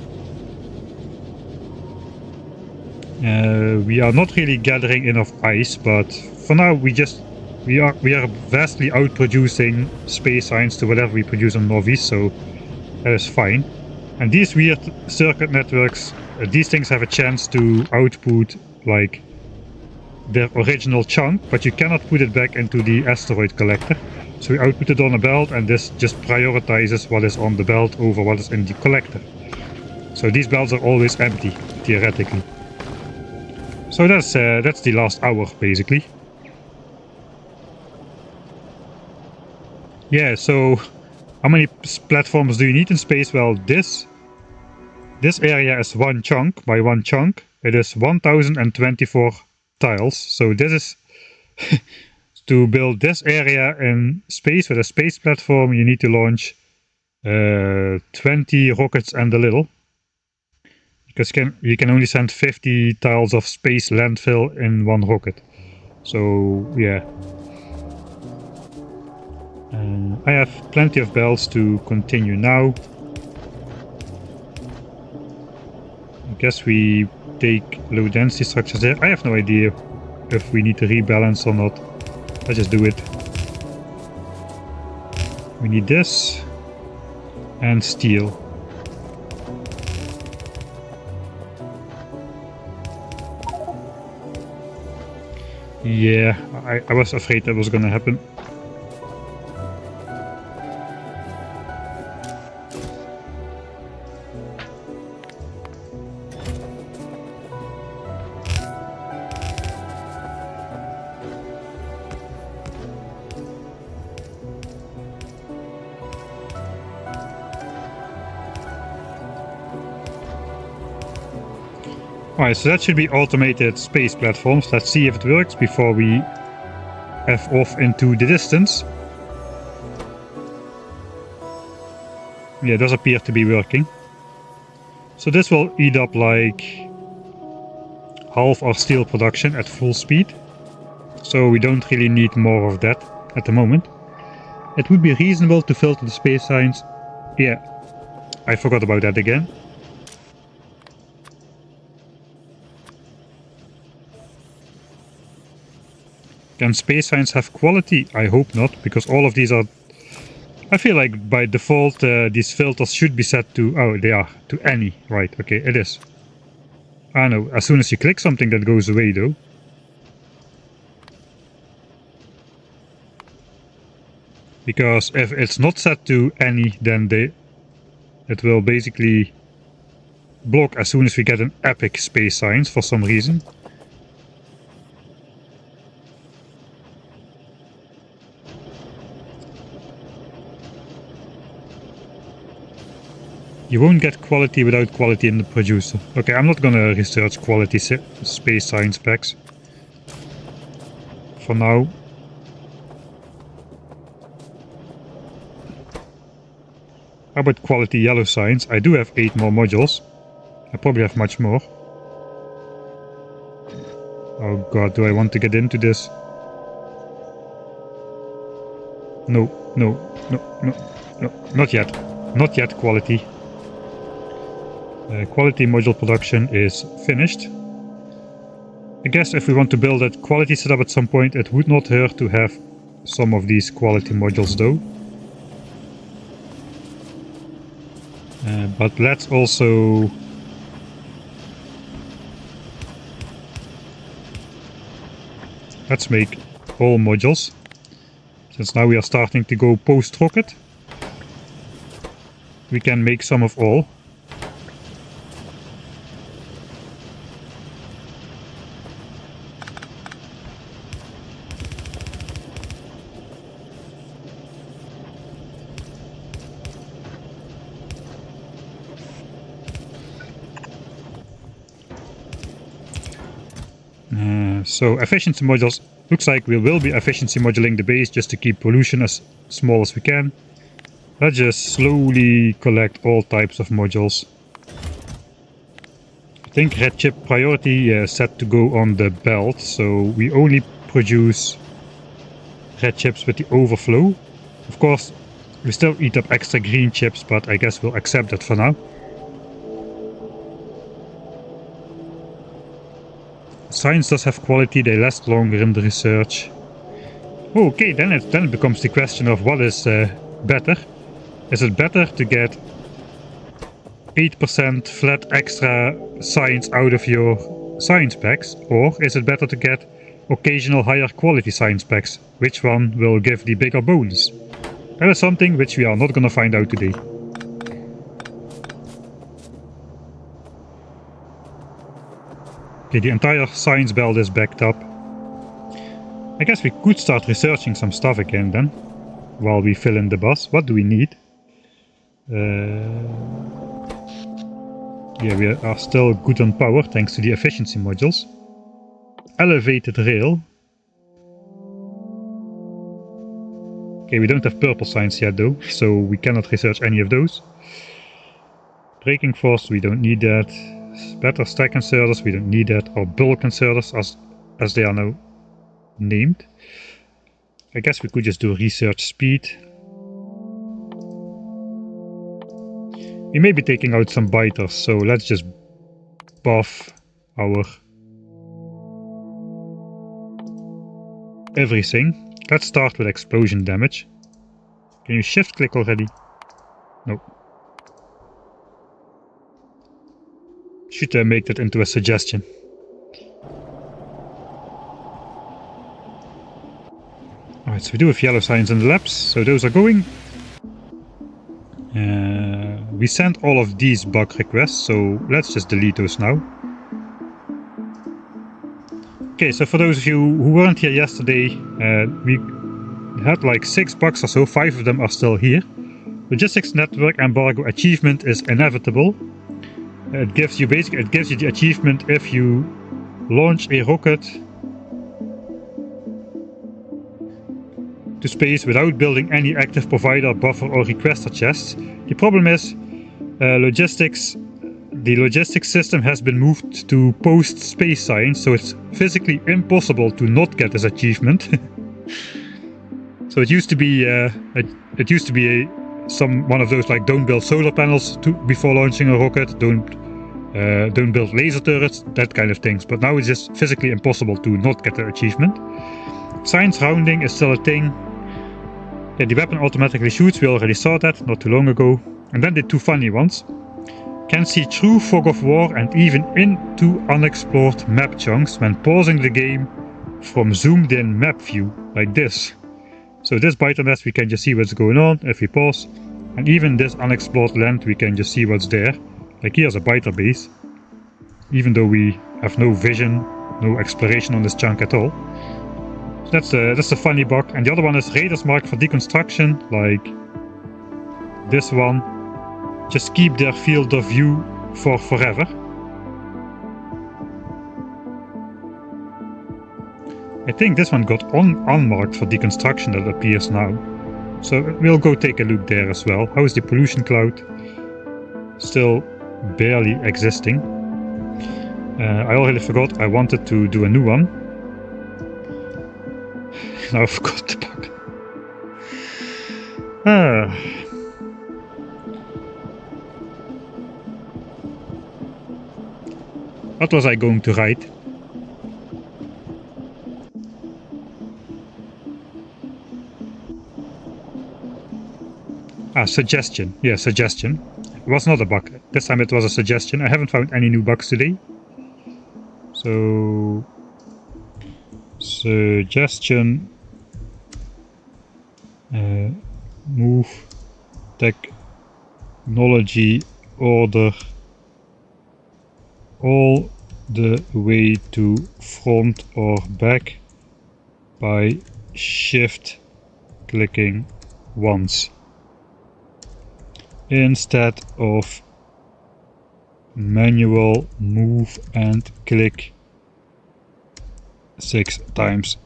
We are not really gathering enough ice, but for now we are vastly outproducing space science to whatever we produce on Novice, so that is fine. And these weird circuit networks, these things have a chance to output like their original chunk, but you cannot put it back into the asteroid collector. So we output it on a belt and this just prioritizes what is on the belt over what is in the collector. So these belts are always empty, theoretically. So that's the last hour, basically. Yeah, so how many platforms do you need in space? Well, this area is 1 chunk by 1 chunk. It is 1024 tiles. So this is to build this area in space with a space platform. You need to launch 20 rockets and a little. Because you can only send 50 tiles of space landfill in 1 rocket. So yeah. I have plenty of bells to continue now. I guess we take low density structures there. I have no idea if we need to rebalance or not. Let's just do it. We need this and steel. Yeah, I was afraid that was gonna happen. Alright, so that should be automated space platforms. Let's see if it works before we F off into the distance. Yeah, it does appear to be working. So this will eat up like half our steel production at full speed. So we don't really need more of that at the moment. It would be reasonable to filter the space science. Yeah, I forgot about that again. Can space science have quality? I hope not, because all of these are... I feel like by default these filters should be set to... Oh, they are. To any. Right, okay, it is. I know, as soon as you click something that goes away though. Because if it's not set to any, then it will basically block as soon as we get an epic space science for some reason. You won't get quality without quality in the producer. Okay, I'm not gonna research quality space science packs for now. How about quality yellow signs? I do have 8 more modules. I probably have much more. Oh god, do I want to get into this? No, no, no, no, no, not yet. Not yet, quality. Quality module production is finished. I guess if we want to build a quality setup at some point, it would not hurt to have some of these quality modules though. But let's also... let's make all modules. Since now we are starting to go post-rocket, we can make some of all. So efficiency modules, looks like we will be efficiency moduling the base just to keep pollution as small as we can. Let's just slowly collect all types of modules. I think red chip priority is set to go on the belt, so we only produce red chips with the overflow. Of course, we still eat up extra green chips, but I guess we'll accept that for now. Science does have quality, they last longer in the research. Okay, then it becomes the question of what is better. Is it better to get 8% flat extra science out of your science packs, or is it better to get occasional higher quality science packs? Which one will give the bigger bonus? That is something which we are not gonna find out today. Okay, the entire science belt is backed up. I guess we could start researching some stuff again then, while we fill in the bus. What do we need? Yeah, we are still good on power thanks to the efficiency modules. Elevated rail. Okay, we don't have purple science yet though, so we cannot research any of those. Braking force, we don't need that. Better stack inserters, we don't need that. Or bulk inserters, as they are now named. I guess we could just do research speed. We may be taking out some biters, so let's just buff our everything. Let's start with explosion damage. Can you shift click already? No. Should I make that into a suggestion? Alright, so we do have yellow signs in the labs, so those are going. We sent all of these bug requests, so let's just delete those now. Okay, so for those of you who weren't here yesterday, we had like 6 bugs or so, 5 of them are still here. Logistics network embargo achievement is inevitable. It gives you the achievement if you launch a rocket to space without building any active provider, buffer or requester chests. The problem is the logistics system has been moved to post-space science, so it's physically impossible to not get this achievement. So it used to be one of those like don't build solar panels before launching a rocket, don't build laser turrets, that kind of things. But now it's just physically impossible to not get the achievement. Science rounding is still a thing. Yeah, the weapon automatically shoots, we already saw that not too long ago. And then the 2 funny ones. Can see through fog of war and even into unexplored map chunks when pausing the game from zoomed in map view, like this. So this biter nest we can just see what's going on if we pause. And even this unexplored land we can just see what's there. Like here's a biter base. Even though we have no vision, no exploration on this chunk at all. That's the funny bug. And the other one is raiders marked for deconstruction, like this one. Just keep their field of view for forever. I think this one got unmarked for deconstruction, that appears now. So we'll go take a look there as well. How is the pollution cloud? Still barely existing. I already forgot I wanted to do a new one. Now I forgot the bug. What was I going to write? Suggestion. Yeah, suggestion. It was not a bug. This time it was a suggestion. I haven't found any new bugs today. So... suggestion... move technology order all the way to front or back by shift clicking once instead of manual move and click 6 times.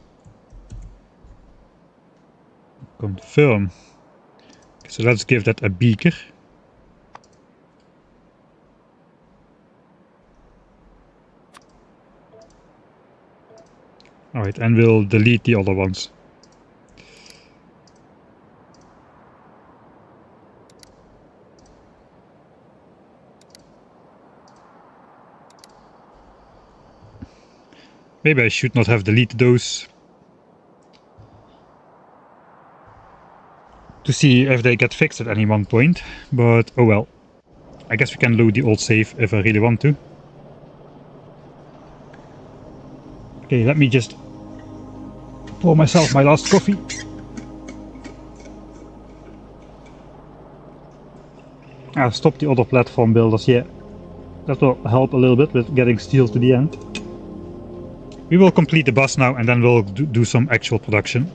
Confirm. So let's give that a beaker. Alright, and we'll delete the other ones. Maybe I should not have deleted those. To see if they get fixed at any one point, but oh well. I guess we can load the old save if I really want to. Okay, let me just pour myself my last coffee. Stop the other platform builders, yeah. That will help a little bit with getting steel to the end. We will complete the bus now and then we'll do some actual production.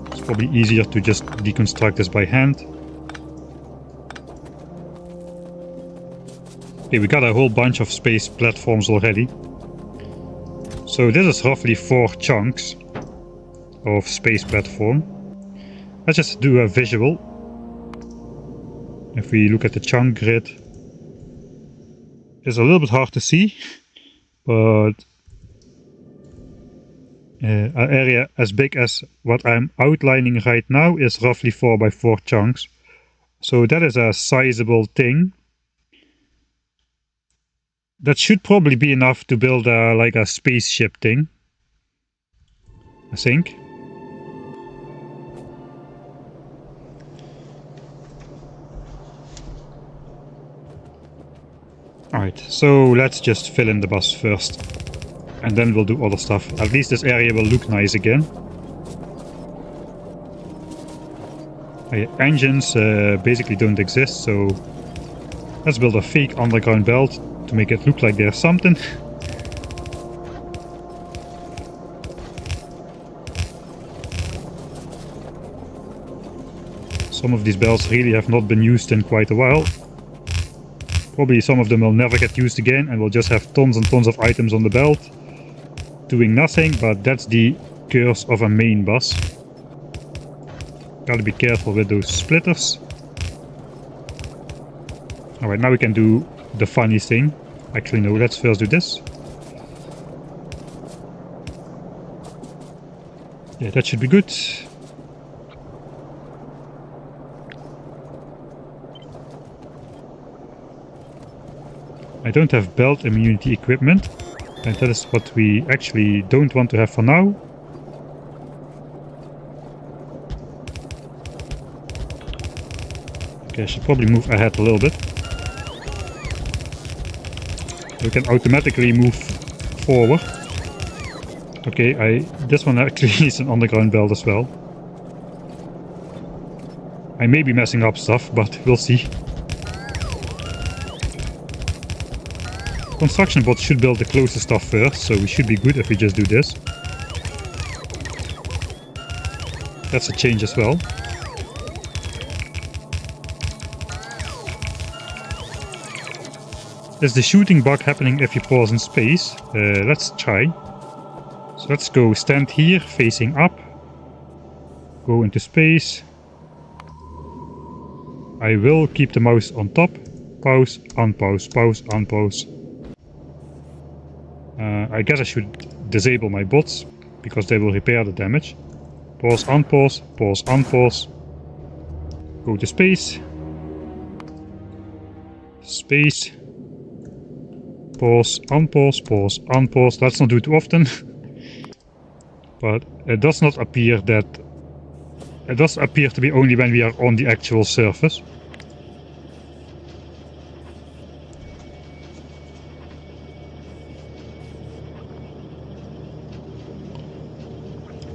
It's probably easier to just deconstruct this by hand. Okay, we got a whole bunch of space platforms already. So this is roughly 4 chunks of space platform. Let's just do a visual. If we look at the chunk grid, it's a little bit hard to see, but an area as big as what I'm outlining right now is roughly 4 by 4 chunks. So that is a sizable thing. That should probably be enough to build like a spaceship thing, I think. Alright, so let's just fill in the bus first. And then we'll do other stuff. At least this area will look nice again. Engines basically don't exist, so let's build a fake underground belt to make it look like there's something. Some of these belts really have not been used in quite a while. Probably some of them will never get used again and we'll just have tons and tons of items on the belt doing nothing, but that's the curse of a main bus. Gotta be careful with those splitters. Alright, now we can do the funny thing. Actually no, let's first do this. Yeah, that should be good. I don't have belt immunity equipment, and that is what we actually don't want to have for now. Okay, I should probably move ahead a little bit. We can automatically move forward. Okay, this one actually needs an underground belt as well. I may be messing up stuff, but we'll see. Construction bots should build the closest stuff first, so we should be good if we just do this. That's a change as well. Is the shooting bug happening if you pause in space? Let's try. So let's go stand here, facing up. Go into space. I will keep the mouse on top. Pause, unpause, pause, unpause. I guess I should disable my bots, because they will repair the damage. Pause, unpause, pause, unpause. Go to space. Space. Pause, unpause, pause, unpause. Let's not do it too often. But it does not appear that... It does appear to be only when we are on the actual surface.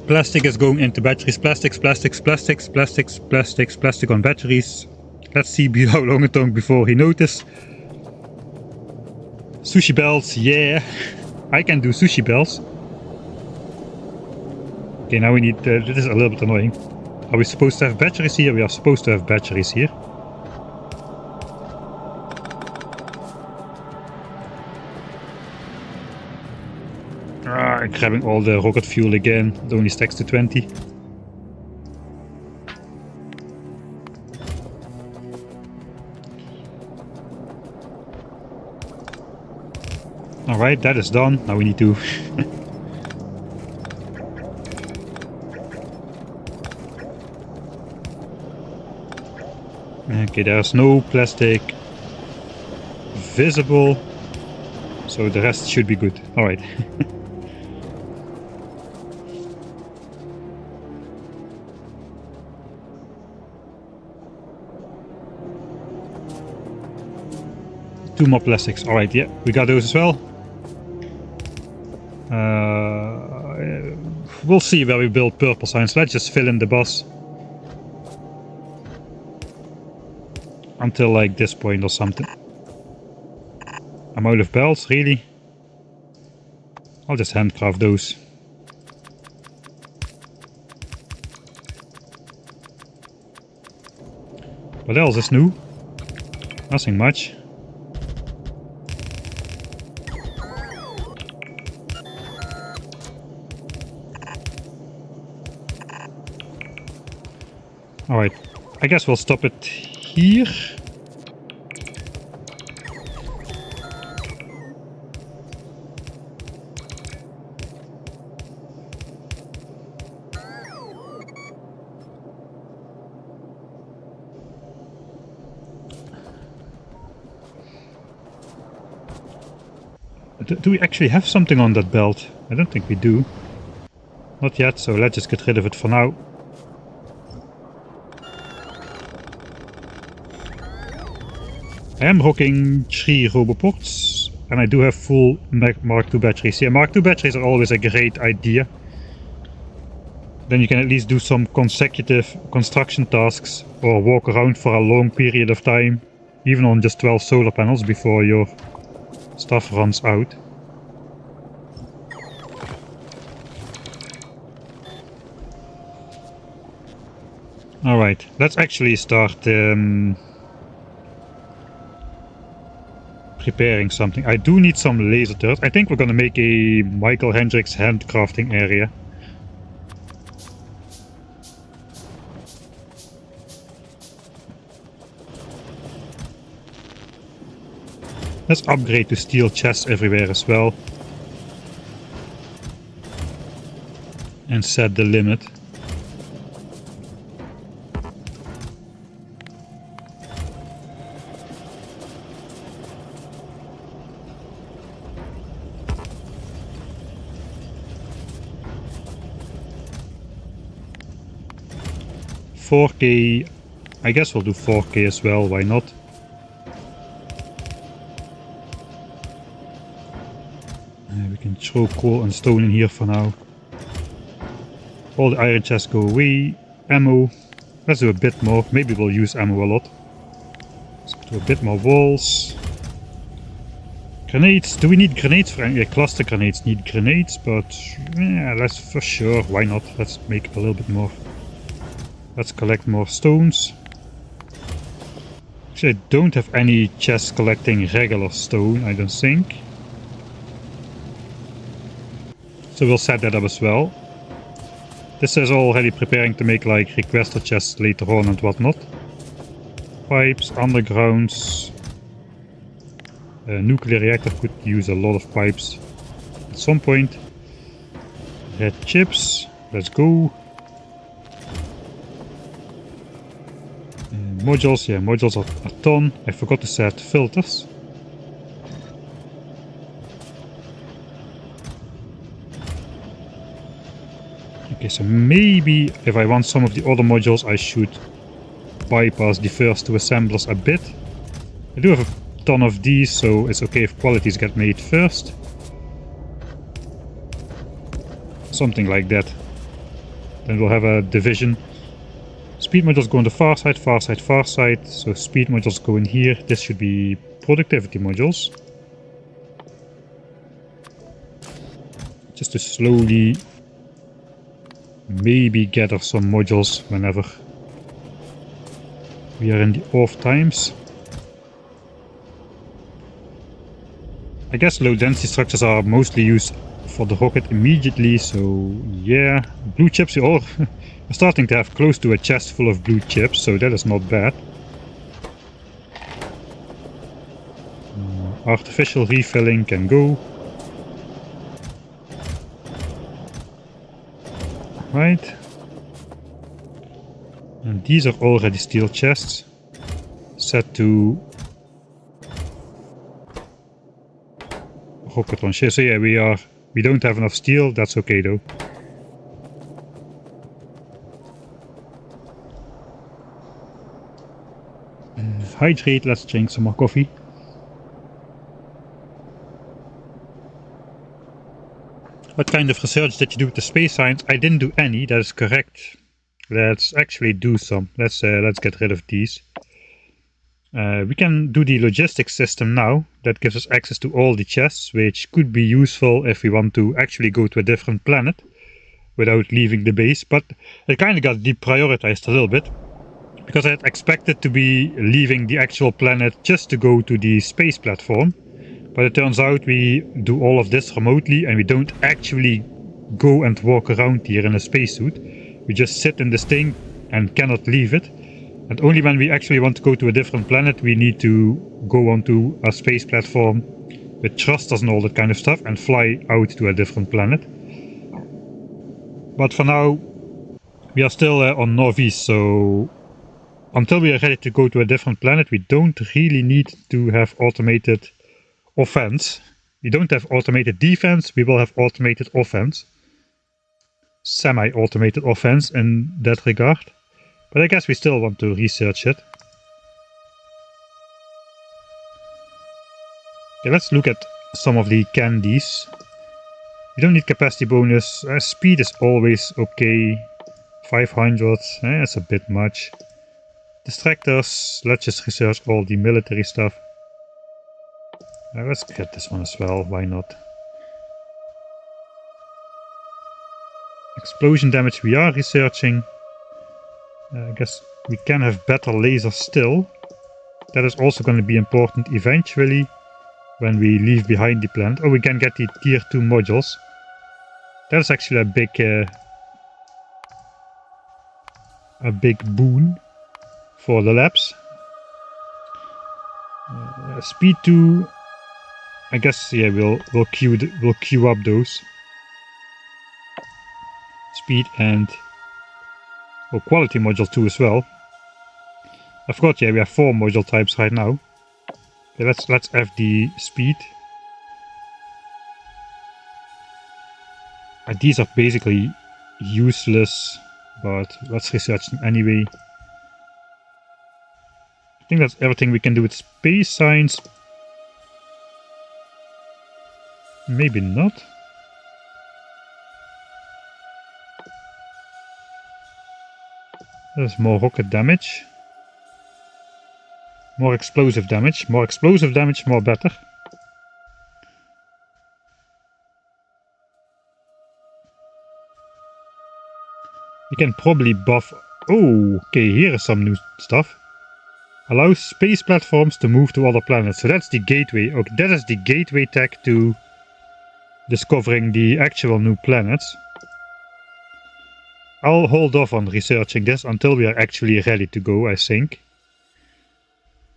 Plastic is going into batteries. Plastics, plastics, plastics, plastics, plastics, plastic on batteries. Let's see how long it took before he noticed. Sushi bells, yeah. I can do sushi bells. Okay, now we need... this is a little bit annoying. Are we supposed to have batteries here? We are supposed to have batteries here. Grabbing all the rocket fuel again. It only stacks to 20. Alright, that is done. Now we need to... Okay, there's no plastic visible. So the rest should be good. Alright. Two more plastics. Alright, yeah, we got those as well. We'll see where we build purple signs. Let's just fill in the bus. Until like this point or something. I'm out of bells, really? I'll just handcraft those. What else is new? Nothing much. Alright, I guess we'll stop it here. Do we actually have something on that belt? I don't think we do. Not yet, so let's just get rid of it for now. I am rocking 3 roboports, and I do have full Mark II batteries. Yeah, Mark II batteries are always a great idea. Then you can at least do some consecutive construction tasks, or walk around for a long period of time, even on just 12 solar panels before your stuff runs out. Alright, let's actually start preparing something. I do need some laser turrets. I think we're gonna make a Michael Hendricks handcrafting area. Let's upgrade to steel chests everywhere as well. And set the limit. $4K, I guess we'll do 4K as well, why not? We can throw coal and stone in here for now. All the iron chests go away. Ammo, let's do a bit more, maybe we'll use ammo a lot. Let's do a bit more walls. Grenades, do we need grenades for any? Yeah, cluster grenades need grenades, but yeah, let's for sure, why not? Let's make a little bit more. Let's collect more stones. Actually, I don't have any chests collecting regular stone, I don't think. So we'll set that up as well. This is already preparing to make like requester chests later on and whatnot. Pipes, undergrounds. Nuclear reactor could use a lot of pipes at some point. Red chips, let's go. Modules, yeah, modules are a ton. I forgot to set filters. Okay, so maybe if I want some of the other modules, I should bypass the first two assemblers a bit. I do have a ton of these, so it's okay if qualities get made first. Something like that. Then we'll have a division. Speed modules go on the far side, far side, far side. So speed modules go in here. This should be productivity modules. Just to slowly maybe gather some modules whenever we are in the off times. I guess low density structures are mostly used for the rocket immediately, so yeah. Blue chips, we're starting to have close to a chest full of blue chips, so that is not bad. Artificial refilling can go. Right. And these are already steel chests. Set to rocket launcher. So yeah, we don't have enough steel, that's okay though. Hydrate, let's drink some more coffee. What kind of research did you do with the space science? I didn't do any, that is correct. Let's actually do some. Let's get rid of these. We can do the logistics system now. That gives us access to all the chests, which could be useful if we want to actually go to a different planet without leaving the base. But it kind of got deprioritized a little bit, because I had expected to be leaving the actual planet just to go to the space platform. But it turns out we do all of this remotely and we don't actually go and walk around here in a spacesuit. We just sit in this thing and cannot leave it. And only when we actually want to go to a different planet, we need to go onto a space platform with thrusters and all that kind of stuff and fly out to a different planet. But for now, we are still on Northeast, so until we are ready to go to a different planet, we don't really need to have automated offense. We don't have automated defense, we will have automated offense. Semi-automated offense in that regard. But I guess we still want to research it. Okay, let's look at some of the candies. We don't need capacity bonus. Speed is always okay. 500, that's a bit much. Distractors, let's just research all the military stuff. Let's get this one as well, why not? Explosion damage we are researching. I guess we can have better lasers still. That is also going to be important eventually when we leave behind the planet. Oh, we can get the tier 2 modules. That is actually a big boon for the labs. Speed 2, I guess, yeah, we'll queue up those. Speed and quality module 2 as well. I forgot, yeah, we have 4 module types right now. Okay, let's have the speed. These are basically useless, but let's research them anyway. I think that's everything we can do with space science. Maybe not. There's more rocket damage. More explosive damage. More explosive damage, more better. We can probably buff... Oh, okay, here is some new stuff. Allows space platforms to move to other planets. So that's the gateway. Okay, that is the gateway tech to discovering the actual new planets. I'll hold off on researching this until we are actually ready to go, I think.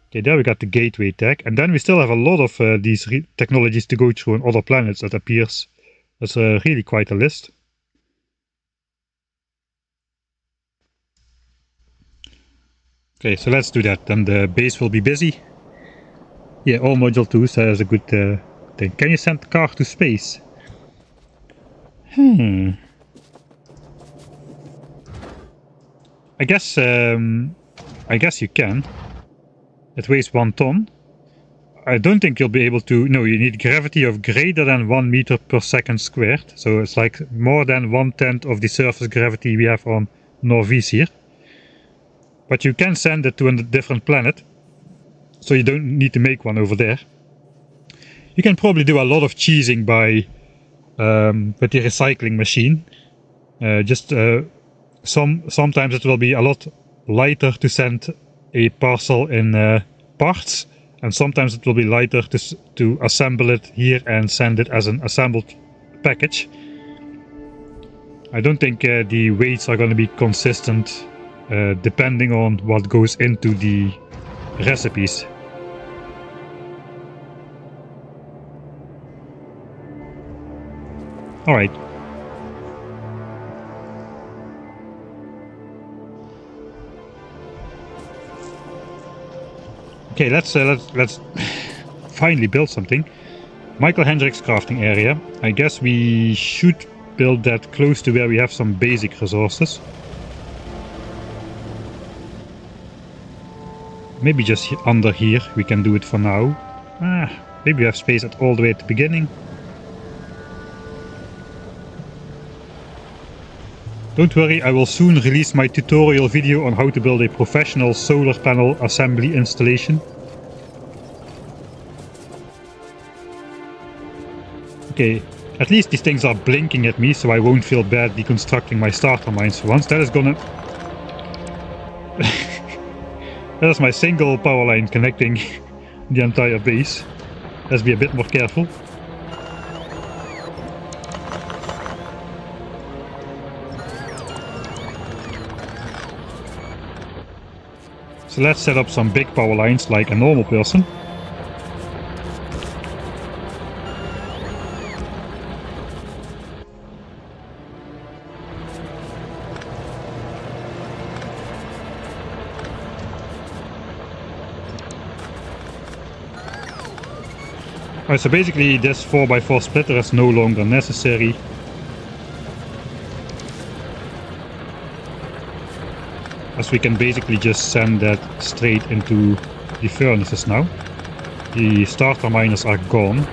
Okay, there we got the gateway tech, and then we still have a lot of these technologies to go through on other planets. That appears as really quite a list. Okay, so let's do that. Then the base will be busy. Yeah, all module 2s, so that's a good thing. Can you send car to space? I guess you can. It weighs 1 ton. I don't think you'll be able to... No, you need gravity of greater than 1 meter per second squared. So it's like more than 1/10 of the surface gravity we have on Norvis here. But you can send it to a different planet. So you don't need to make one over there. You can probably do a lot of cheesing by with the recycling machine. Sometimes it will be a lot lighter to send a parcel in parts, and sometimes it will be lighter to assemble it here and send it as an assembled package. I don't think the weights are going to be consistent depending on what goes into the recipes. Alright. Okay, let's finally build something. Michael Hendricks crafting area. I guess we should build that close to where we have some basic resources. Maybe just under here we can do it for now. Maybe we have space all the way at the beginning. Don't worry, I will soon release my tutorial video on how to build a professional solar panel assembly installation. Okay, at least these things are blinking at me, so I won't feel bad deconstructing my starter mines for once. That is gonna... That is my single power line connecting the entire base. Let's be a bit more careful. So let's set up some big power lines like a normal person. Alright, so basically this 4x4 splitter is no longer necessary. As we can basically just send that straight into the furnaces now. The starter miners are gone.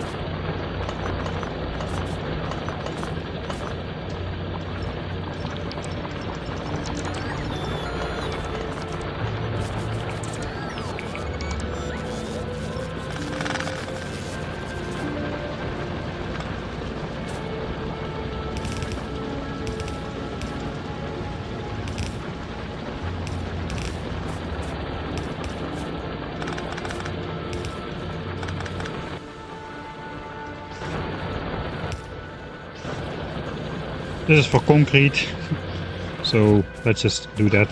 This is for concrete, so let's just do that.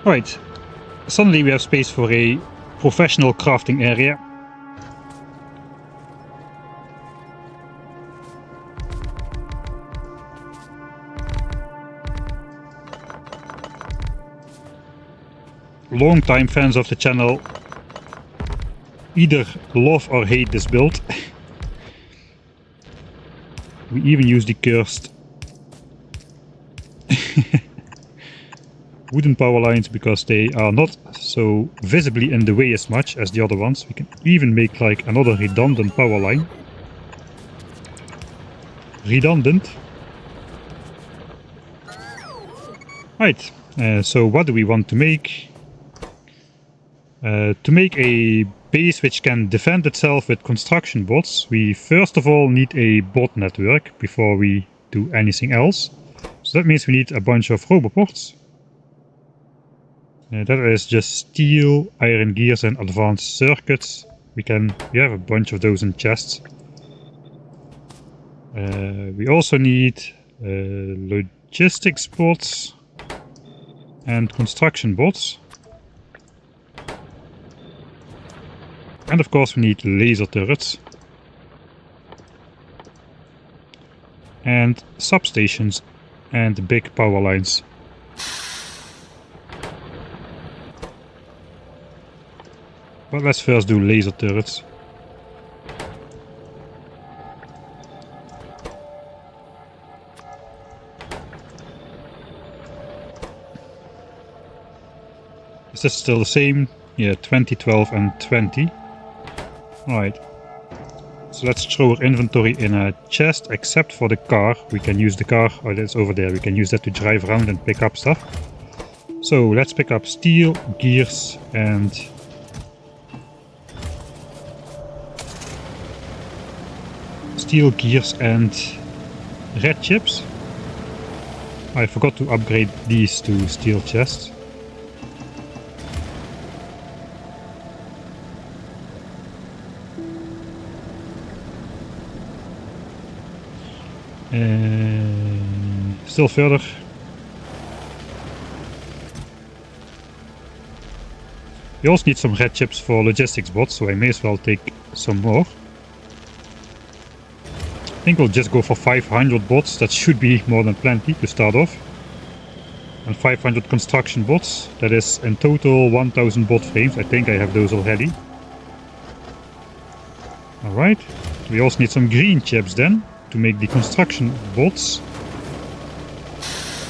Alright, suddenly we have space for a professional crafting area. Long-time fans of the channel either love or hate this build. We even use the cursed wooden power lines because they are not so visibly in the way as much as the other ones. We can even make like another redundant power line. Redundant. Right, so what do we want to make? To make a base which can defend itself with construction bots, we first of all need a bot network before we do anything else. So that means we need a bunch of roboports. That is just steel, iron gears and advanced circuits. We have a bunch of those in chests. We also need logistics bots and construction bots. And of course we need laser turrets. And substations and big power lines. But let's first do laser turrets. Is this still the same? Yeah, 20, 12 and 20. Alright. So let's throw our inventory in a chest, except for the car. We can use the car, oh that's over there, we can use that to drive around and pick up stuff. So let's pick up steel, gears and... steel, gears and red chips. I forgot to upgrade these to steel chests. Still further. We also need some red chips for logistics bots, so I may as well take some more. I think we'll just go for 500 bots, that should be more than plenty to start off. And 500 construction bots, that is in total 1000 bot frames, I think I have those already. Alright, we also need some green chips then, to make the construction bots.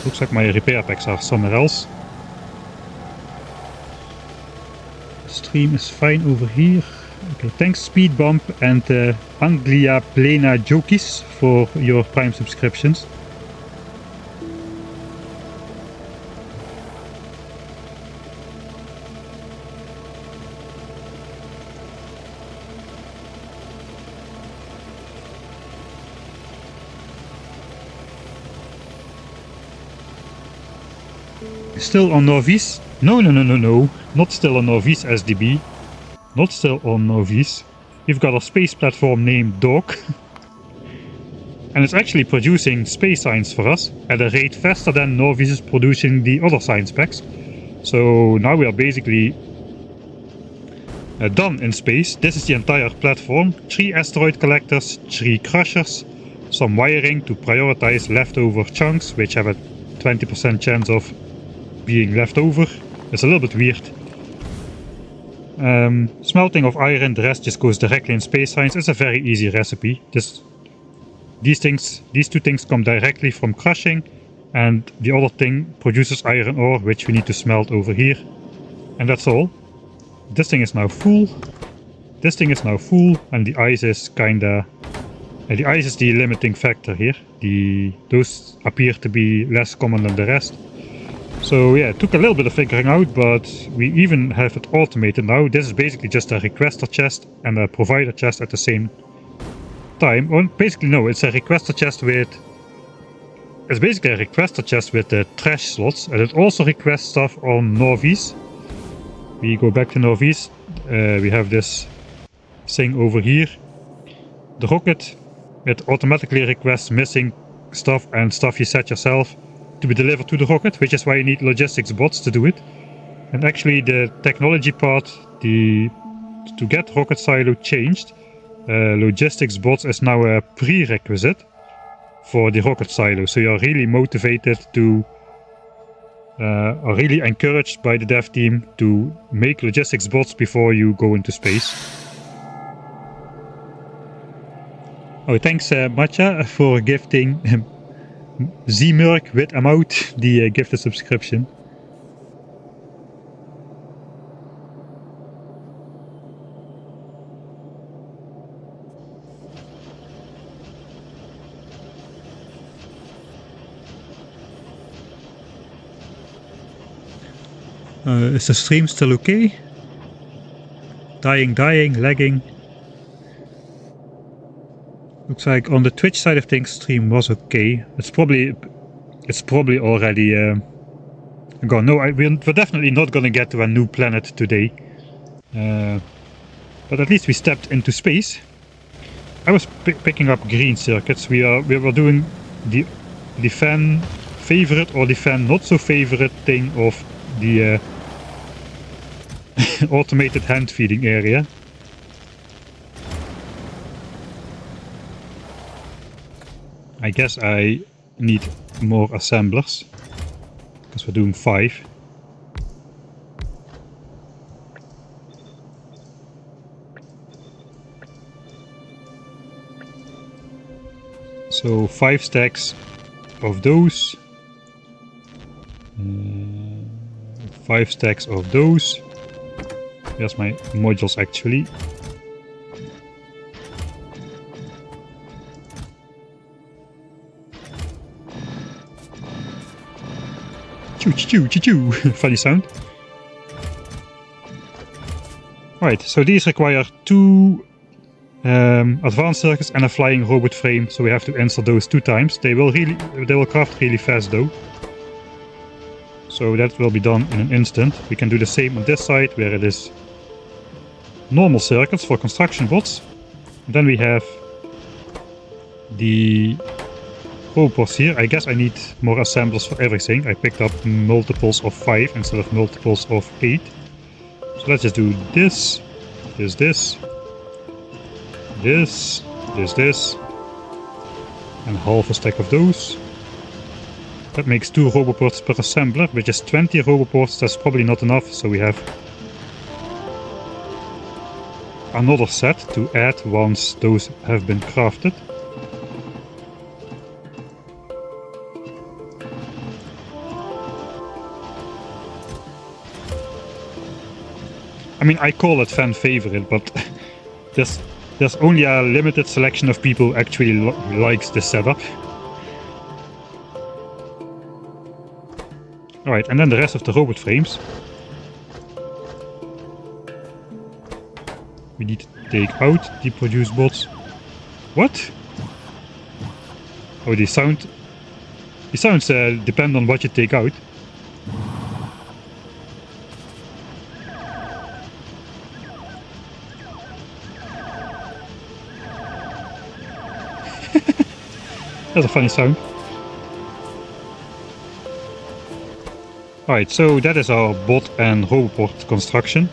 Looks like my repair packs are somewhere else. Stream is fine over here. Okay, thanks Speed Bump and Anglia Plena Jokis for your Prime subscriptions. Still on Novice? No, not still on Novice SDB. Not still on Novice. We've got a space platform named Dog. And it's actually producing space science for us at a rate faster than Novice is producing the other science packs. So now we are basically done in space. This is the entire platform. 3 asteroid collectors, 3 crushers, some wiring to prioritize leftover chunks, which have a 20% chance of being left over. It's a little bit weird. Smelting of iron, the rest just goes directly in space science. It's a very easy recipe. These two things come directly from crushing, and the other thing produces iron ore, which we need to smelt over here. And that's all. This thing is now full. This thing is now full, and the ice is kinda... the ice is the limiting factor here. Those appear to be less common than the rest. So yeah, it took a little bit of figuring out, but we even have it automated now. This is basically just a requester chest and a provider chest at the same time. Or basically no, it's a requester chest with... It's basically a requester chest with the trash slots, and it also requests stuff on Novice. We go back to Novice. We have this thing over here. The rocket, it automatically requests missing stuff and stuff you set yourself to be delivered to the rocket, which is why you need logistics bots to do it. And actually the technology part, to get rocket silo changed, logistics bots is now a prerequisite for the rocket silo. So you're really motivated to, are really encouraged by the dev team to make logistics bots before you go into space. Oh, thanks Matcha for gifting Zmerk with Amout the gifted subscription. Is the stream still okay? Dying, lagging. Looks like on the Twitch side of things, stream was okay. It's probably already gone. No, we're definitely not gonna get to a new planet today. But at least we stepped into space. I was picking up green circuits. We were doing the fan favorite or the fan not so favorite thing of the automated hand feeding area. I guess I need more assemblers because we're doing 5. So 5 stacks of those, 5 stacks of those. There's my modules actually. Choo choo choo choo. Funny sound. Right, so these require 2 advanced circuits and a flying robot frame, so we have to install those 2 times. They will craft really fast though. So that will be done in an instant. We can do the same on this side where it is normal circuits for construction bots. And then we have the robots here. I guess I need more assemblers for everything. I picked up multiples of 5 instead of multiples of 8. So let's just do this, this, and half a stack of those. That makes 2 roboports per assembler, which is 20 roboports. That's probably not enough, so we have another set to add once those have been crafted. I mean, I call it fan favorite, but there's only a limited selection of people who actually likes this setup. Alright, and then the rest of the robot frames. We need to take out the produce bots. What? Oh, the sounds depend on what you take out. That's a funny sound. Alright, so that is our bot and roboport construction.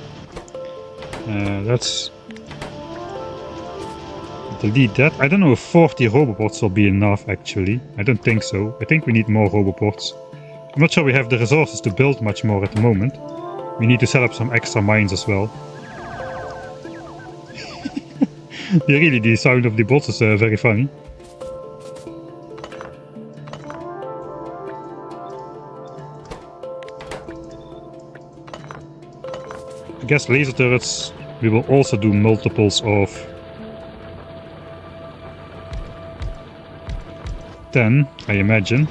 Let's delete that. I don't know if 40 roboports will be enough actually. I don't think so. I think we need more roboports. I'm not sure we have the resources to build much more at the moment. We need to set up some extra mines as well. Really, the sound of the bots is very funny. I guess laser turrets, we will also do multiples of 10, I imagine.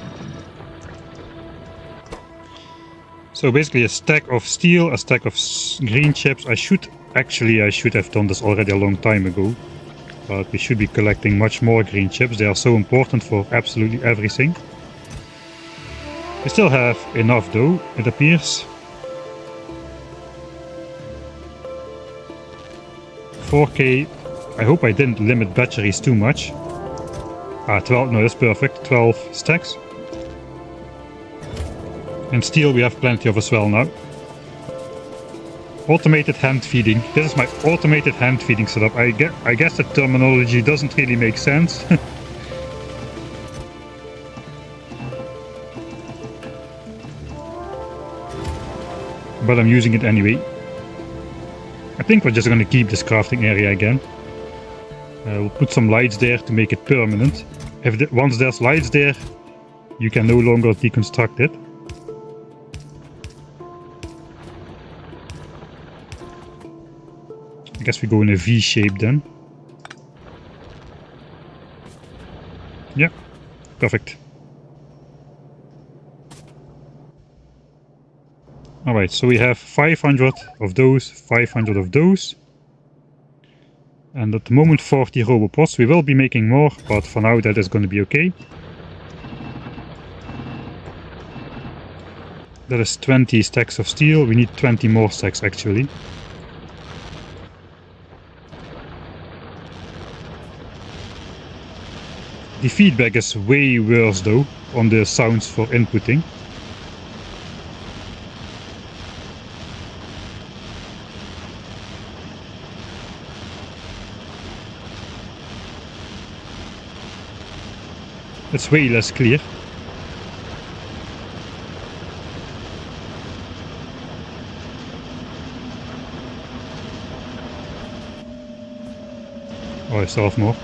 So basically a stack of steel, a stack of green chips. I should have done this already a long time ago. But we should be collecting much more green chips. They are so important for absolutely everything. We still have enough though, it appears. 4K. I hope I didn't limit batteries too much. 12, no, that's perfect. 12 stacks. And steel we have plenty of as well now. Automated hand feeding. This is my automated hand feeding setup. I guess the terminology doesn't really make sense. But I'm using it anyway. I think we're just going to keep this crafting area again. We'll put some lights there to make it permanent. Once there's lights there, you can no longer deconstruct it. I guess we go in a V shape then. Yeah, perfect. Alright, so we have 500 of those, 500 of those. And at the moment 40 robopods. We will be making more, but for now that is going to be okay. That is 20 stacks of steel. We need 20 more stacks actually. The feedback is way worse though on the sounds for inputting. It's way less clear. Oh, I still have more.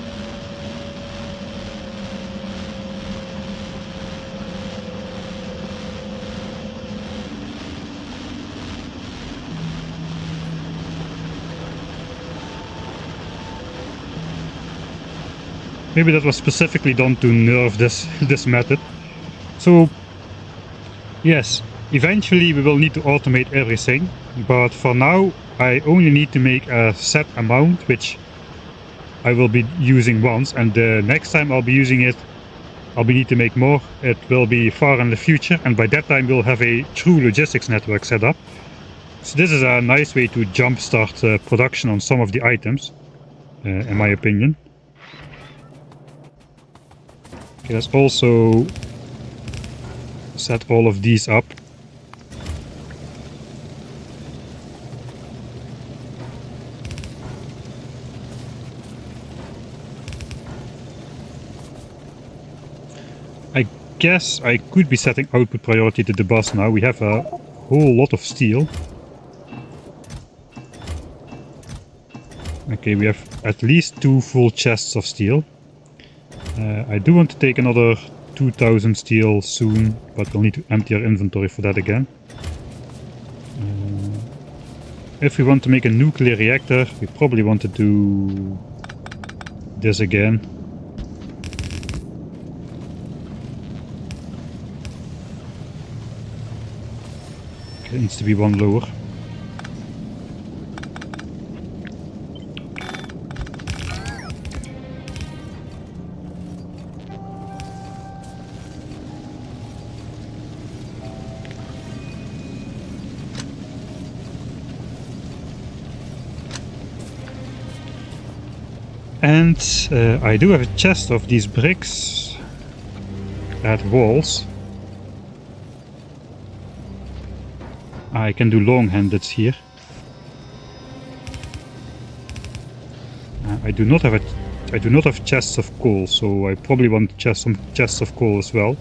Maybe that was specifically done to nerf this method. So yes, eventually we will need to automate everything, but for now I only need to make a set amount which I will be using once, and the next time I'll be using it, I'll need to make more. It will be far in the future, and by that time we'll have a true logistics network set up. So this is a nice way to jumpstart production on some of the items, in my opinion. Okay, let's also set all of these up. I guess I could be setting output priority to the bus now. We have a whole lot of steel. Okay, we have at least 2 full chests of steel. I do want to take another 2000 steel soon, but we'll need to empty our inventory for that again. If we want to make a nuclear reactor, we probably want to do this again. Okay, it needs to be one lower. And I do have a chest of these bricks at walls. I can do long-handeds here. I do not have chests of coal, so I probably want some chests of coal as well.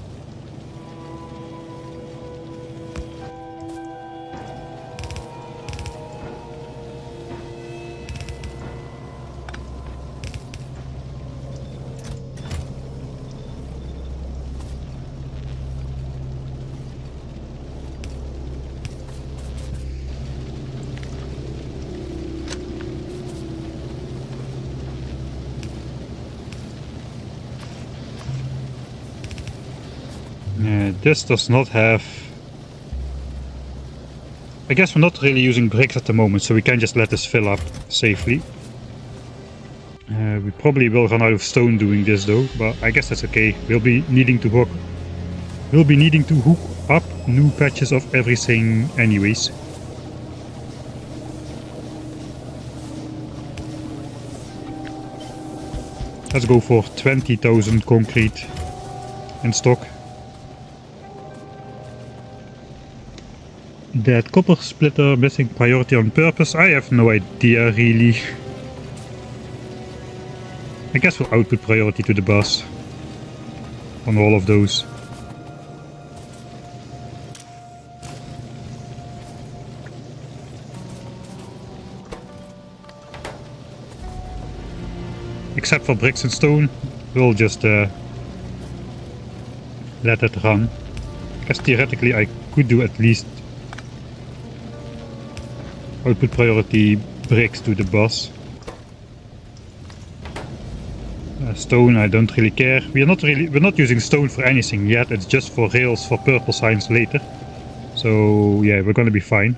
This does not have... I guess we're not really using bricks at the moment, so we can just let this fill up safely. We probably will run out of stone doing this though, but I guess that's okay. We'll be needing to hook up new patches of everything anyways. Let's go for 20,000 concrete in stock. That copper splitter missing priority on purpose? I have no idea really. I guess we'll output priority to the bus on all of those. Except for bricks and stone, we'll just let it run. I guess theoretically I could do at least output priority bricks to the bus. Stone, I don't really care. We're not using stone for anything yet. It's just for rails for purple signs later. So yeah, we're gonna be fine.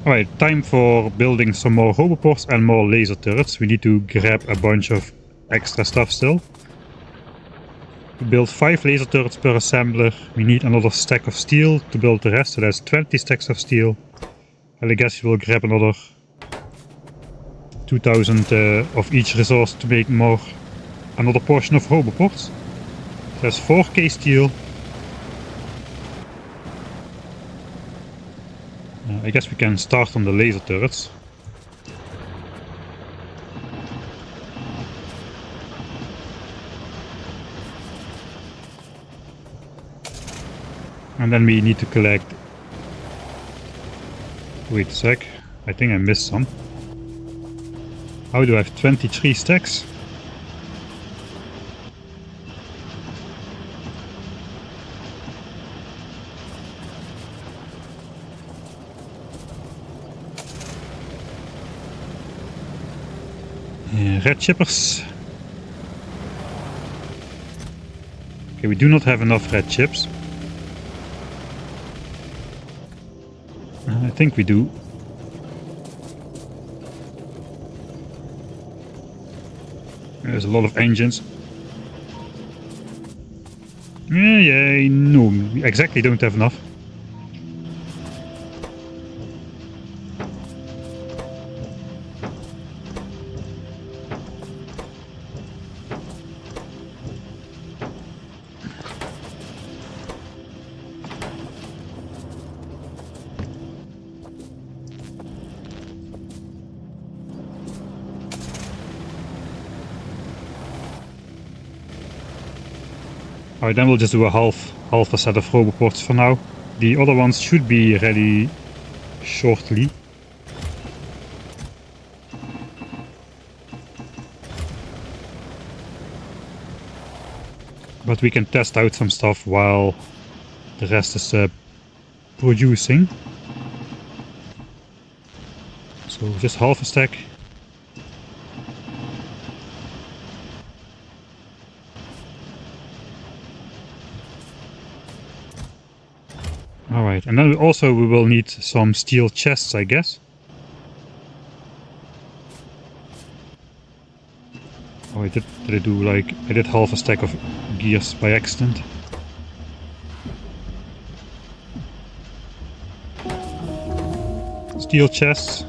Alright, time for building some more hoverports and more laser turrets. We need to grab a bunch of extra stuff still. To build 5 laser turrets per assembler, we need another stack of steel to build the rest, so that's 20 stacks of steel. And I guess we'll grab another 2000 of each resource to make more, another portion of roboports. There's 4k steel. I guess we can start on the laser turrets. And then we need to collect... Wait a sec, I think I missed some. How do I have 23 stacks? Red chippers. Okay, we do not have enough red chips. I think we do. There's a lot of engines. Yeah, no, we exactly don't have enough. Alright, then we'll just do a half a set of roboports for now. The other ones should be ready shortly. But we can test out some stuff while the rest is producing. So just half a stack. Alright, and then we will need some steel chests, I guess. Oh, did I do like... I did half a stack of gears by accident. Steel chests.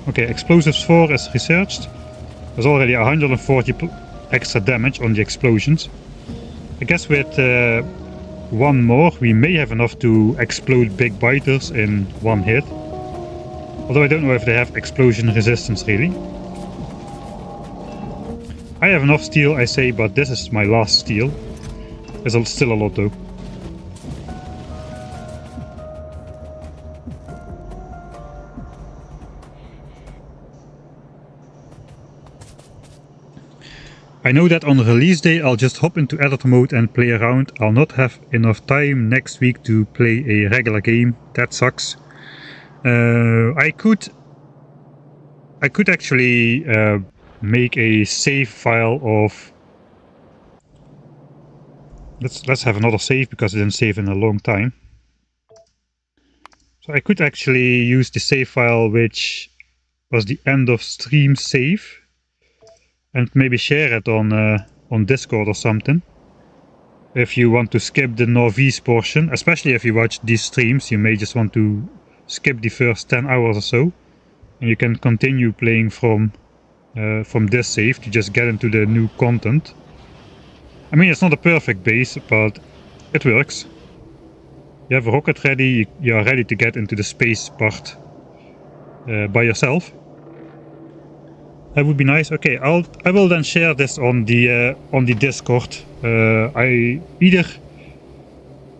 Okay, explosives 4 is researched. There's already 140 extra damage on the explosions. I guess with one more we may have enough to explode big biters in one hit. Although I don't know if they have explosion resistance really. I have enough steel, I say, but this is my last steel. There's still a lot though. I know that on release day I'll just hop into editor mode and play around. I'll not have enough time next week to play a regular game. That sucks. I could actually make a save file of... Let's have another save because I didn't save in a long time. So I could actually use the save file which was the end of stream save. And maybe share it on Discord or something. If you want to skip the Norvese portion, especially if you watch these streams, you may just want to skip the first 10 hours or so. And you can continue playing from this save to just get into the new content. I mean, it's not a perfect base, but it works. You have a rocket ready, you are ready to get into the space part by yourself. That would be nice. Okay, I will then share this on the Discord. I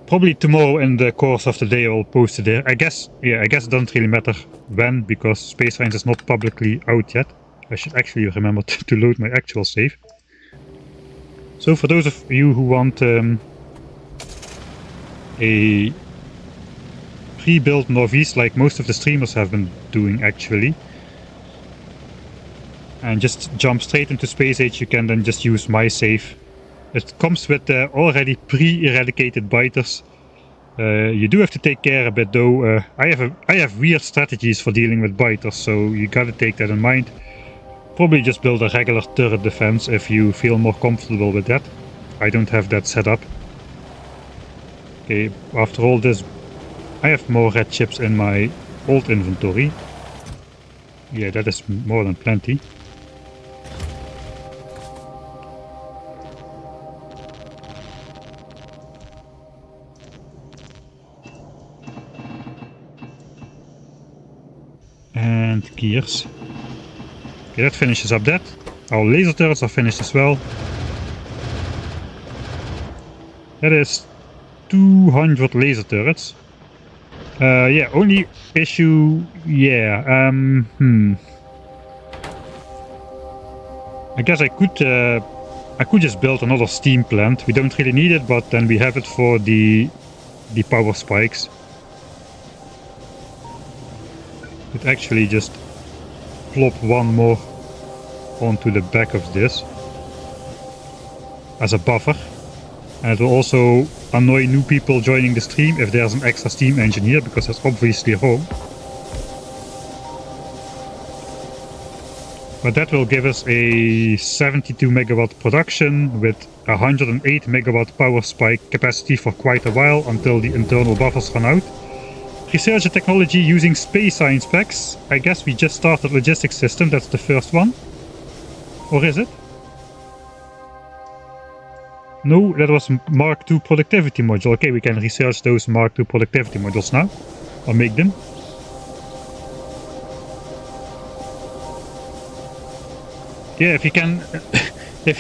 probably tomorrow in the course of the day I will post it there. I guess it doesn't really matter when because Space Science is not publicly out yet. I should actually remember to load my actual save. So for those of you who want a pre-built Norvese like most of the streamers have been doing actually, and just jump straight into Space Age, you can then just use my save. It comes with already pre-eradicated biters, You do have to take care a bit though. I have weird strategies for dealing with biters, so you gotta take that in mind. Probably just build a regular turret defense if you feel more comfortable with that. I don't have that set up. Okay, after all this, I have more red chips in my old inventory. Yeah, that is more than plenty. And gears. Okay, that finishes up that. Our laser turrets are finished as well. That is 200 laser turrets. Yeah, only issue... Yeah, I guess I could just build another steam plant. We don't really need it, but then we have it for the power spikes. Could actually just plop one more onto the back of this as a buffer. And it will also annoy new people joining the stream if there's an extra steam engine here, because that's obviously wrong. But that will give us a 72 megawatt production with 108 megawatt power spike capacity for quite a while until the internal buffers run out. Research and technology using space science packs. I guess we just started logistics system, that's the first one. Or is it? No, that was Mark II productivity module. Okay, we can research those Mark II productivity modules now. Or make them. Yeah, if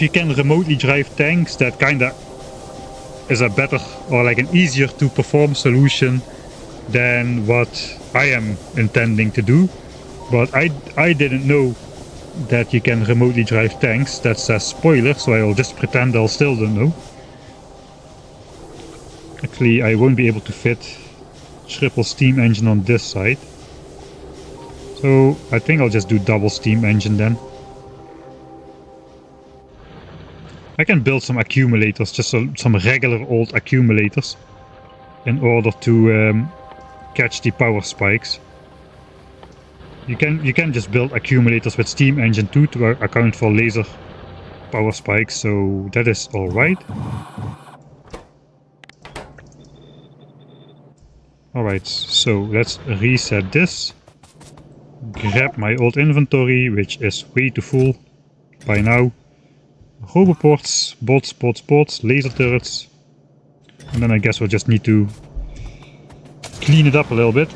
you can remotely drive tanks, that kinda is a better or like an easier to perform solution than what I am intending to do. But I didn't know that you can remotely drive tanks. That's a spoiler, so I'll just pretend I'll still don't know. Actually, I won't be able to fit triple steam engine on this side. So I think I'll just do double steam engine then. I can build some accumulators, just some regular old accumulators, in order to catch the power spikes. You can just build accumulators with steam engine too to account for laser power spikes, so that is alright. Alright, so let's reset this. Grab my old inventory, which is way too full by now. Roboports, bots, laser turrets. And then I guess we'll just need to clean it up a little bit.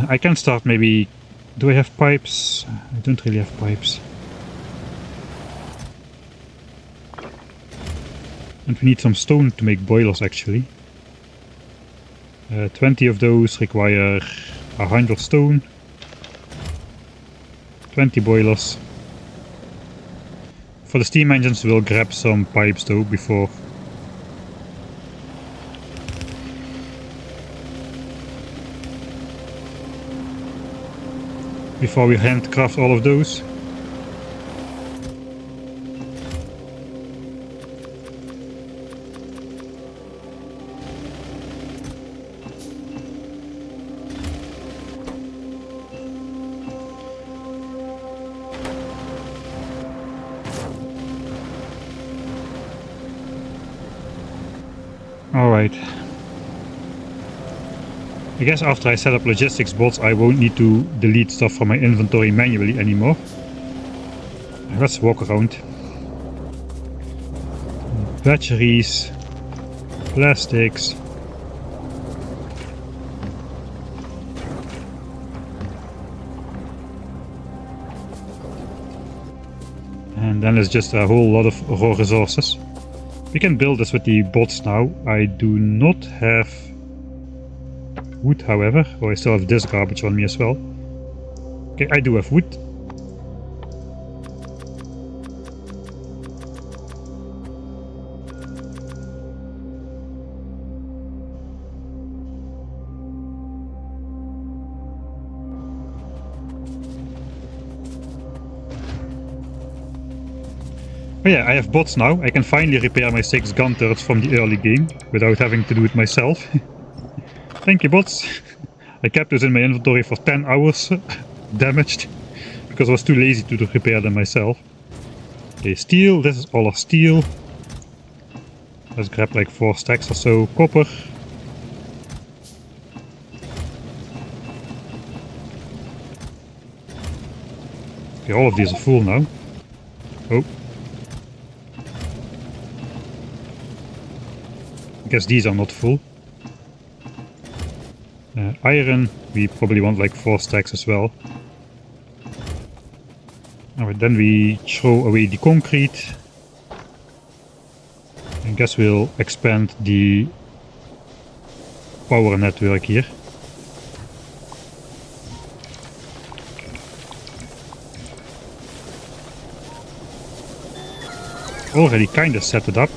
I can start maybe... Do I have pipes? I don't really have pipes. And we need some stone to make boilers actually. 20 of those require 100 stone. 20 boilers. For the steam engines we'll grab some pipes though before we handcraft all of those. Alright. I guess after I set up logistics bots I won't need to delete stuff from my inventory manually anymore. Let's walk around. Batteries, plastics. And then there's just a whole lot of raw resources. We can build this with the bots now. I do not have wood, however. Oh, I still have this garbage on me as well. Okay, I do have wood. Oh yeah, I have bots now. I can finally repair my 6 gun turrets from the early game without having to do it myself. Thank you, bots. I kept those in my inventory for 10 hours damaged because I was too lazy to repair them myself. Okay, steel. This is all our steel. Let's grab like 4 stacks or so. Copper. Okay, all of these are full now. Oh. I guess these are not full. Iron, we probably want like 4 stacks as well. Alright, then we throw away the concrete. I guess we'll expand the power network here. Already kinda set it up.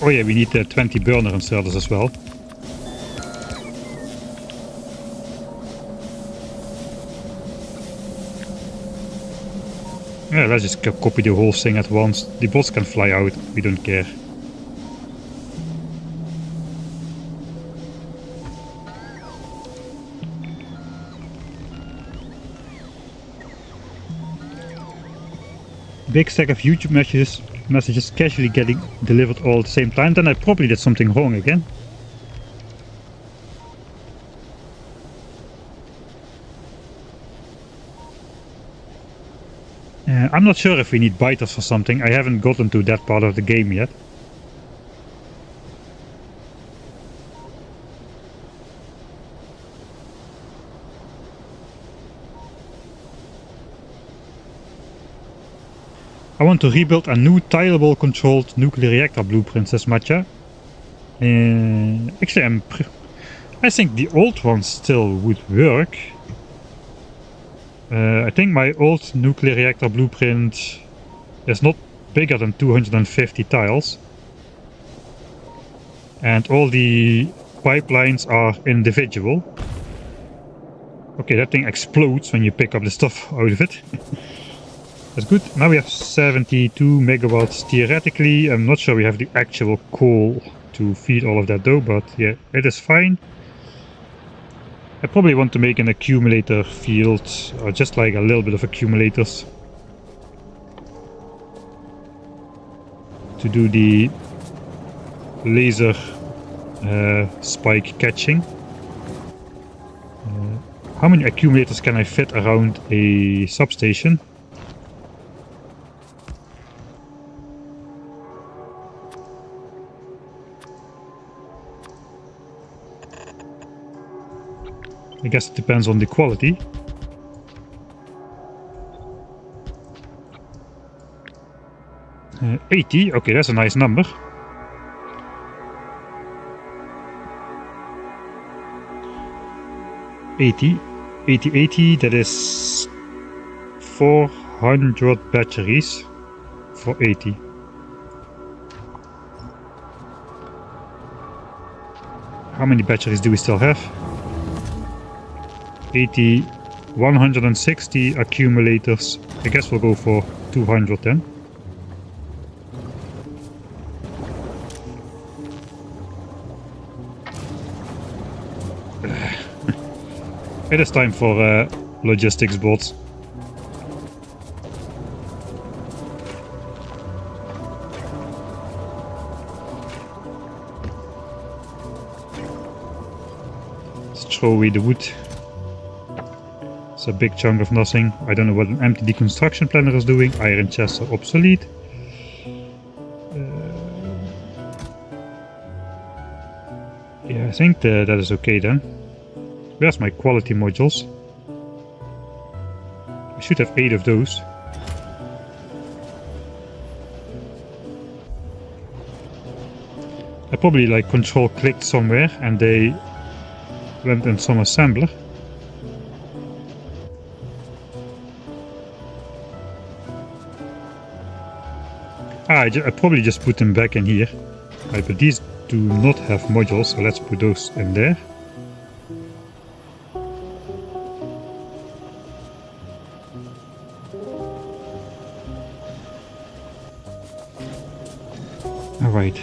Oh yeah, we need 20 burner inserters as well. Yeah, let's just copy the whole thing at once. The bots can fly out, we don't care. Big stack of YouTube messages casually getting delivered all at the same time, then I probably did something wrong again. I'm not sure if we need biters for something. I haven't gotten to that part of the game yet. I want to rebuild a new tileable controlled nuclear reactor blueprint, says Matcha. Actually, I think the old ones still would work. I think my old nuclear reactor blueprint is not bigger than 250 tiles. And all the pipelines are individual. Okay, that thing explodes when you pick up the stuff out of it. That's good. Now we have 72 megawatts theoretically. I'm not sure we have the actual coal to feed all of that though, but yeah, it is fine. I probably want to make an accumulator field, or just like a little bit of accumulators, to do the laser spike catching. How many accumulators can I fit around a substation? I guess it depends on the quality. Uh, 80, okay, that's a nice number. $80, that is 400 batteries for 80. How many batteries do we still have? 80, 160 accumulators. I guess we'll go for 200 then. It is time for logistics bots. Let's throw away the wood. It's a big chunk of nothing. I don't know what an empty deconstruction planner is doing. Iron chests are obsolete. Yeah, I think that is okay then. Where's my quality modules? I should have 8 of those. I probably like control clicked somewhere and they went in some assembler. I probably just put them back in here. Right, but these do not have modules, so let's put those in there. Alright.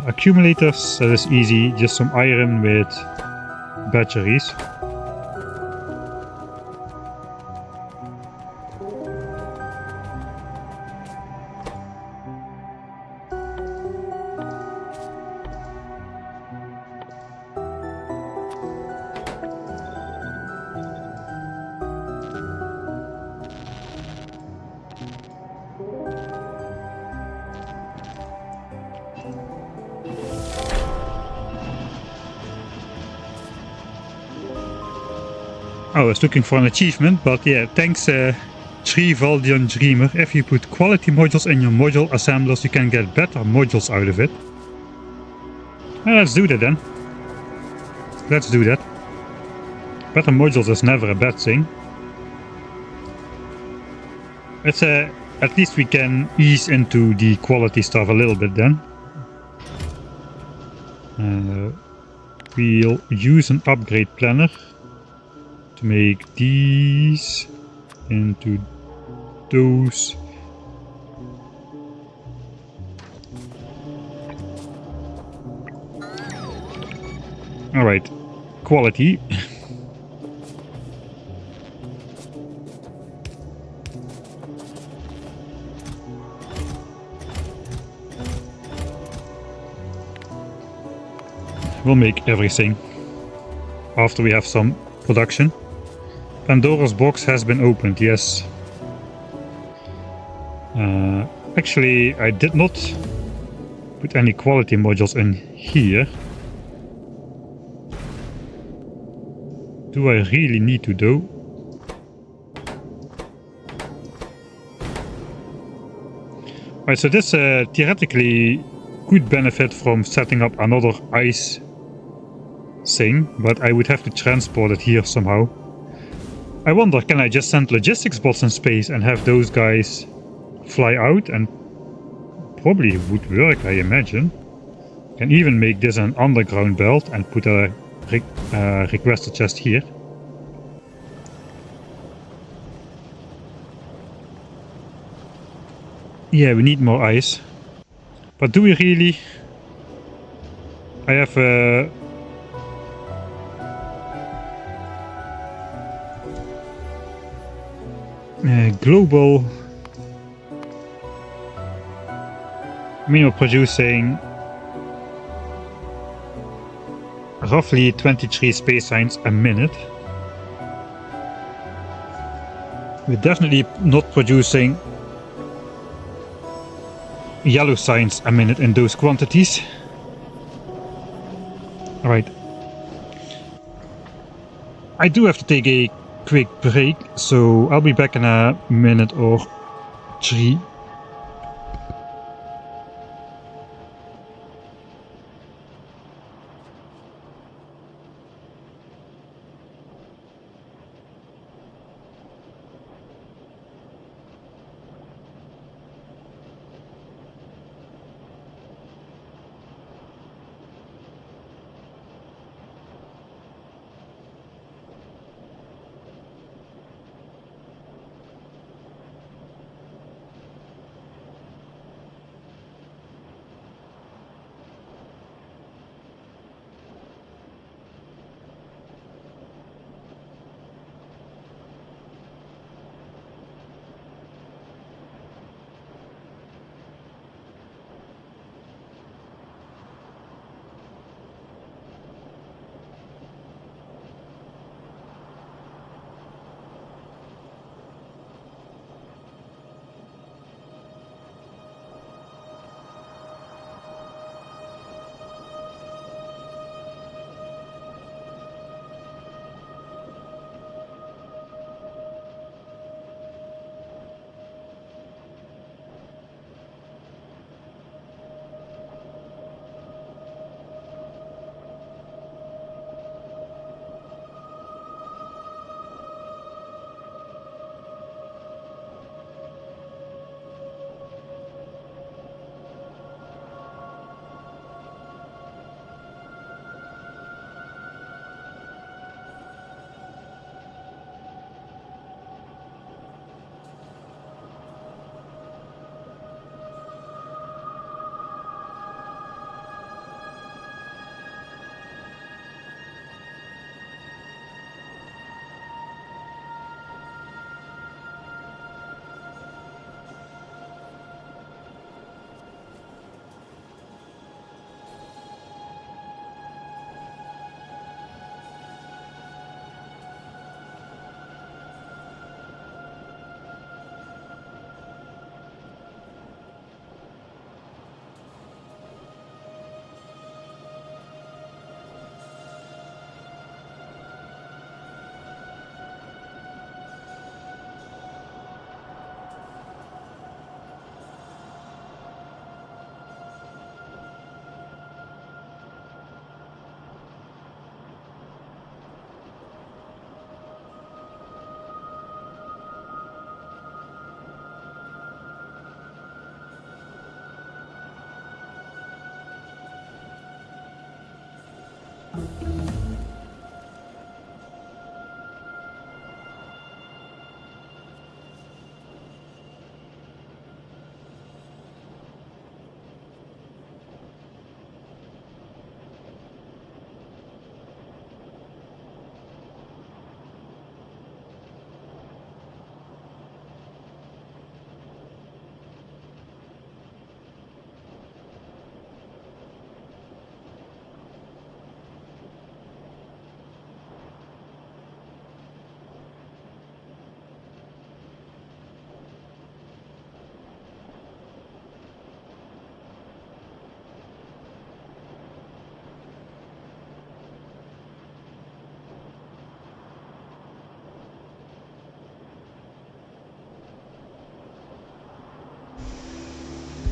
Accumulators, that is easy, just some iron with batteries. I was looking for an achievement, but yeah, thanks Valiant Dreamer. If you put quality modules in your module assemblers, you can get better modules out of it. Well, let's do that then. Let's do that. Better modules is never a bad thing. It's at least we can ease into the quality stuff a little bit then. We'll use an upgrade planner to make these into those. Alright, quality. We'll make everything after we have some production. Pandora's box has been opened, yes. Actually, I did not put any quality modules in here. Do I really need to though? Alright, so this theoretically could benefit from setting up another ice thing, but I would have to transport it here somehow. I wonder, can I just send logistics bots in space and have those guys fly out? And probably would work, I imagine. Can even make this an underground belt and put a requester chest here. Yeah, we need more ice. But do we really? I have global mineral producing roughly 23 space signs a minute. We're definitely not producing yellow signs a minute in those quantities. Alright. I do have to take a quick break, so I'll be back in a minute or 3.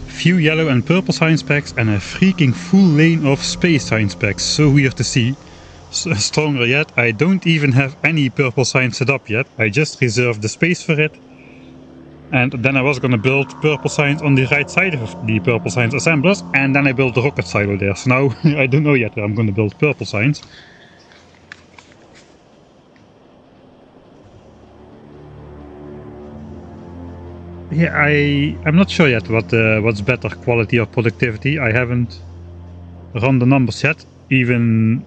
Few yellow and purple science packs and a freaking full lane of space science packs. So weird to see. Stronger yet, I don't even have any purple science set up yet. I just reserved the space for it. And then I was gonna build purple science on the right side of the purple science assemblers, and then I built the rocket silo there. So now I don't know yet where I'm gonna build purple science. Yeah, I'm not sure yet what's better, quality or productivity. I haven't run the numbers yet. Even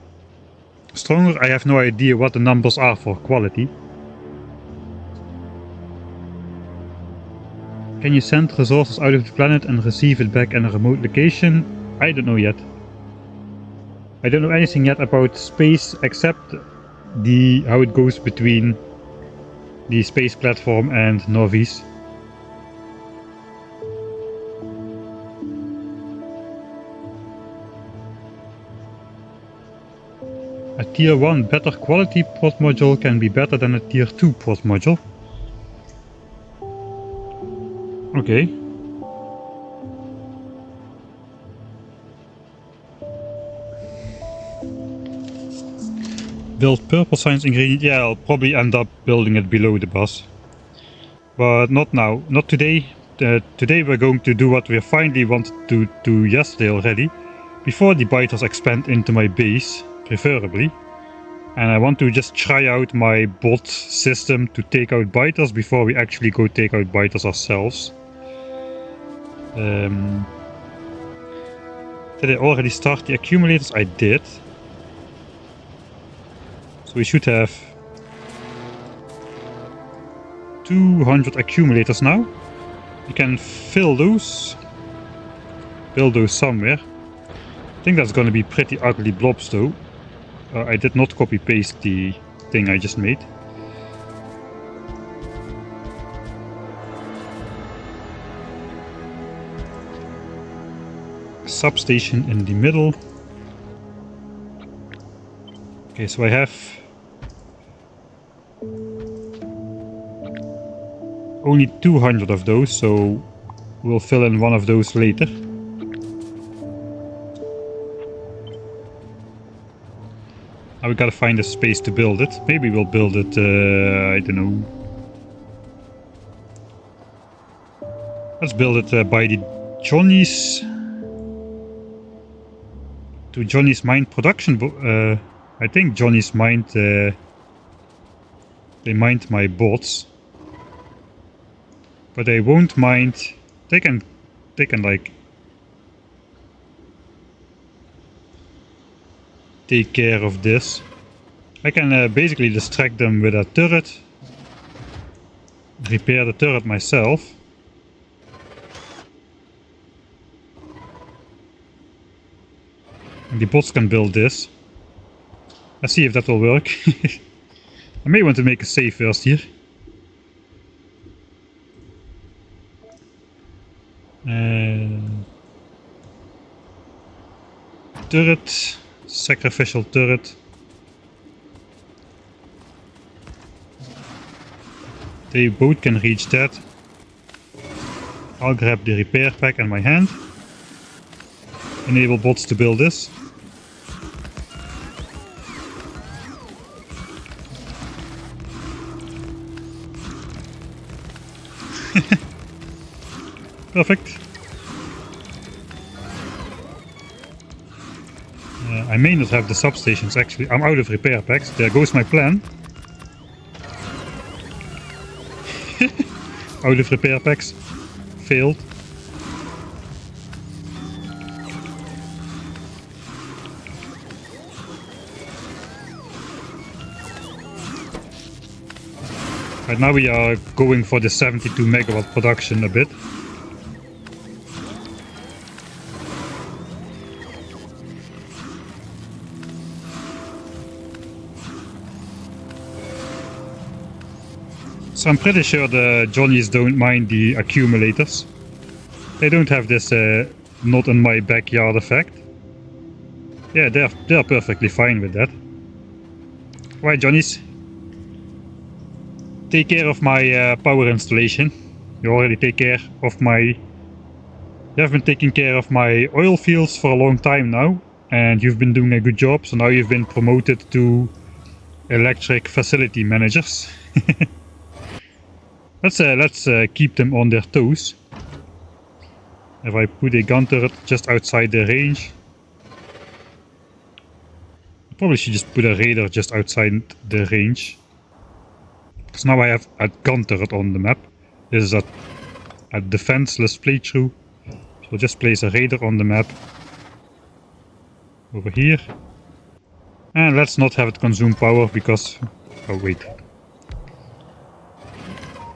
stronger, I have no idea what the numbers are for quality. Can you send resources out of the planet and receive it back in a remote location? I don't know yet. I don't know anything yet about space except how it goes between the space platform and Novis. A tier 1 better quality pod module can be better than a tier 2 pod module. Okay. Build purple science ingredient. Yeah, I'll probably end up building it below the boss. But not now. Not today. Today we're going to do what we finally wanted to do yesterday already. Before the biters expand into my base, preferably. And I want to just try out my bot system to take out biters before we actually go take out biters ourselves. Did I already start the accumulators? I did. So we should have 200 accumulators now. You can fill those. Build those somewhere. I think that's gonna be pretty ugly blobs though. I did not copy paste the thing I just made. Substation in the middle. Okay, so I have only 200 of those, so we'll fill in one of those later. Now we gotta find a space to build it. Maybe we'll build it, I don't know. Let's build it by the Johnny's... to Johnny's Mind production. I think Johnny's Mind... they mind my bots. But they won't mind... They can like... take care of this. I can basically distract them with a turret. Repair the turret myself. And the bots can build this. Let's see if that will work. I may want to make a save first here. Turret. Sacrificial turret. They both can reach that. I'll grab the repair pack in my hand. Enable bots to build this. Perfect. I may not have the substations actually. I'm out of repair packs. There goes my plan. Out of repair packs. Failed. Right now we are going for the 72 megawatt production a bit. So I'm pretty sure the Johnnies don't mind the accumulators. They don't have this not in my backyard effect. Yeah, they're perfectly fine with that. Right, Johnnies. Take care of my power installation. You already take care of my... You have been taking care of my oil fields for a long time now. And you've been doing a good job. So now you've been promoted to electric facility managers. Let's keep them on their toes. If I put a gun turret just outside the range. I probably should just put a radar just outside the range. Because now I have a gun turret on the map. This is a defenseless playthrough. So I'll just place a radar on the map. Over here. And let's not have it consume power because... Oh wait.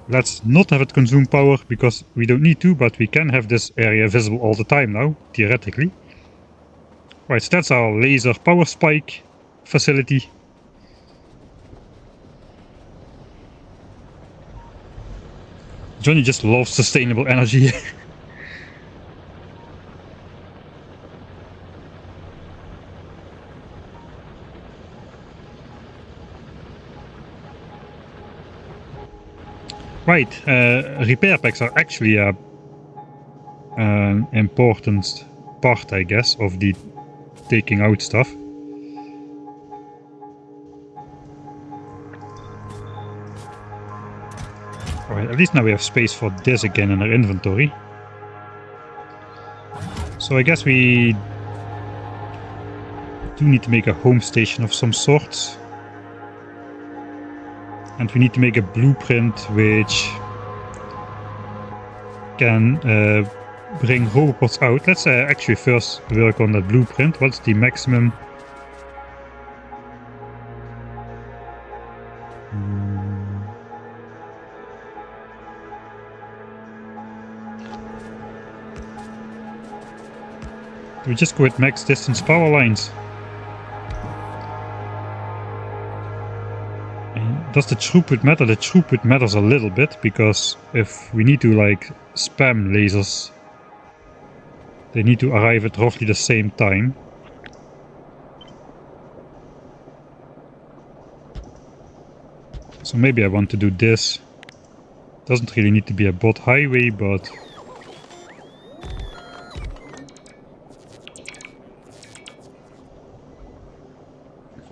Let's not have it consume power because we don't need to, but we can have this area visible all the time now, theoretically. Right, so that's our laser power spike facility. Johnny just loves sustainable energy. Right, repair packs are actually an important part, I guess, of the taking out stuff. Alright, at least now we have space for this again in our inventory. So I guess we do need to make a home station of some sort. And we need to make a blueprint which can bring robots out. Let's actually first work on that blueprint. What's the maximum? Do we just go with max distance power lines? Does the throughput matter? The throughput matters a little bit, because if we need to like spam lasers, they need to arrive at roughly the same time. So maybe I want to do this. Doesn't really need to be a bot highway, but...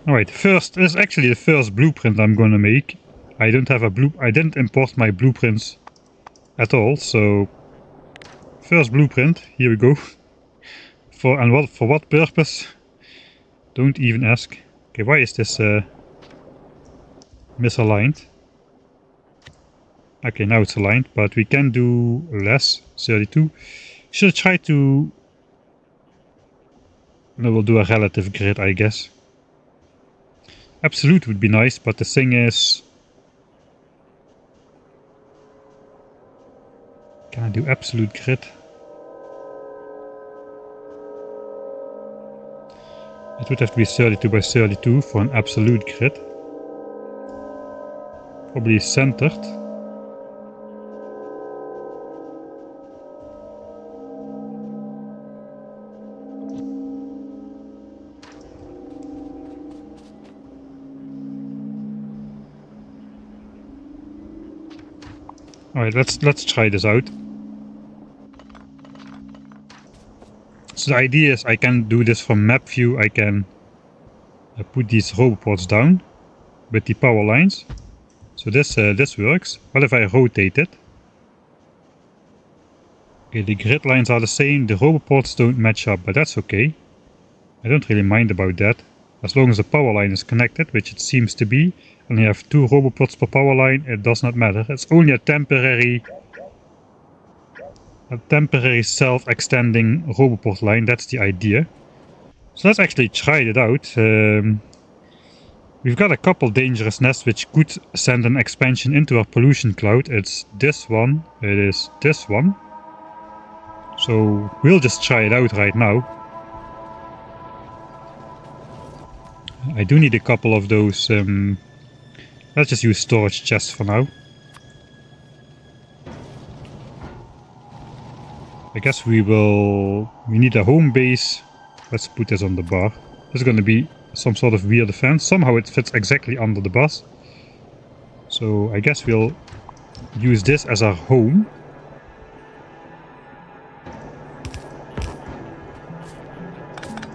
Alright, first, this is actually the first blueprint I'm gonna make. I don't have a I didn't import my blueprints at all, so... First blueprint, here we go. For what purpose? Don't even ask. Okay, why is this misaligned? Okay, now it's aligned, but we can do less, 32. Should try to... No, we'll do a relative grid, I guess. Absolute would be nice, but the thing is... Can I do absolute grid? It would have to be 32 by 32 for an absolute grid. Probably centered. Alright, let's try this out. So the idea is I can do this from map view. I can put these robots down with the power lines. So this works. What if I rotate it? Okay, the grid lines are the same. The robots don't match up, but that's okay. I don't really mind about that, as long as the power line is connected, which it seems to be, and you have 2 roboports per power line, it does not matter. It's only a temporary self-extending roboport line, that's the idea. So let's actually try it out. We've got a couple dangerous nests which could send an expansion into our pollution cloud. It's this one, it is this one. So we'll just try it out right now. I do need a couple of those, let's just use storage chests for now. I guess we need a home base. Let's put this on the bar. This is going to be some sort of weird defense. Somehow it fits exactly under the bus. So I guess we'll use this as our home.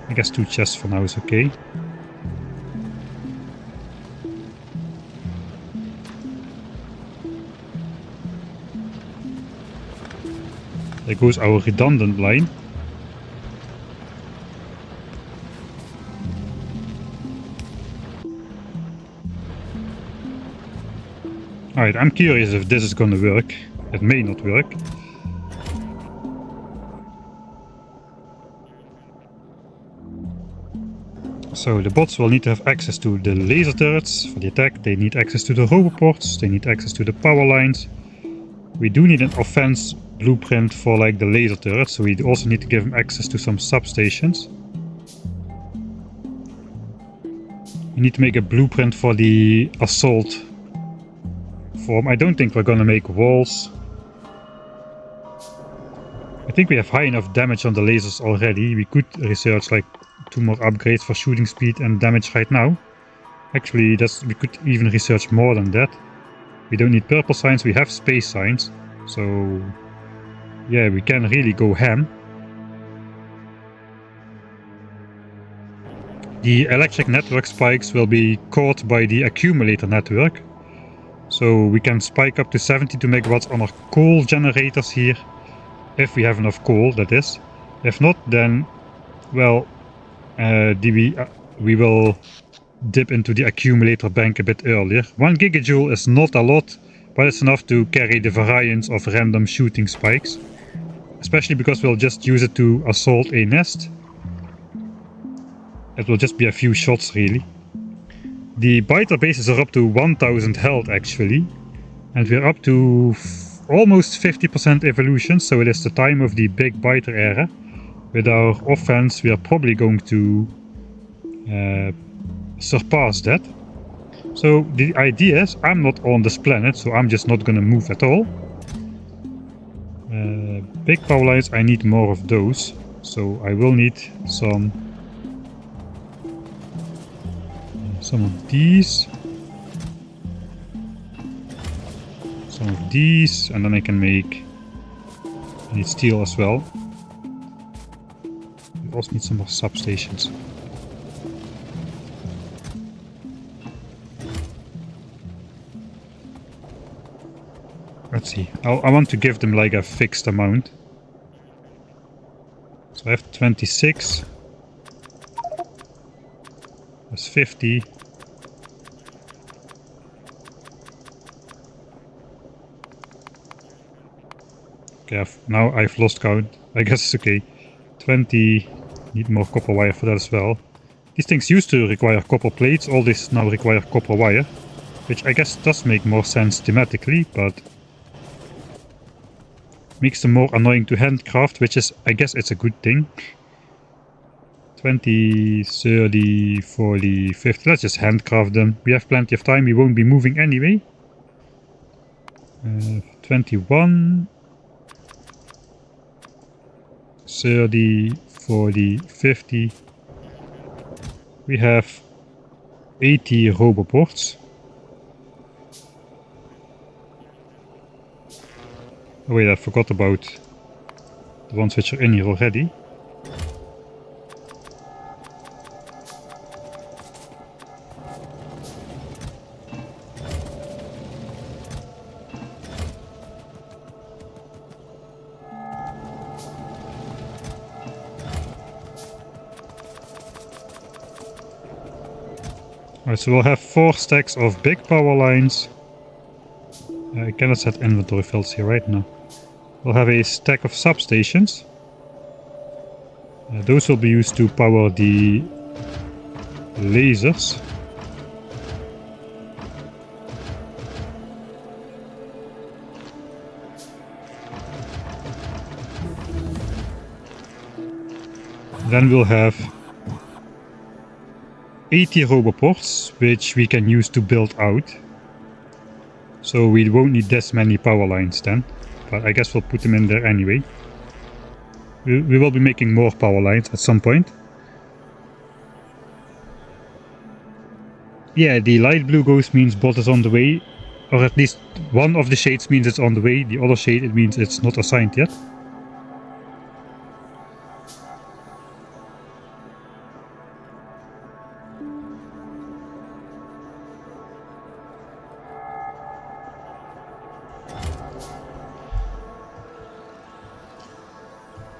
I guess 2 chests for now is okay. There goes our redundant line. Alright, I'm curious if this is gonna work. It may not work. So the bots will need to have access to the laser turrets for the attack. They need access to the roboports. They need access to the power lines. We do need an offense blueprint for like the laser turrets, so we also need to give them access to some substations. We need to make a blueprint for the assault form. I don't think we're gonna make walls. I think we have high enough damage on the lasers already. We could research like 2 more upgrades for shooting speed and damage right now. Actually, we could even research more than that. We don't need purple signs, we have space signs. So yeah, we can really go ham. The electric network spikes will be caught by the accumulator network. So we can spike up to 72 megawatts on our coal generators here. If we have enough coal, that is. If not, then, well, we will dip into the accumulator bank a bit earlier. 1 gigajoule is not a lot, but it's enough to carry the variance of random shooting spikes. Especially because we'll just use it to assault a nest. It will just be a few shots, really. The biter bases are up to 1000 health, actually. And we're up to almost 50% evolution, so it is the time of the big biter era. With our offense, we are probably going to surpass that. So the idea is, I'm not on this planet, so I'm just not gonna move at all. Big power lines, I need more of those, so I will need some of these, some of these, and then I can make, I need steel as well. We also need some more substations. Let's see, I want to give them like a fixed amount. So I have 26. That's 50. Okay, now I've lost count. I guess it's okay. 20. Need more copper wire for that as well. These things used to require copper plates. All this now require copper wire. Which I guess does make more sense thematically, but makes them more annoying to handcraft, which is, I guess it's a good thing. 20, 30, 40, 50. Let's just handcraft them. We have plenty of time. We won't be moving anyway. 21. 30, 40, 50. We have 80 roboports. Oh wait, I forgot about the ones which are in here already. Alright, so we'll have 4 stacks of big power lines. I cannot set inventory fields here right now. We'll have a stack of substations. Those will be used to power the lasers. Then we'll have 80 roboports, which we can use to build out. So we won't need this many power lines then, but I guess we'll put them in there anyway. We will be making more power lines at some point. Yeah, the light blue ghost means bot is on the way, or at least one of the shades means it's on the way, the other shade it means it's not assigned yet.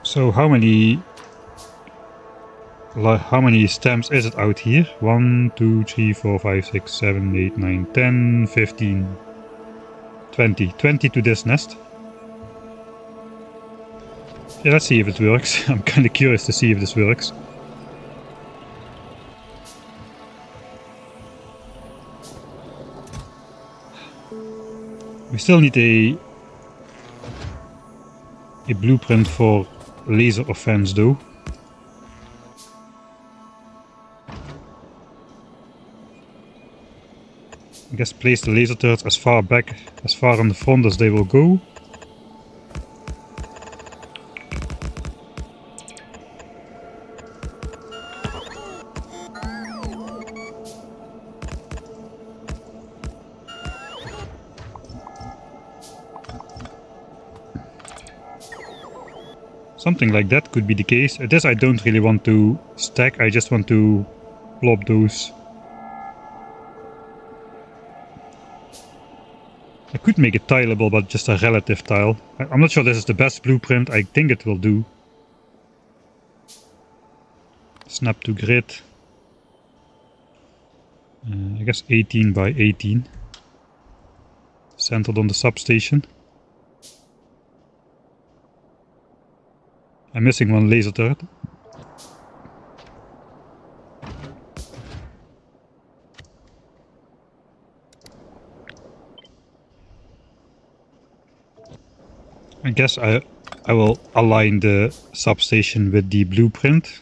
So how many stamps is it out here? 1, 2, 3, 4, 5, 6, 7, 8, 9, 10, 15, 20. 20 to this nest. Yeah, let's see if it works. I'm kind of curious to see if this works. We still need a blueprint for laser offense though. I guess place the laser turrets as far back, as far on the front as they will go. Something like that could be the case. This I don't really want to stack, I just want to plop those. I could make it tileable, but just a relative tile. I'm not sure this is the best blueprint, I think it will do. Snap to grid. I guess 18 by 18. Centered on the substation. I'm missing one laser turret. I guess I will align the substation with the blueprint.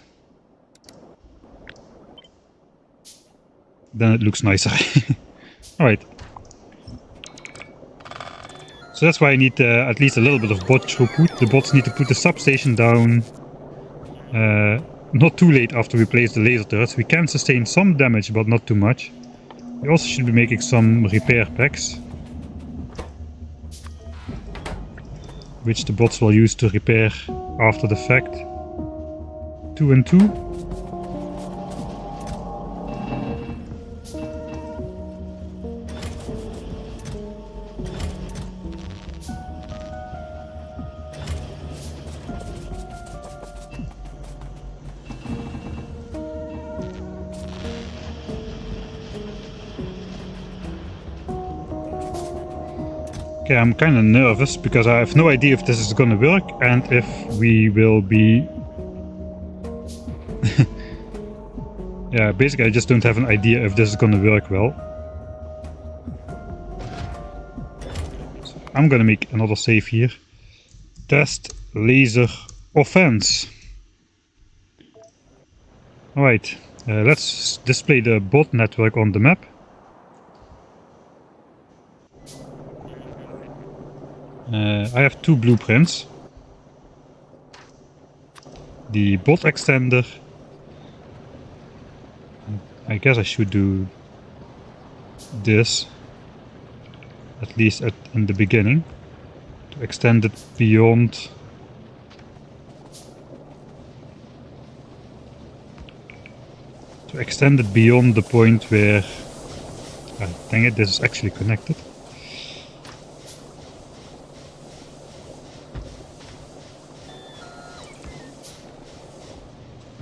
Then it looks nicer. Alright. So that's why I need at least a little bit of bot throughput. The bots need to put the substation down not too late after we place the laser turrets. We can sustain some damage, but not too much. We also should be making some repair packs, which the bots will use to repair after the fact. 2 and 2. Okay, I'm kind of nervous because I have no idea if this is gonna work and if we will be... Yeah, basically I just don't have an idea if this is gonna work well. So I'm gonna make another save here. Test laser offense. Alright, let's display the bot network on the map. I have 2 blueprints. The bot extender. I guess I should do this, at least in the beginning, to extend it beyond. To extend it beyond the point where... dang it, this is actually connected.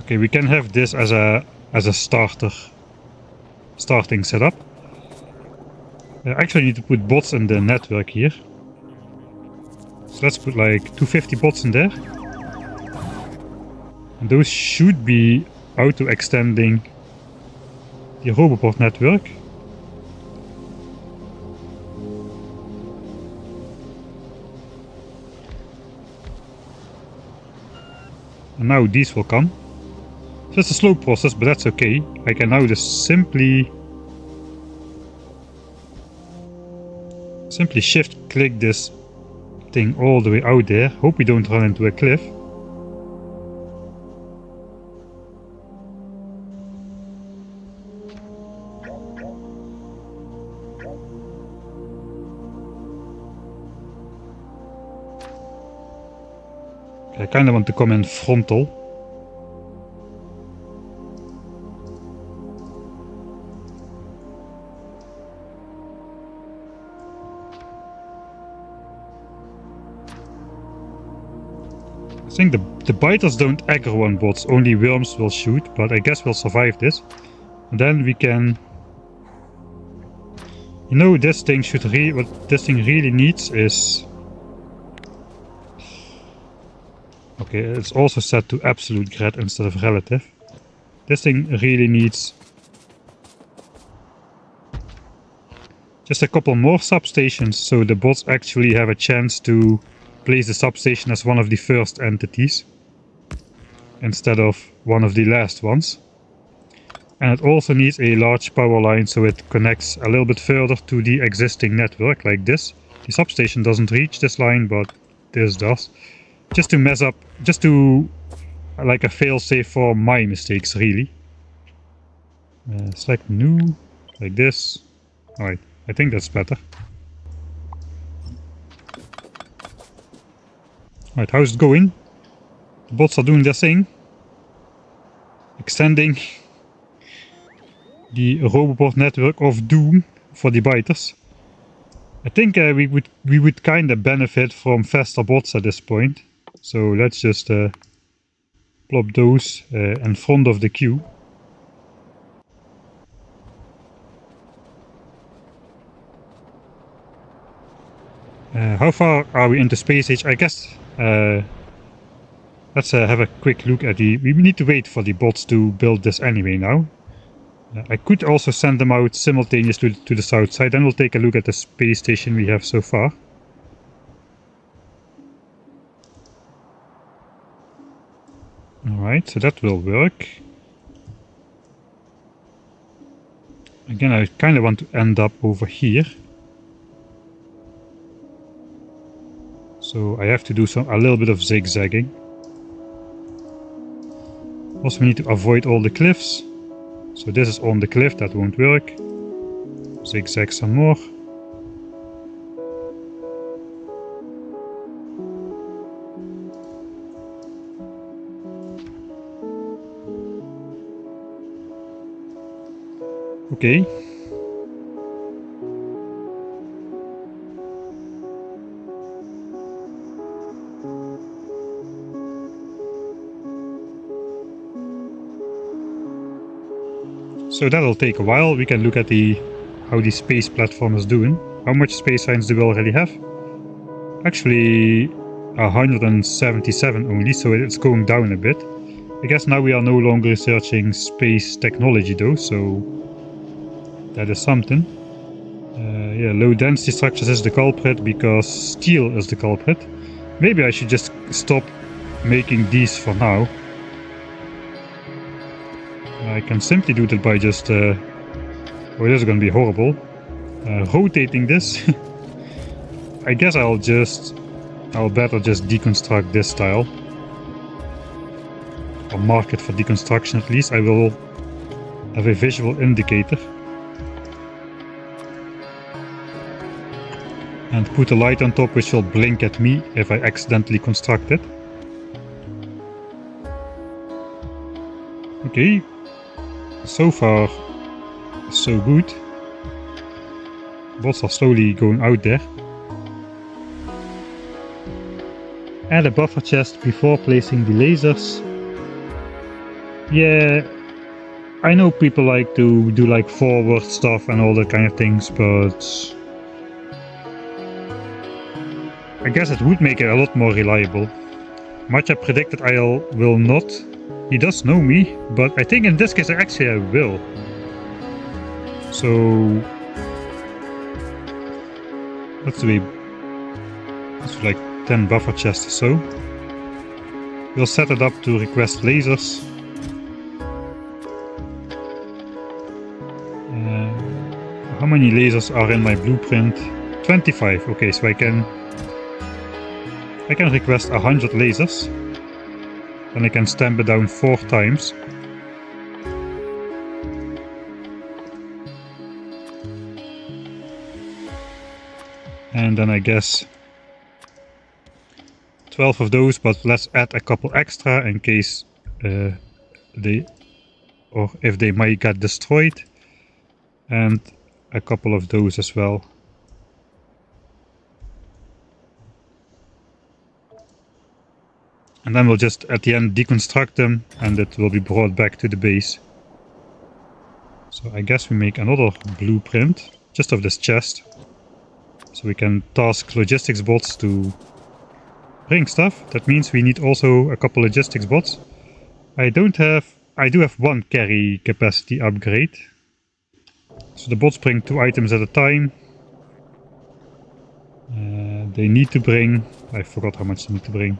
Okay, we can have this as a starter. starting setup. I actually need to put bots in the network here. So let's put like 250 bots in there. And those should be auto-extending the Roboport network. And now these will come. So it's a slow process, but that's okay. I can now just simply shift click this thing all the way out there. Hope we don't run into a cliff. I kind of want to come in frontal. I think the biters don't aggro on bots, only worms will shoot, but I guess we'll survive this. And then we can... You know, this thing should what this thing really needs is... Okay, it's also set to absolute grid instead of relative. This thing really needs just a couple more substations so the bots actually have a chance to place the substation as one of the first entities instead of one of the last ones. And it also needs a large power line so it connects a little bit further to the existing network like this. The substation doesn't reach this line, but this does. Just to mess up, just to like a failsafe for my mistakes, really. Select new, like this. Alright, I think that's better. Alright, how's it going? The bots are doing their thing. Extending the Roboport network of doom for the biters. I think we would kind of benefit from faster bots at this point. So let's just plop those in front of the queue. How far are we into Space Age? I guess let's have a quick look at the... We need to wait for the bots to build this anyway now. I could also send them out simultaneously to the south side. Then we'll take a look at the space station we have so far. Alright, so that will work. Again, I kind of want to end up over here. So I have to do a little bit of zigzagging. Also, we need to avoid all the cliffs. So this is on the cliff, that won't work. Zigzag some more. Okay. So that'll take a while. We can look at how the space platform is doing. How much space science do we already have? Actually 177 only, so it's going down a bit. I guess now we are no longer researching space technology though, so that is something. Yeah, low density structures is the culprit because steel is the culprit. Maybe I should just stop making these for now. I can simply do that by just... oh, this is gonna be horrible. Rotating this. I guess I'll better just deconstruct this tile. Or mark it for deconstruction at least. I will have a visual indicator. And put a light on top which will blink at me if I accidentally construct it. Okay. So far, so good. Bots are slowly going out there. Add a buffer chest before placing the lasers. Yeah, I know people like to do like forward stuff and all that kind of things, but I guess it would make it a lot more reliable. Matcha predicted I will not. He does know me, but I think in this case actually I will. So let's do like 10 buffer chests or so. We'll set it up to request lasers. How many lasers are in my blueprint? 25. Okay, so I can request 100 lasers. Then I can stamp it down 4 times. And then I guess 12 of those, but let's add a couple extra in case if they might get destroyed. And a couple of those as well. And then we'll just at the end deconstruct them and it will be brought back to the base. So I guess we make another blueprint just of this chest. So we can task logistics bots to bring stuff. That means we need also a couple logistics bots. I do have 1 carry capacity upgrade. So the bots bring 2 items at a time. They need to bring... I forgot how much they need to bring.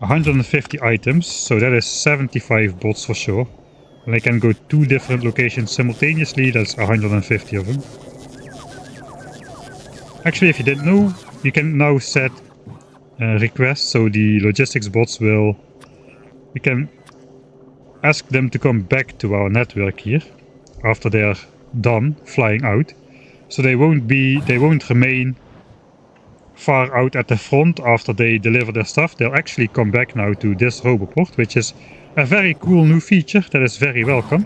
...150 items, so that is 75 bots for sure. And I can go 2 different locations simultaneously, that's 150 of them. Actually, if you didn't know, you can now set requests, so the logistics bots will... We can ask them to come back to our network here after they are done flying out. So they won't remain far out at the front after they deliver their stuff. They'll actually come back now to this roboport, which is a very cool new feature that is very welcome.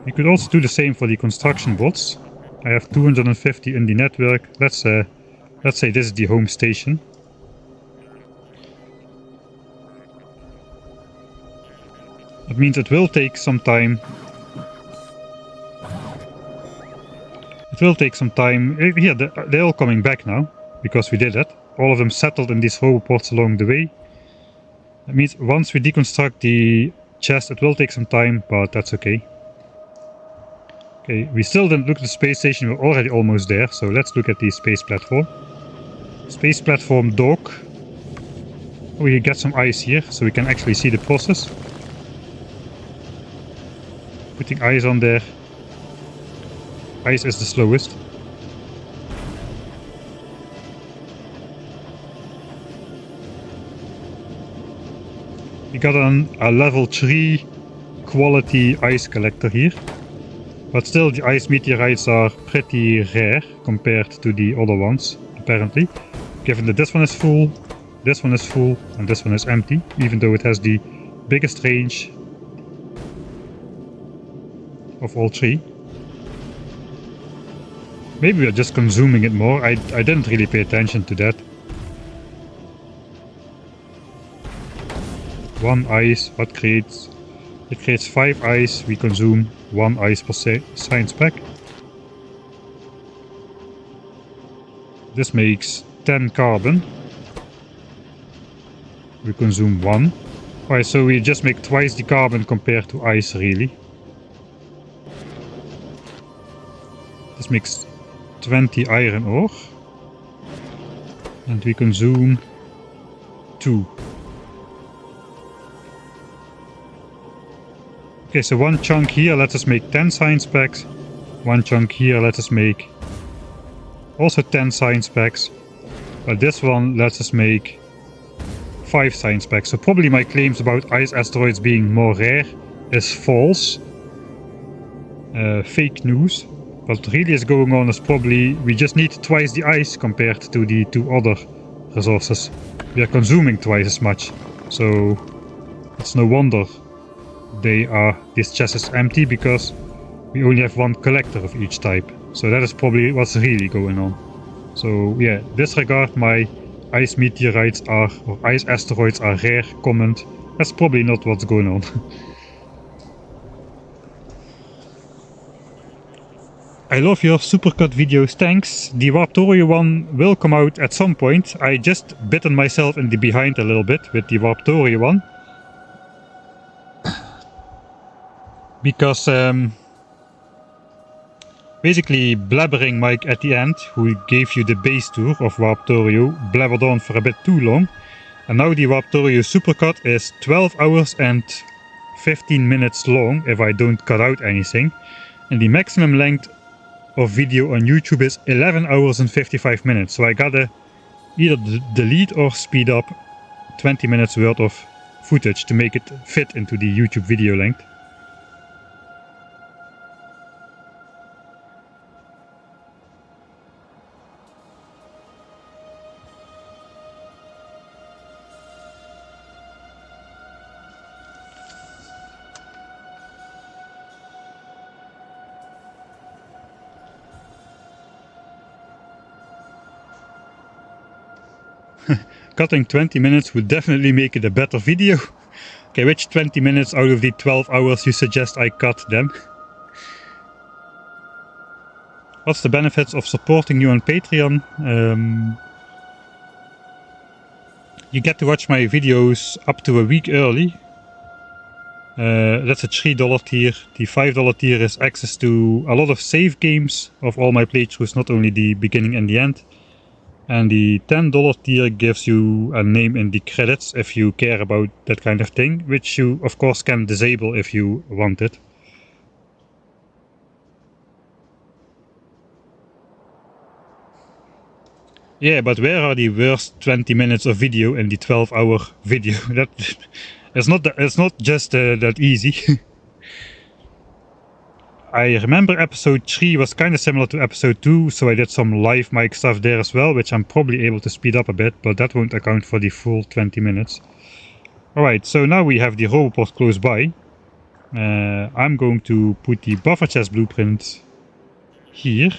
You could also do the same for the construction bots. I have 250 in the network. Let's say this is the home station. That means it will take some time. Here, they're all coming back now, because we did it. All of them settled in these roboports along the way. That means once we deconstruct the chest, it will take some time, but that's okay. Okay, we still didn't look at the space station, we're already almost there, so let's look at the space platform. Space platform dock. We get some ice here, so we can actually see the process. Putting ice on there. Ice is the slowest. We got a level 3 quality ice collector here. But still the ice meteorites are pretty rare compared to the other ones, apparently. Given that this one is full, and this one is empty, even though it has the biggest range of all 3. Maybe we're just consuming it more. I didn't really pay attention to that. 1 ice, what creates? It creates 5 ice, we consume 1 ice per science pack. This makes 10 carbon. We consume 1. Alright, so we just make twice the carbon compared to ice, really. This makes 20 iron ore. And we consume 2. Okay, so 1 chunk here lets us make 10 science packs. 1 chunk here lets us make also 10 science packs. But this one lets us make 5 science packs. So probably my claims about ice asteroids being more rare is false. Fake news. What really is going on is probably we just need twice the ice compared to the 2 other resources. We are consuming twice as much. So it's no wonder this chest is empty, because we only have 1 collector of each type. So that is probably what's really going on. So yeah, disregard my ice meteorites are, or ice asteroids are rare comment. That's probably not what's going on. I love your supercut videos, thanks. The Factorio one will come out at some point. I just bitten myself in the behind a little bit with the Factorio one. Because basically Blabbering Mike at the end, who gave you the base tour of Factorio, blabbered on for a bit too long. And now the Factorio supercut is 12 hours and 15 minutes long if I don't cut out anything. And the maximum length of video on YouTube is 11 hours and 55 minutes. So I gotta either delete or speed up 20 minutes worth of footage to make it fit into the YouTube video length. Cutting 20 minutes would definitely make it a better video. Okay, which 20 minutes out of the 12 hours you suggest I cut then? What's the benefits of supporting you on Patreon? You get to watch my videos up to a week early. That's a $3 tier. The $5 tier is access to a lot of save games of all my playthroughs, not only the beginning and the end. And the $10 tier gives you a name in the credits if you care about that kind of thing, which you of course can disable if you want it. Yeah, but where are the worst 20 minutes of video in the 12-hour video? It's not just that easy. I remember episode 3 was kind of similar to episode 2, so I did some live mic stuff there as well, which I'm probably able to speed up a bit, but that won't account for the full 20 minutes. Alright, so now we have the roboport close by. I'm going to put the buffer chest blueprint here.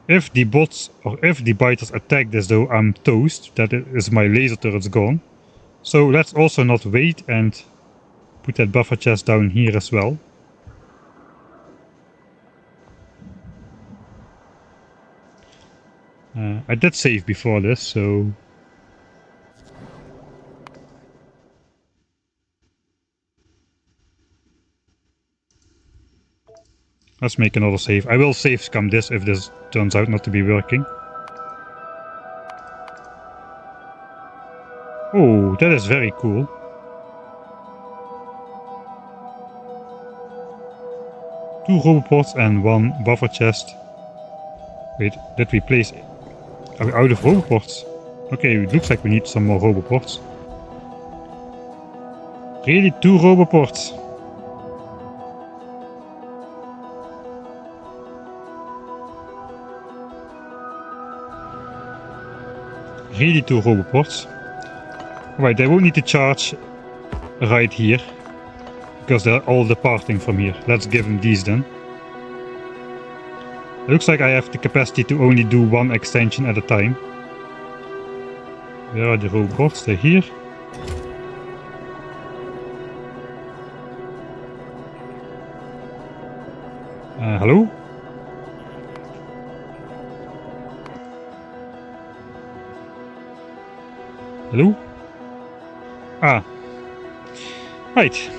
If the bots or if the biters attack this though, I'm toast. That is, my laser turret's gone. So let's also not wait and put that buffer chest down here as well. I did save before this, so... let's make another save. I will save scum this if this turns out not to be working. Oh, that is very cool. Two roboports and one buffer chest. Wait, did we place... are we out of roboports? Okay, it looks like we need some more roboports. Really, 2 roboports? Really 2 roboports? Right, they won't need to charge right here, because they're all departing from here. Let's give them these then. It looks like I have the capacity to only do 1 extension at a time. Where are the robots? They're here. Hello? Hello? Ah. Right.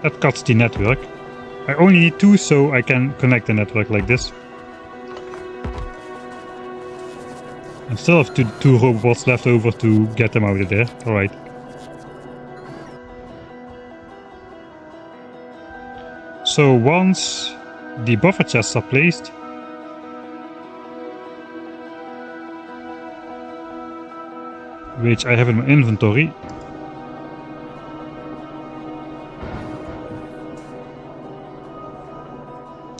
That cuts the network. I only need 2, so I can connect the network like this. I still have two robots left over to get them out of there. Alright. So once the buffer chests are placed, which I have in my inventory,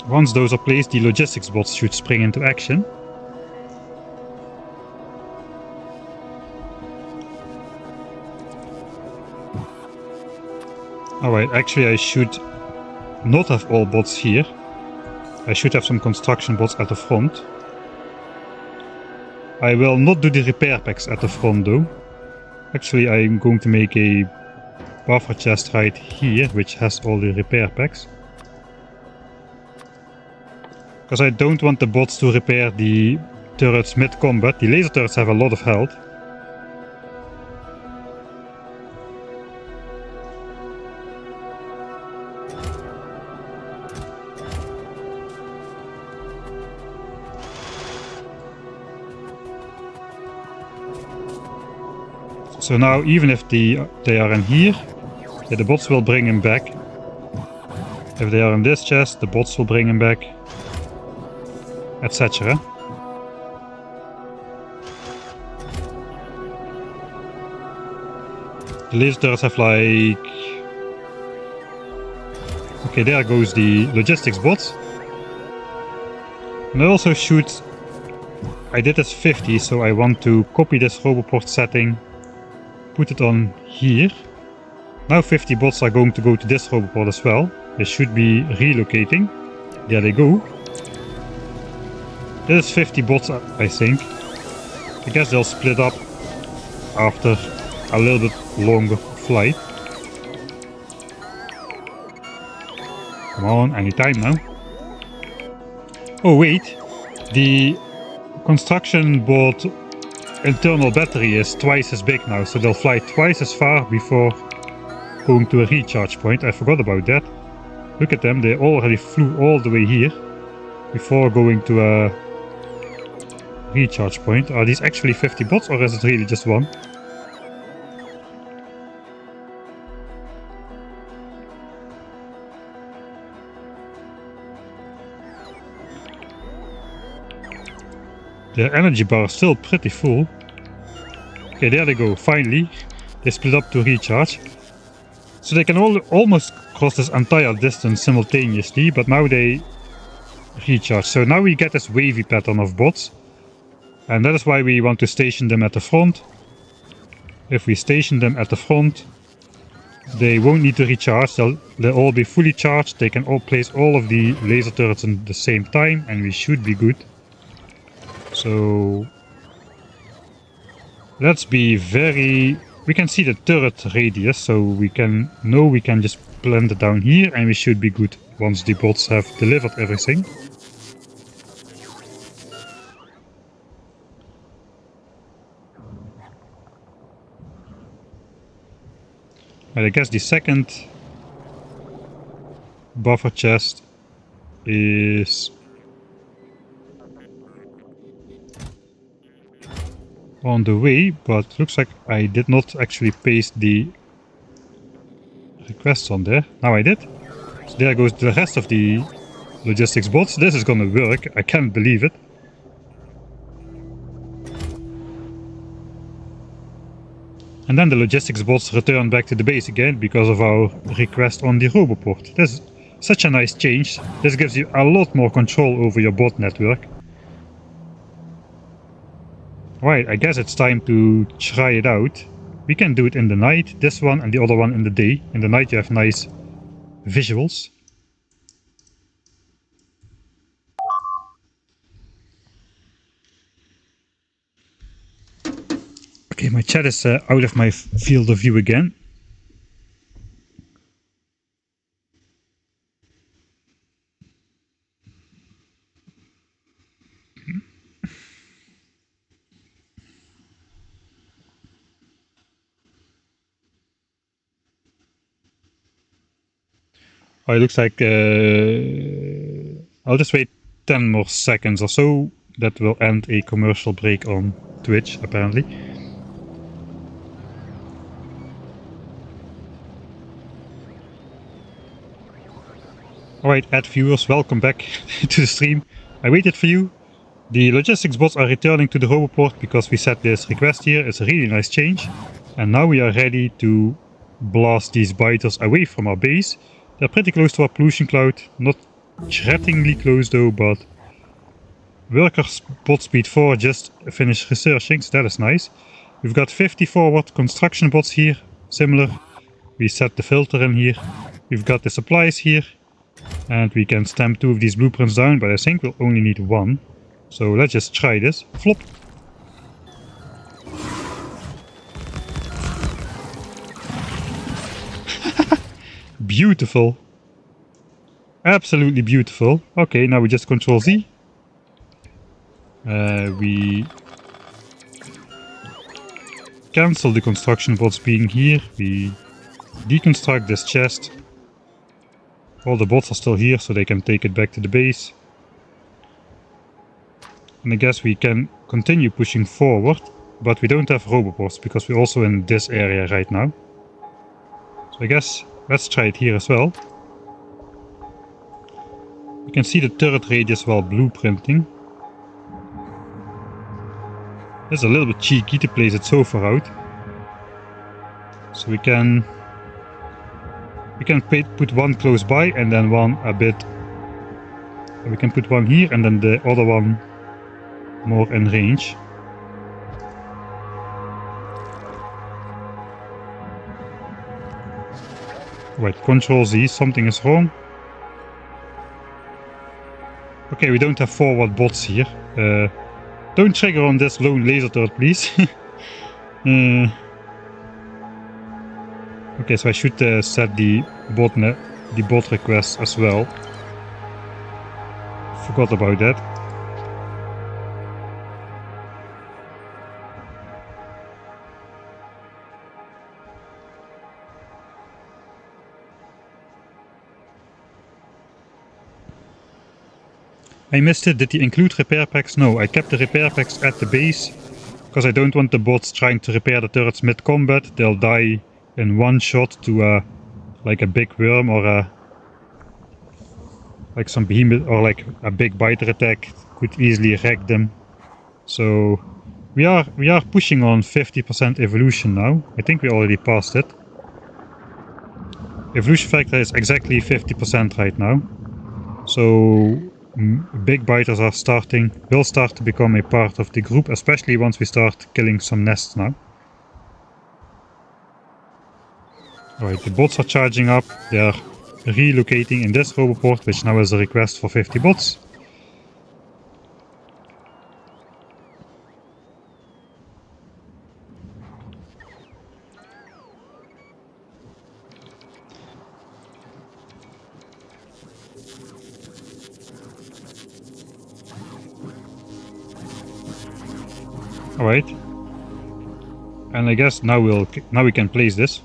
once those are placed, the logistics bots should spring into action. Alright, actually I should not have all bots here. I should have some construction bots at the front. I will not do the repair packs at the front though. Actually, I'm going to make a buffer chest right here, which has all the repair packs. Because I don't want the bots to repair the turrets mid-combat. The laser turrets have a lot of health. So now, even if they are in here, the bots will bring him back. If they are in this chest, the bots will bring him back, etc. The laser turrets have like... Okay, there goes the logistics bots. And I also shoot... I did this 50, so I want to copy this roboport setting, put it on here. Now 50 bots are going to go to this roboport as well. They should be relocating. There they go. This is 50 bots, I think. I guess they'll split up after a little bit longer flight. Come on, anytime now. Oh wait, the construction bot internal battery is twice as big now, so they'll fly twice as far before going to a recharge point. I forgot about that. Look at them, they already flew all the way here before going to a recharge point. Are these actually 50 bots or is it really just one? Their energy bar is still pretty full. Okay, there they go, finally. They split up to recharge. So they can almost cross this entire distance simultaneously, but now they recharge. So now we get this wavy pattern of bots. And that is why we want to station them at the front. If we station them at the front, they won't need to recharge. They'll all be fully charged. They can all place all of the laser turrets at the same time, and we should be good. So let's be very... We can see the turret radius, so we can just plant it down here, and we should be good once the bots have delivered everything. And I guess the second buffer chest is on the way, but looks like I did not actually paste the requests on there. Now I did. So there goes the rest of the logistics bots. This is gonna work, I can't believe it. And then the logistics bots return back to the base again because of our request on the roboport. This is such a nice change. This gives you a lot more control over your bot network. Right, I guess it's time to try it out. We can do it in the night, this one and the other one in the day. In the night you have nice visuals. Okay, my chat is out of my field of view again. Oh, it looks like I'll just wait 10 more seconds or so. That will end a commercial break on Twitch, apparently. Alright, viewers, welcome back to the stream. I waited for you. The logistics bots are returning to the roboport because we set this request here. It's a really nice change. And now we are ready to blast these biters away from our base. They're pretty close to our pollution cloud. Not threateningly close though, but worker bot speed 4 just finished researching, so that is nice. We've got 50 forward construction bots here, similar. We set the filter in here. We've got the supplies here. And we can stamp 2 of these blueprints down, but I think we'll only need 1. So let's just try this. Flop! Beautiful. Absolutely beautiful. Okay, now we just Control Z. We cancel the construction bots being here. We deconstruct this chest. All the bots are still here, so they can take it back to the base. And I guess we can continue pushing forward, but we don't have roboports because we're also in this area right now. So I guess let's try it here as well. You can see the turret radius while blueprinting. It's a little bit cheeky to place it so far out. So we can put one close by and then one a bit. We can put one here and then the other one more in range. Right, Control Z, something is wrong. Okay, we don't have forward bots here. Don't trigger on this lone laser turret, please. Okay, so I should set the bot request as well. Forgot about that. I missed it. Did he include repair packs? No, I kept the repair packs at the base because I don't want the bots trying to repair the turrets mid-combat. They'll die in one shot to like a big worm or like some behemoth or like a big biter attack could easily wreck them. So we are pushing on 50% evolution now. I think we already passed it. Evolution factor is exactly 50% right now. So big biters will start to become a part of the group, especially once we start killing some nests now. Alright, the bots are charging up. They are relocating in this roboport, which now has a request for 50 bots. Alright. And I guess now we can place this.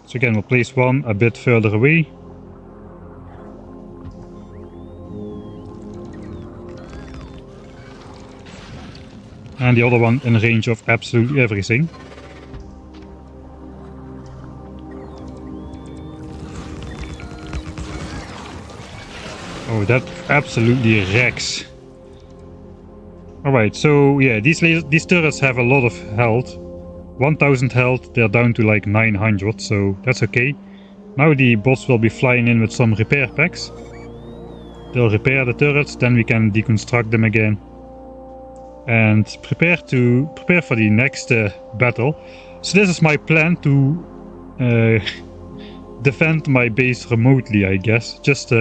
So again, we'll place one a bit further away. And the other one in range of absolutely everything. Oh, that absolutely wrecks. Alright, so yeah, these turrets have a lot of health. 1000 health, they're down to like 900, so that's okay. Now the bots will be flying in with some repair packs. They'll repair the turrets, then we can deconstruct them again. And prepare for the next battle. So this is my plan to defend my base remotely, I guess. Just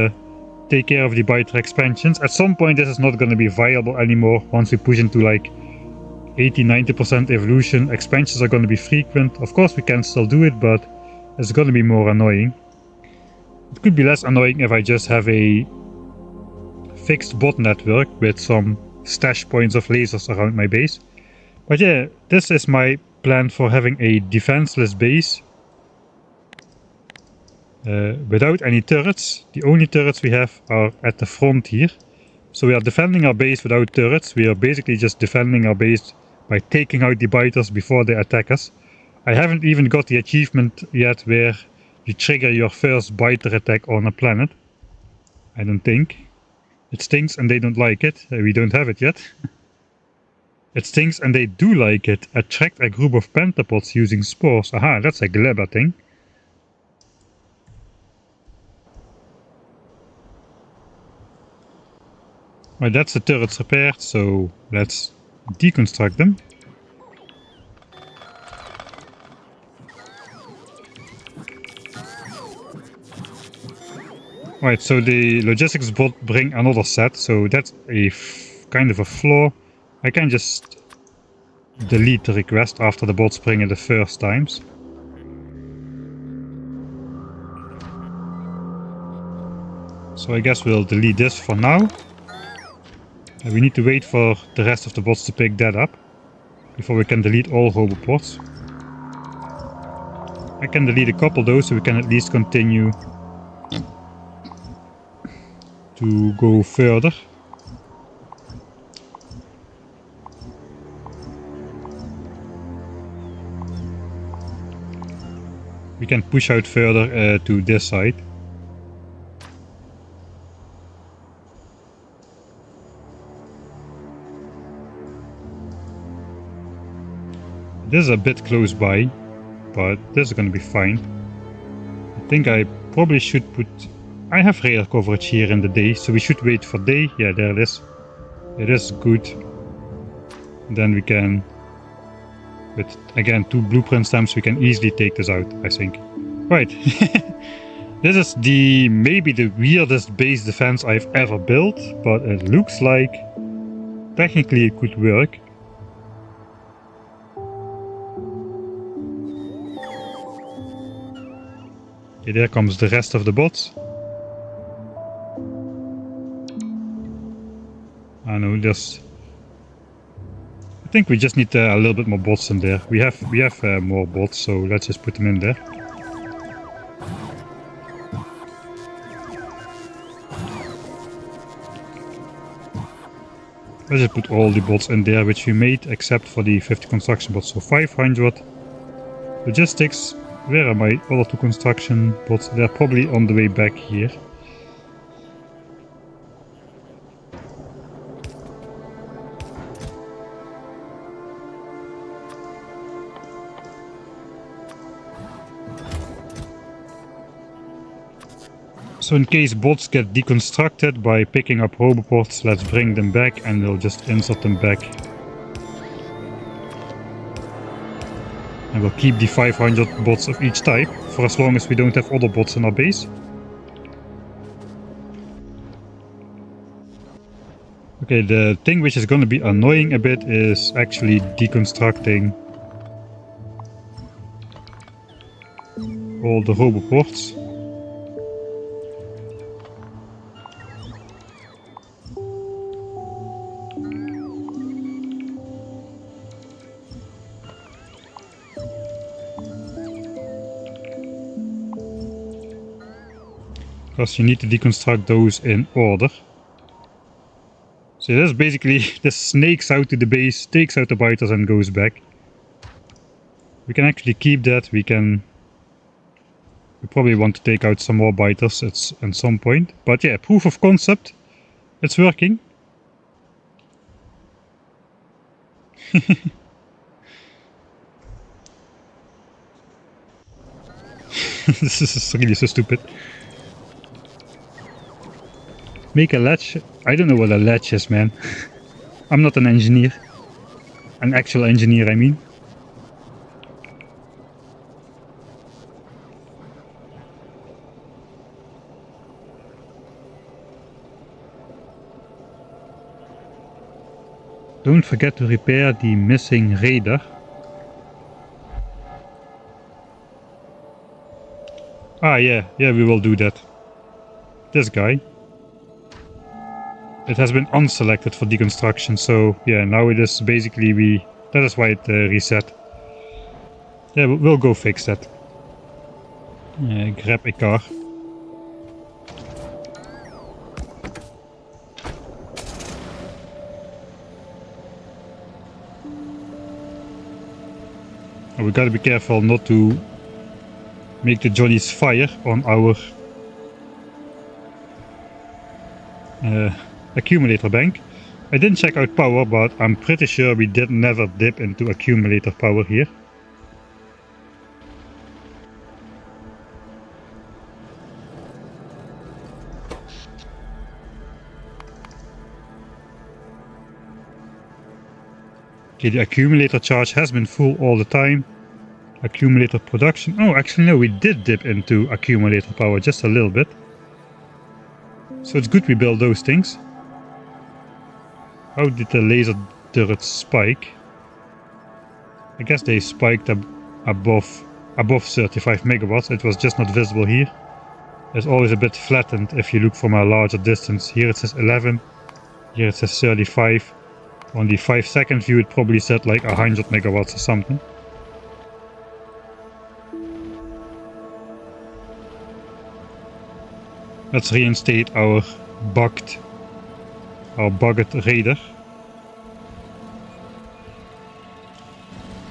take care of the biter expansions. At some point this is not going to be viable anymore. Once we push into like 80-90% evolution, expansions are going to be frequent. Of course we can still do it, but it's going to be more annoying. It could be less annoying if I just have a fixed bot network with some stash points of lasers around my base. But yeah, this is my plan for having a defenseless base. Without any turrets. The only turrets we have are at the front here. So we are defending our base without turrets. We are basically just defending our base by taking out the biters before they attack us. I haven't even got the achievement yet where you trigger your first biter attack on a planet. I don't think. It stinks and they don't like it. We don't have it yet. It stinks and they do like it. Attract a group of pentapods using spores. Aha, that's a Gleba thing. Well, that's the turrets repaired, so let's deconstruct them. Right, so the logistics bot bring another set, so that's a kind of a flaw. I can just delete the request after the bots bring it the first times. So I guess we'll delete this for now. We need to wait for the rest of the bots to pick that up before we can delete all roboports. I can delete a couple of those so we can at least continue to go further. We can push out further to this side. This is a bit close by, but this is going to be fine. I think I probably should put... I have radar coverage here in the day, so we should wait for day. Yeah, there it is. It is good. Then we can, with again 2 blueprint stamps, we can easily take this out, I think. Right. This is maybe the weirdest base defense I've ever built, but it looks like technically it could work. Okay, there comes the rest of the bots. I know there's... I think we just need a little bit more bots in there. We have more bots, so let's just put them in there. Let's just put all the bots in there which we made, except for the 50 construction bots. So 500 logistics. Where are my other 2 construction bots? They're probably on the way back here. So in case bots get deconstructed by picking up roboports, let's bring them back and we'll just insert them back. And we'll keep the 500 bots of each type for as long as we don't have other bots in our base. Okay, the thing which is going to be annoying a bit is actually deconstructing all the roboports. Because you need to deconstruct those in order. So that's basically, this snakes out to the base, takes out the biters and goes back. We can actually keep that. We probably want to take out some more biters at some point. But yeah, proof of concept. It's working. This is really so stupid. Make a latch? I don't know what a latch is, man. I'm not an engineer. An actual engineer, I mean. Don't forget to repair the missing radar. Ah, yeah, we will do that. This guy. It has been unselected for deconstruction, so yeah, now it is basically that is why it reset. Yeah, we'll go fix that. Grab a car. We gotta be careful not to make the Johnnies fire on our accumulator bank. I didn't check out power, but I'm pretty sure we did never dip into accumulator power here. Okay, the accumulator charge has been full all the time. Accumulator production. Oh, actually no, we did dip into accumulator power just a little bit. So it's good we build those things. How did the laser turrets spike? I guess they spiked above 35 megawatts. It was just not visible here. is always a bit flattened if you look from a larger distance. Here it says 11, here it says 35. On the 5-second view it probably said like 100 megawatts or something. Let's reinstate our bugged radar.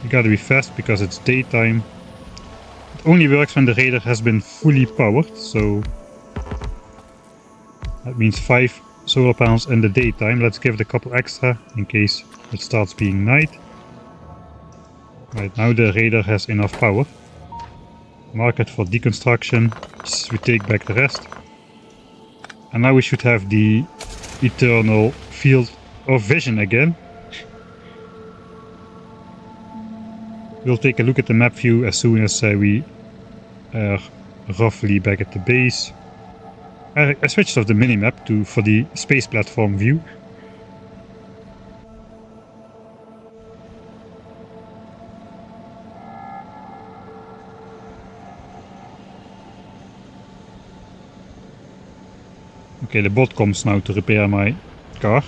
You gotta be fast because it's daytime. It only works when the radar has been fully powered, so that means 5 solar panels in the daytime. Let's give it a couple extra in case it starts being night. Right now the radar has enough power. Mark it for deconstruction. We take back the rest. And now we should have the eternal field of vision again. We'll take a look at the map view as soon as we are roughly back at the base. I switched off the minimap for the space platform view. Okay, the bot comes now to repair my car.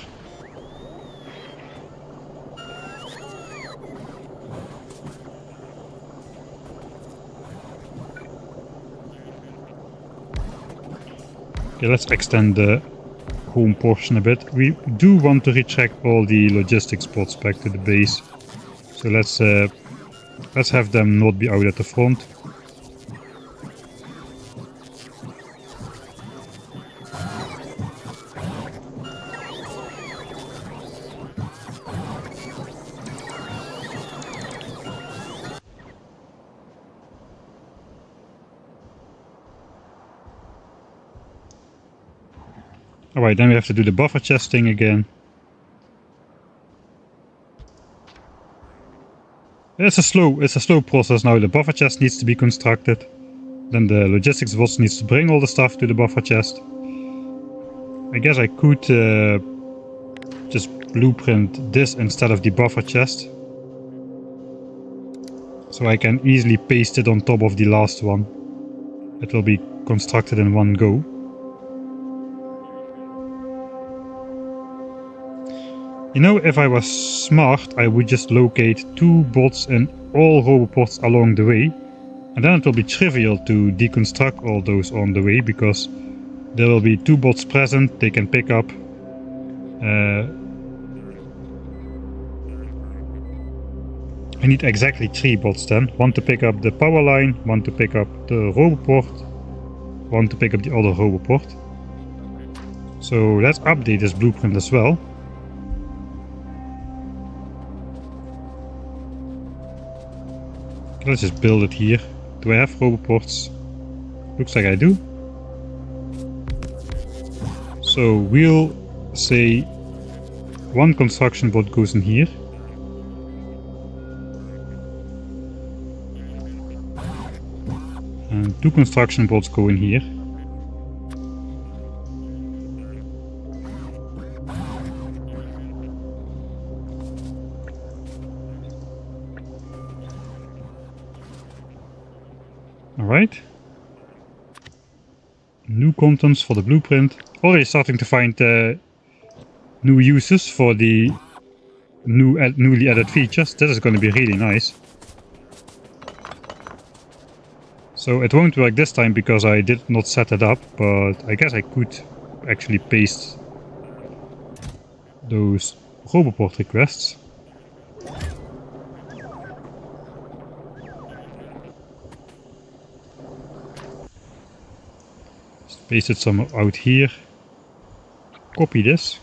Okay, let's extend the home portion a bit. We do want to retract all the logistics bots back to the base. So let's have them not be out at the front. Alright, then we have to do the buffer chest thing again. It's a slow process now. The buffer chest needs to be constructed. Then the logistics bots needs to bring all the stuff to the buffer chest. I guess I could just blueprint this instead of the buffer chest. So I can easily paste it on top of the last one. It will be constructed in one go. You know, if I was smart, I would just locate 2 bots in all roboports along the way. And then it will be trivial to deconstruct all those on the way, because there will be 2 bots present, they can pick up. I need exactly 3 bots then. 1 to pick up the power line, 1 to pick up the roboport, 1 to pick up the other roboport. So let's update this blueprint as well. Let's just build it here. Do I have roboports? Looks like I do. So we'll say 1 construction bot goes in here. And 2 construction bots go in here. Alright. New contents for the blueprint. Already starting to find new uses for the newly added features. This is going to be really nice. So it won't work this time because I did not set it up, but I guess I could actually paste those roboport requests. Paste it somewhere out here. Copy this.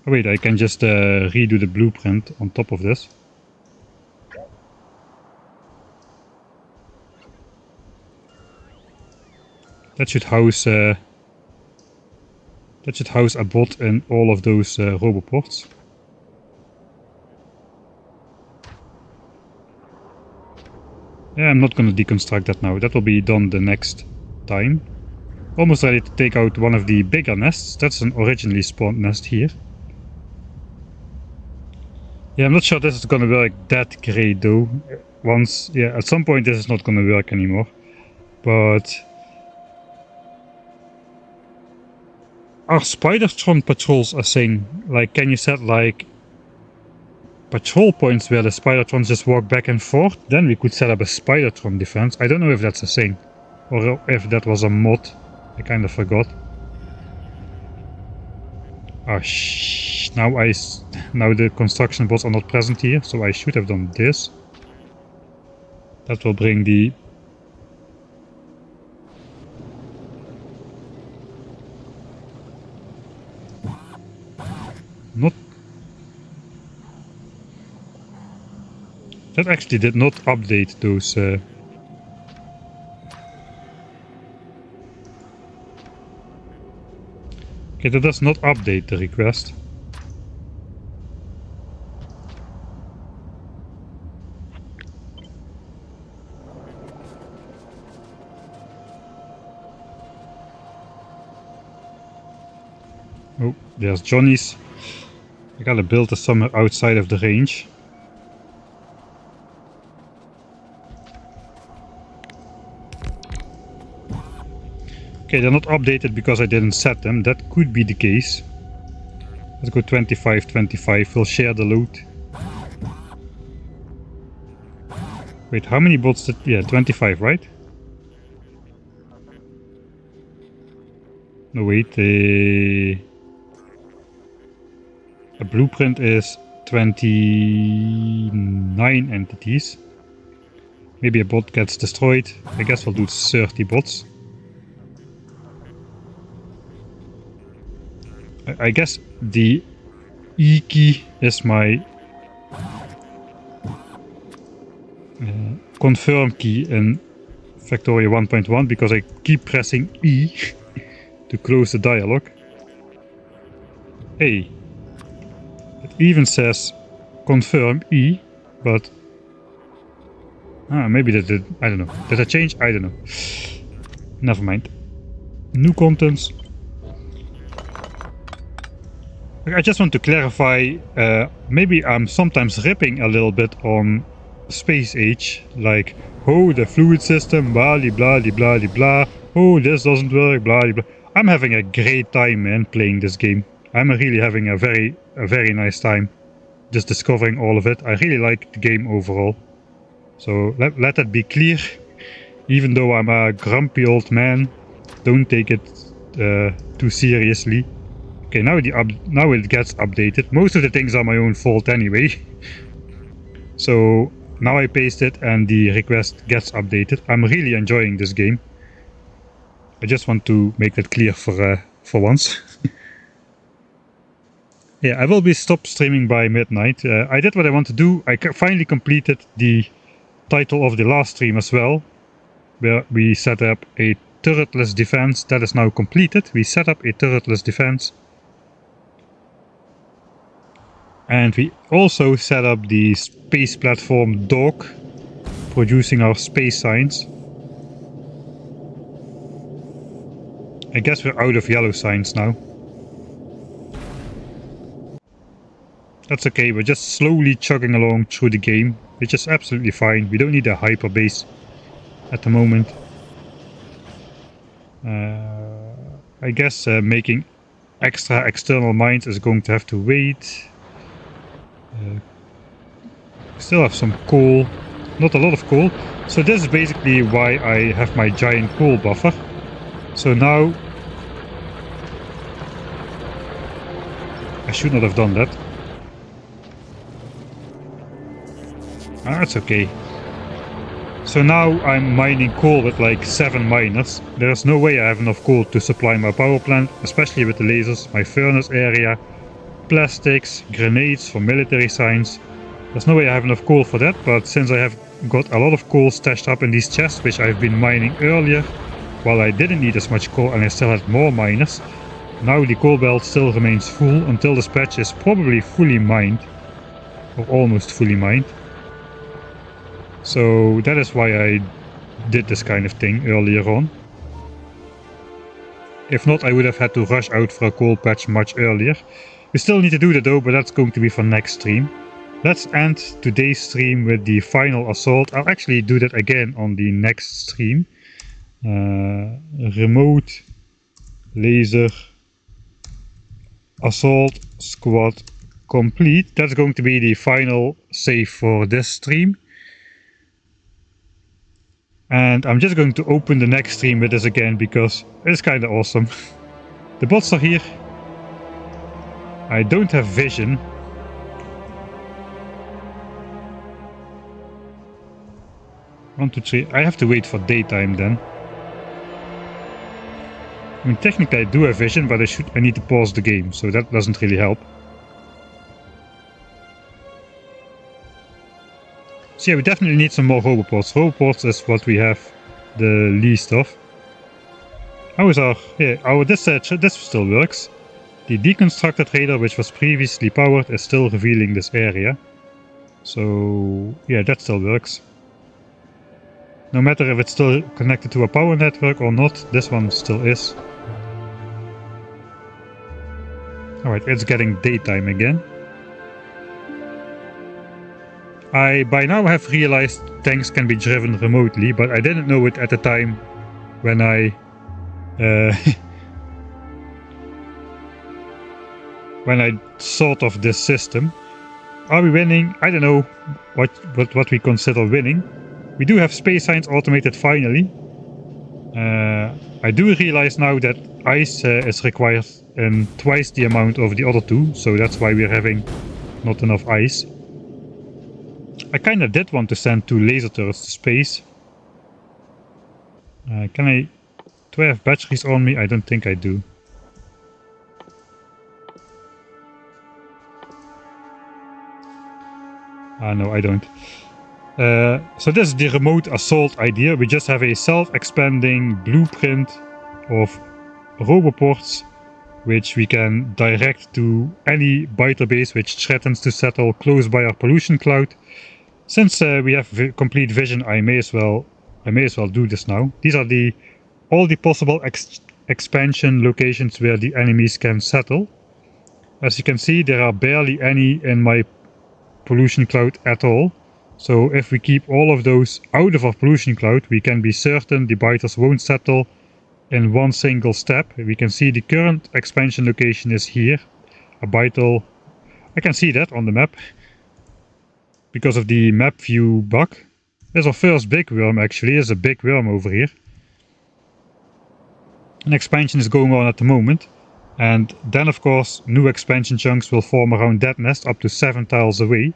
Oh wait, I can just redo the blueprint on top of this. That should house a bot in all of those roboports. Yeah, I'm not going to deconstruct that now. That will be done the next time. Almost ready to take out one of the bigger nests. That's an originally spawned nest here. Yeah, I'm not sure this is going to work that great though. At some point this is not going to work anymore. but are Spidertron patrols a thing? Like, can you set like patrol points where the Spidertrons just walk back and forth? Then we could set up a Spidertron defense. I don't know if that's a thing, or if that was a mod. I kind of forgot. Ah, now the construction bots are not present here, so I should have done this. That will bring the... Not... That actually did not update those... Okay, that does not update the request. Oh, there's Johnny's. I gotta build a somewhere outside of the range. Okay, they're not updated because I didn't set them. That could be the case. Let's go 25, 25. We'll share the loot. Wait, how many bots did... Yeah, 25, right? No, wait. A blueprint is 29 entities. Maybe a bot gets destroyed. I guess we'll do 30 bots. I guess the E key is my confirm key in Factorio 1.1 because I keep pressing E to close the dialogue. Hey, it even says confirm E, but maybe that did, I don't know. Did I change? I don't know. Never mind. New contents. I just want to clarify, maybe I'm sometimes ripping a little bit on Space Age, like, oh, the fluid system, blah blah blah blah blah, oh, this doesn't work, blah blah. I'm having a great time, man, playing this game. I'm really having a very nice time just discovering all of it. I really like the game overall. So let that be clear. Even though I'm a grumpy old man, don't take it too seriously. Okay, now it gets updated. Most of the things are my own fault anyway. So now I paste it and the request gets updated. I'm really enjoying this game. I just want to make that clear for once. Yeah, I will be stop streaming by midnight. I did what I want to do. I finally completed the title of the last stream as well, where we set up a turretless defense. That is now completed. We set up a turretless defense. And we also set up the space platform dock, producing our space signs. I guess we're out of yellow signs now. That's okay, we're just slowly chugging along through the game, which is absolutely fine. We don't need a hyper base at the moment. I guess making extra external mines is going to have to wait. Still have some coal, not a lot of coal. So this is basically why I have my giant coal buffer. So now I should not have done that. That's okay. So now I'm mining coal with like 7 miners. There's no way I have enough coal to supply my power plant, especially with the lasers, my furnace area, plastics, grenades for military signs. There's no way I have enough coal for that, but since I have got a lot of coal stashed up in these chests, which I've been mining earlier, while I didn't need as much coal and I still had more miners, now the coal belt still remains full until this patch is probably fully mined, or almost fully mined. So that is why I did this kind of thing earlier on. If not, I would have had to rush out for a coal patch much earlier. We still need to do that though, but that's going to be for next stream. Let's end today's stream with the final assault. I'll actually do that again on the next stream. Remote laser assault squad complete. That's going to be the final save for this stream. And I'm just going to open the next stream with this again because it's kind of awesome. The bots are here. I don't have vision. One, two, three. I have to wait for daytime then. I mean, technically I do have vision, but I need to pause the game, so that doesn't really help. So yeah, we definitely need some more roboports. Roboports is what we have the least of. How is our... yeah, this still works. The deconstructed radar, which was previously powered, is still revealing this area. So yeah, that still works. No matter if it's still connected to a power network or not, this one still is. Alright, it's getting daytime again. I by now have realized tanks can be driven remotely, but I didn't know it at the time when I when I thought of this system. Are we winning? I don't know what we consider winning. We do have space science automated finally. I do realize now that ice is required in twice the amount of the other two, so that's why we're having not enough ice. I kinda did want to send 2 laser turrets to space. Do I have batteries on me? I don't think I do. No, I don't. So this is the remote assault idea. We just have a self-expanding blueprint of roboports which we can direct to any biter base which threatens to settle close by our pollution cloud. Since we have complete vision, I may as well do this now. These are all the possible expansion locations where the enemies can settle. As you can see, there are barely any in my pollution cloud at all. So if we keep all of those out of our pollution cloud, we can be certain the biters won't settle in one single step. We can see the current expansion location is here. A biter. I can see that on the map because of the map view bug. There's our first big worm actually. There's a big worm over here. An expansion is going on at the moment. And then of course new expansion chunks will form around that nest up to 7 tiles away.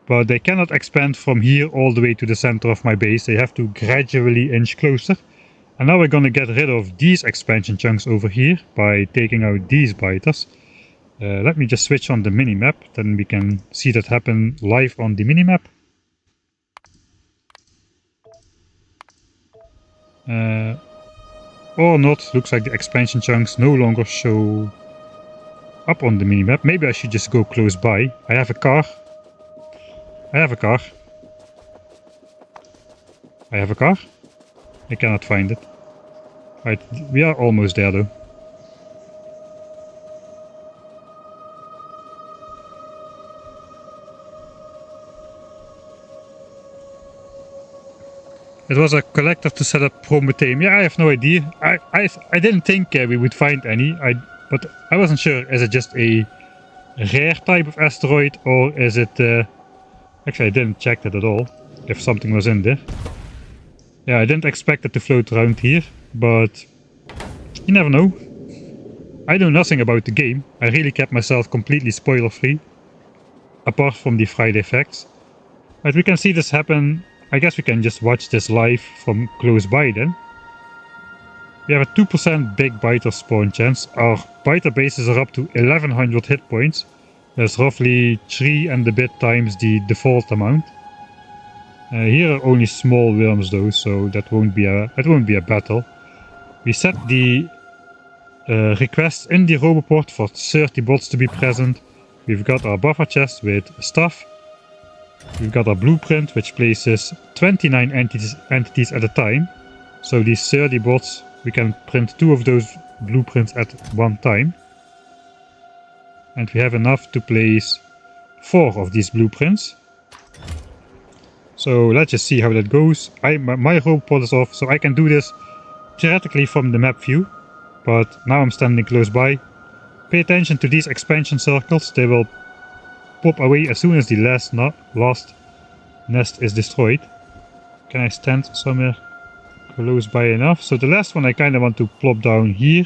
But they cannot expand from here all the way to the center of my base. They have to gradually inch closer. And now we're gonna get rid of these expansion chunks over here by taking out these biters. Let me just switch on the minimap, then we can see that happen live on the minimap. Or not, looks like the expansion chunks no longer show up on the minimap. Maybe I should just go close by. I have a car. I have a car. I have a car. I cannot find it. Right, we are almost there though. It was a collector to set up Prometheum. Yeah, I have no idea. I didn't think we would find any. But I wasn't sure. Is it just a rare type of asteroid or is it... Actually, I didn't check that at all. If something was in there. Yeah, I didn't expect it to float around here. But you never know. I know nothing about the game. I really kept myself completely spoiler free. Apart from the Friday facts. But we can see this happen. I guess we can just watch this live from close by then. We have a 2% big biter spawn chance. Our biter bases are up to 1100 hit points. That's roughly 3 and a bit times the default amount. Here are only small worms though, so that won't be a battle. We set the request in the roboport for 30 bots to be present. We've got our buffer chest with stuff. We've got our blueprint, which places 29 entities at a time. So these 30 bots, we can print 2 of those blueprints at one time. And we have enough to place 4 of these blueprints. So let's just see how that goes. My roboport is off, so I can do this theoretically from the map view, but now I'm standing close by. Pay attention to these expansion circles, they will pop away as soon as the last nest is destroyed. Can I stand somewhere close by enough? So the last one I kind of want to plop down here.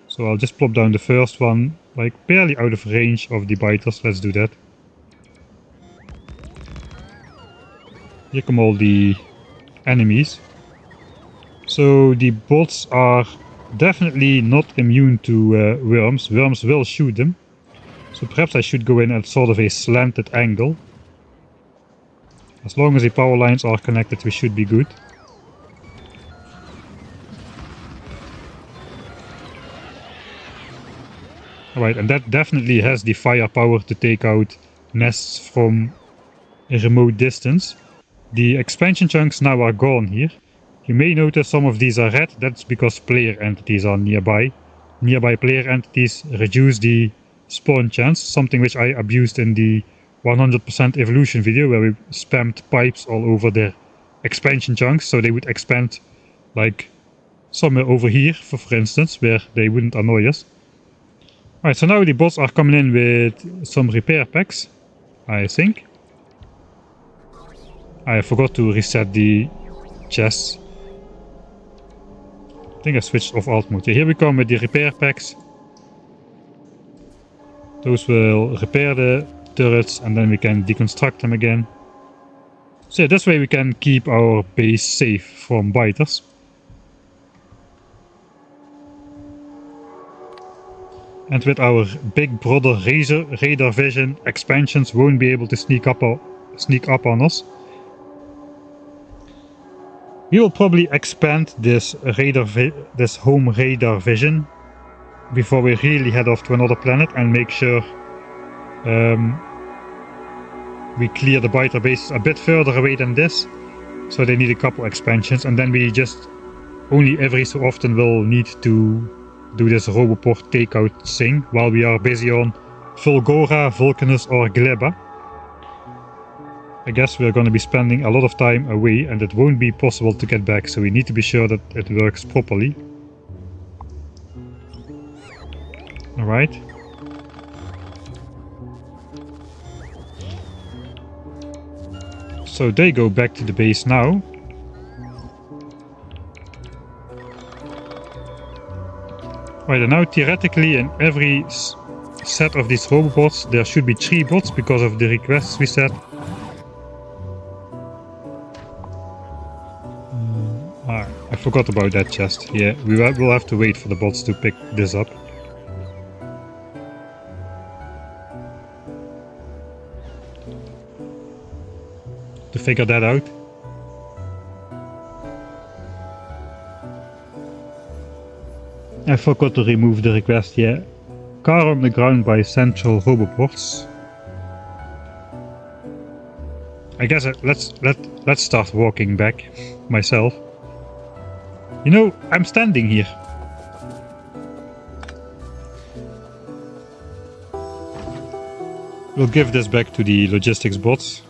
So I'll just plop down the first one, like barely out of range of the biters. Let's do that. Here come all the enemies. So the bots are definitely not immune to worms. Worms will shoot them. So perhaps I should go in at sort of a slanted angle. As long as the power lines are connected, we should be good. Alright, and that definitely has the firepower to take out nests from a remote distance. The expansion chunks now are gone here. You may notice some of these are red, that's because player entities are nearby. Nearby player entities reduce the spawn chance, something which I abused in the 100% evolution video where we spammed pipes all over their expansion chunks, so they would expand like somewhere over here, for instance, where they wouldn't annoy us. Alright, so now the bots are coming in with some repair packs, I think. I forgot to reset the chests. I think I switched off alt mode. Yeah, here we come with the repair packs. Those will repair the turrets and then we can deconstruct them again. So yeah, this way we can keep our base safe from biters. And with our big brother radar vision, expansions won't be able to sneak up on us. We will probably expand this home radar vision before we really head off to another planet and make sure we clear the biter bases a bit further away than this. So they need a couple expansions, and then we just only every so often will need to do this Roboport takeout thing while we are busy on Fulgora, Vulcanus or Gleba. I guess we're going to be spending a lot of time away and it won't be possible to get back, so we need to be sure that it works properly. Alright. So they go back to the base now. Right, and now theoretically in every set of these robots there should be 3 bots because of the requests we set. I forgot about that chest. Yeah, we'll have to wait for the bots to pick this up. To figure that out. I forgot to remove the request, yeah. Car on the ground by central roboports. I guess let's start walking back myself. You know, I'm standing here. We'll give this back to the logistics bots.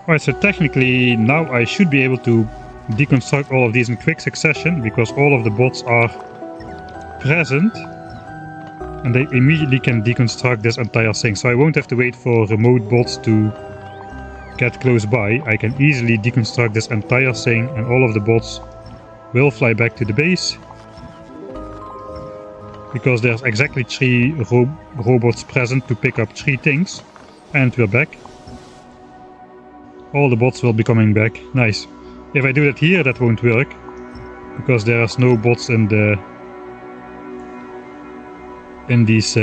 Alright, so technically now I should be able to deconstruct all of these in quick succession because all of the bots are present and they immediately can deconstruct this entire thing. So I won't have to wait for remote bots to get close by. I can easily deconstruct this entire thing and all of the bots will fly back to the base because there's exactly 3 robots present to pick up 3 things. And we're back. All the bots will be coming back. Nice. If I do that here, that won't work. Because there is no bots in these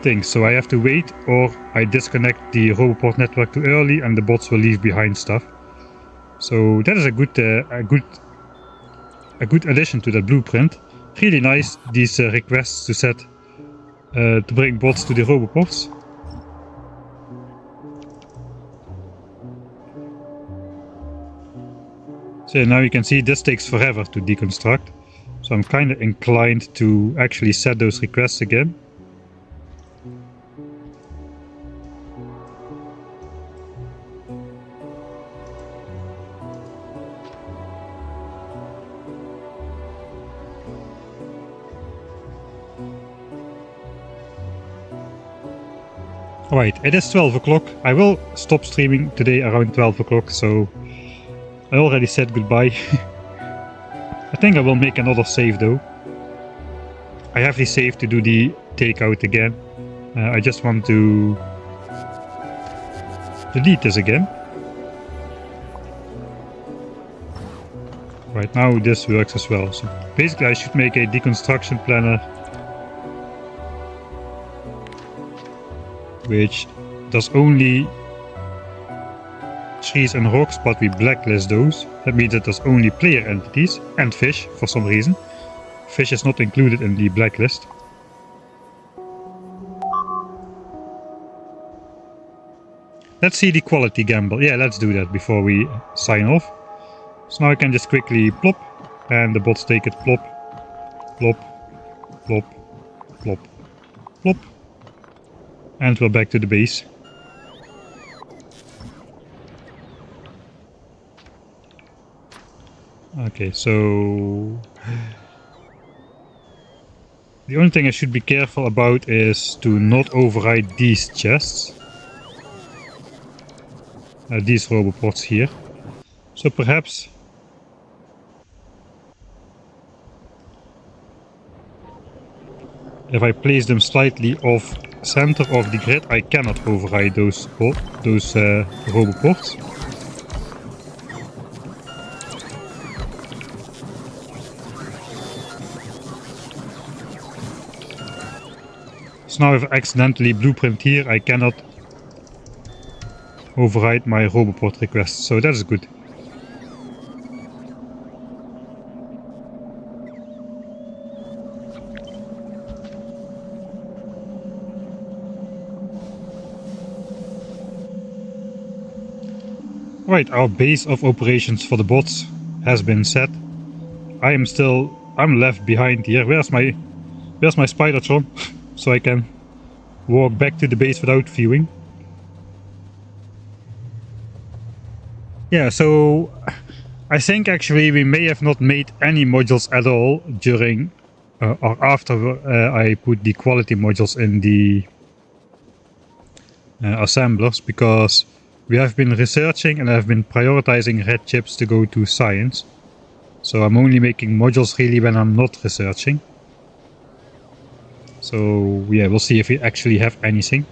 things. So I have to wait or I disconnect the Roboport network too early and the bots will leave behind stuff. So that is a good addition to that blueprint. Really nice, these requests to set to bring bots to the roboports. So now you can see this takes forever to deconstruct. So I'm kind of inclined to actually set those requests again. Alright, it is 12 o'clock. I will stop streaming today around 12 o'clock, so I already said goodbye. I think I will make another save though. I have the save to do the takeout again. I just want to delete this again. Right now this works as well. So basically I should make a deconstruction planner which does only trees and rocks, but we blacklist those. That means that there's only player entities and fish for some reason. Fish is not included in the blacklist. Let's see the quality gamble. Yeah, let's do that before we sign off. So now I can just quickly plop, and the bots take it plop, plop, plop, plop, plop. And we're back to the base. Okay, so the only thing I should be careful about is to not override these chests. These roboports here. So perhaps if I place them slightly off center of the grid, I cannot override those roboports. So now if I accidentally blueprint here, I cannot override my roboport request, so that is good. Right, our base of operations for the bots has been set. I'm left behind here. Where's my Spidertron? So I can walk back to the base without viewing. Yeah, so I think actually we may have not made any modules at all during or after I put the quality modules in the assemblers, because we have been researching and I've been prioritizing red chips to go to science. So I'm only making modules really when I'm not researching. So yeah, we'll see if we actually have anything.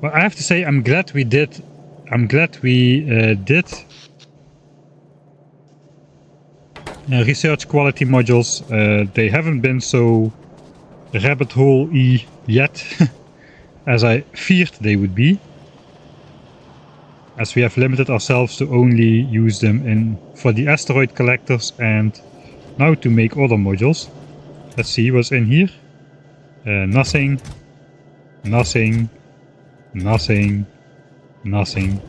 Well, I have to say I'm glad we did research quality modules. They haven't been so rabbit hole-y yet as I feared they would be, as we have limited ourselves to only use them for the asteroid collectors and now to make other modules. Let's see what's in here. Nothing, nothing, nothing, nothing.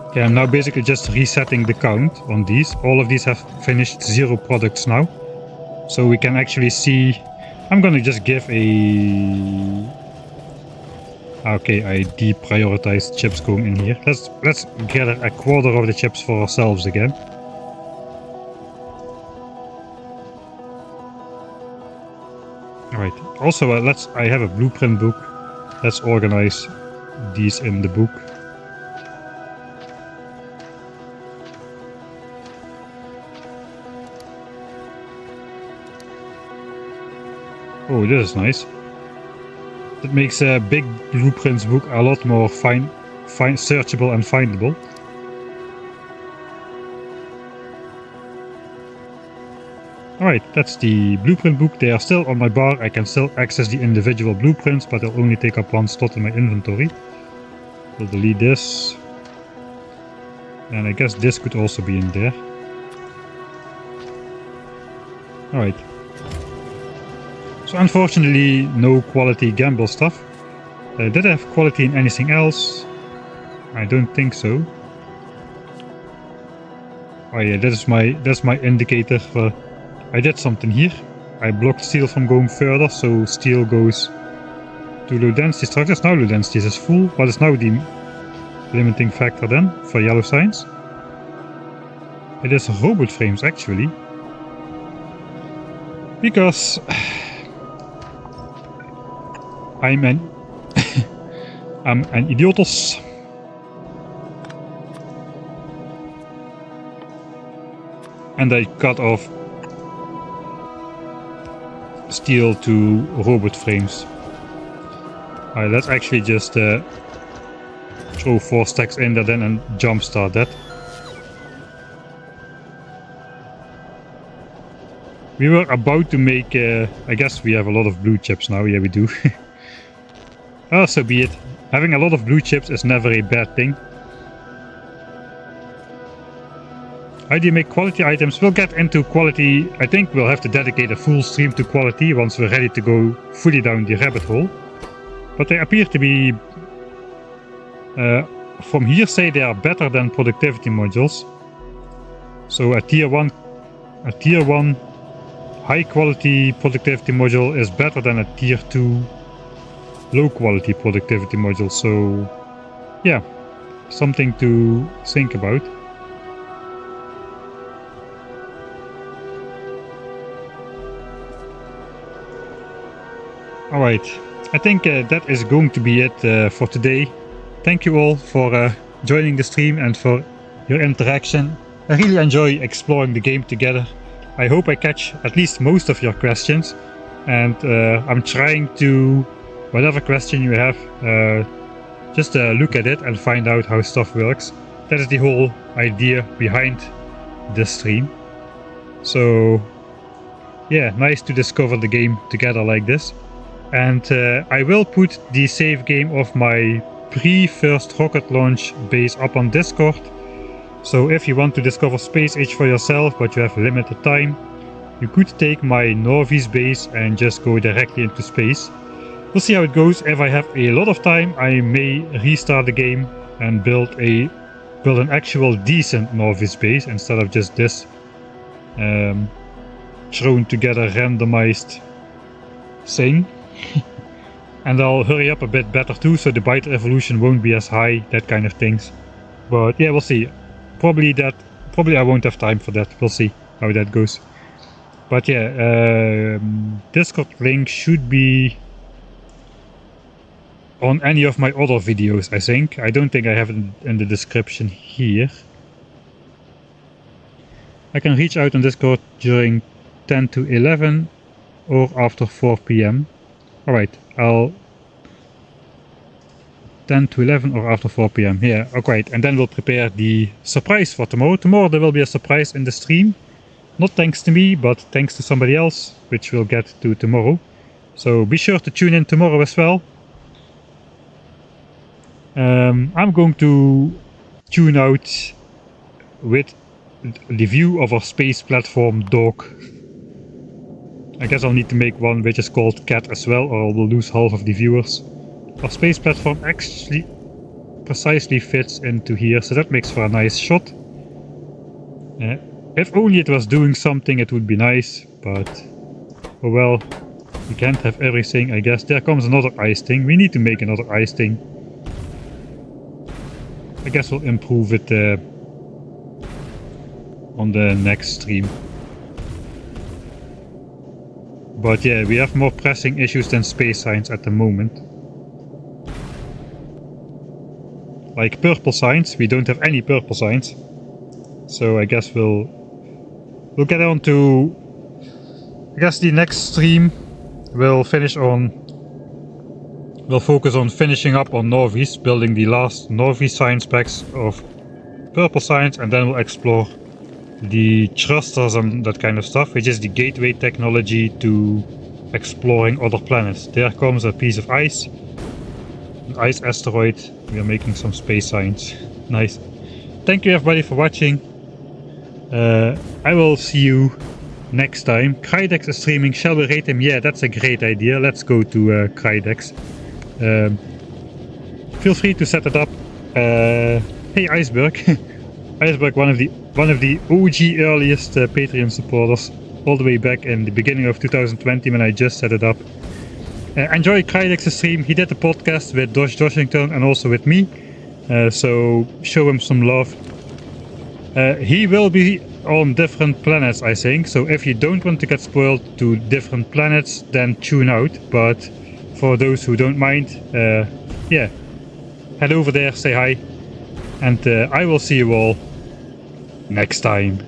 Okay, I'm now basically just resetting the count on these. All of these have finished 0 products now. So we can actually see. I'm gonna just give a... Okay, I deprioritized chips going in here. Let's gather a quarter of the chips for ourselves again. Alright, also I have a blueprint book. Let's organize these in the book. Oh, this is nice. That makes a big blueprints book a lot more searchable and findable. Alright, that's the blueprint book. They are still on my bar. I can still access the individual blueprints, but they'll only take up one slot in my inventory. We'll delete this. And I guess this could also be in there. Alright. So unfortunately, no quality gamble stuff. Did I have quality in anything else? I don't think so. Oh yeah, that's my indicator for I did something here. I blocked steel from going further, so steel goes to low density structures. Now low density is full. What is now the limiting factor then for yellow signs? It is robot frames actually. Because I'm an idiotos. And I cut off steel to robot frames. Alright, let's actually just throw 4 stacks in there then and jumpstart that. We were about to make, I guess we have a lot of blue chips now, yeah we do. Oh, so be it. Having a lot of blue chips is never a bad thing. How do you make quality items? We'll get into quality. I think we'll have to dedicate a full stream to quality once we're ready to go fully down the rabbit hole. But they appear to be, from hearsay, they are better than productivity modules. So a tier 1 high quality productivity module is better than a tier 2 low quality productivity module. So yeah, something to think about. Alright, I think that is going to be it for today. Thank you all for joining the stream and for your interaction. I really enjoy exploring the game together. I hope I catch at least most of your questions, and I'm trying to, whatever question you have, just look at it and find out how stuff works. That is the whole idea behind this stream. So yeah, nice to discover the game together like this. And I will put the save game of my pre-first rocket launch base up on Discord. So if you want to discover Space Age for yourself but you have limited time, you could take my Norvis base and just go directly into space. We'll see how it goes. If I have a lot of time, I may restart the game and build an actual decent Norvis base instead of just this thrown together randomized thing. And I'll hurry up a bit better too, so the byte evolution won't be as high, that kind of things. But yeah, we'll see. Probably I won't have time for that. We'll see how that goes. But yeah, Discord link should be on any of my other videos, I think. I don't think I have it in the description here. I can reach out on Discord during 10 to 11 or after 4 PM. Alright, I'll 10 to 11 or after 4 PM. Yeah, okay, and then we'll prepare the surprise for tomorrow. Tomorrow there will be a surprise in the stream. Not thanks to me, but thanks to somebody else, which we'll get to tomorrow. So be sure to tune in tomorrow as well. I'm going to tune out with the view of our space platform dog. I guess I'll need to make one which is called cat as well, or we'll lose half of the viewers. Our space platform actually precisely fits into here, so that makes for a nice shot. If only it was doing something, it would be nice, but oh well, we can't have everything, I guess. There comes another ice thing. We need to make another ice thing. I guess we'll improve it on the next stream. But yeah, we have more pressing issues than space signs at the moment. Like purple signs, we don't have any purple signs. So I guess we'll get on to, I guess the next stream we'll focus on finishing up on Norvis, building the last Norvis science packs of purple signs, and then we'll explore the thrusters and that kind of stuff, which is the gateway technology to exploring other planets. There comes a piece of ice, an ice asteroid. We are making some space science. Nice. Thank you everybody for watching. I will see you next time. Krydex is streaming. Shall we rate him? Yeah, that's a great idea. Let's go to Krydex. Feel free to set it up. Hey Iceberg. Iceberg, one of the OG earliest Patreon supporters, all the way back in the beginning of 2020 when I just set it up. Enjoy Krydex's stream. He did the podcast with Josh Washington and also with me, so show him some love. He will be on different planets, I think, so if you don't want to get spoiled to different planets, then tune out. But for those who don't mind, yeah, head over there, say hi, and I will see you all next time.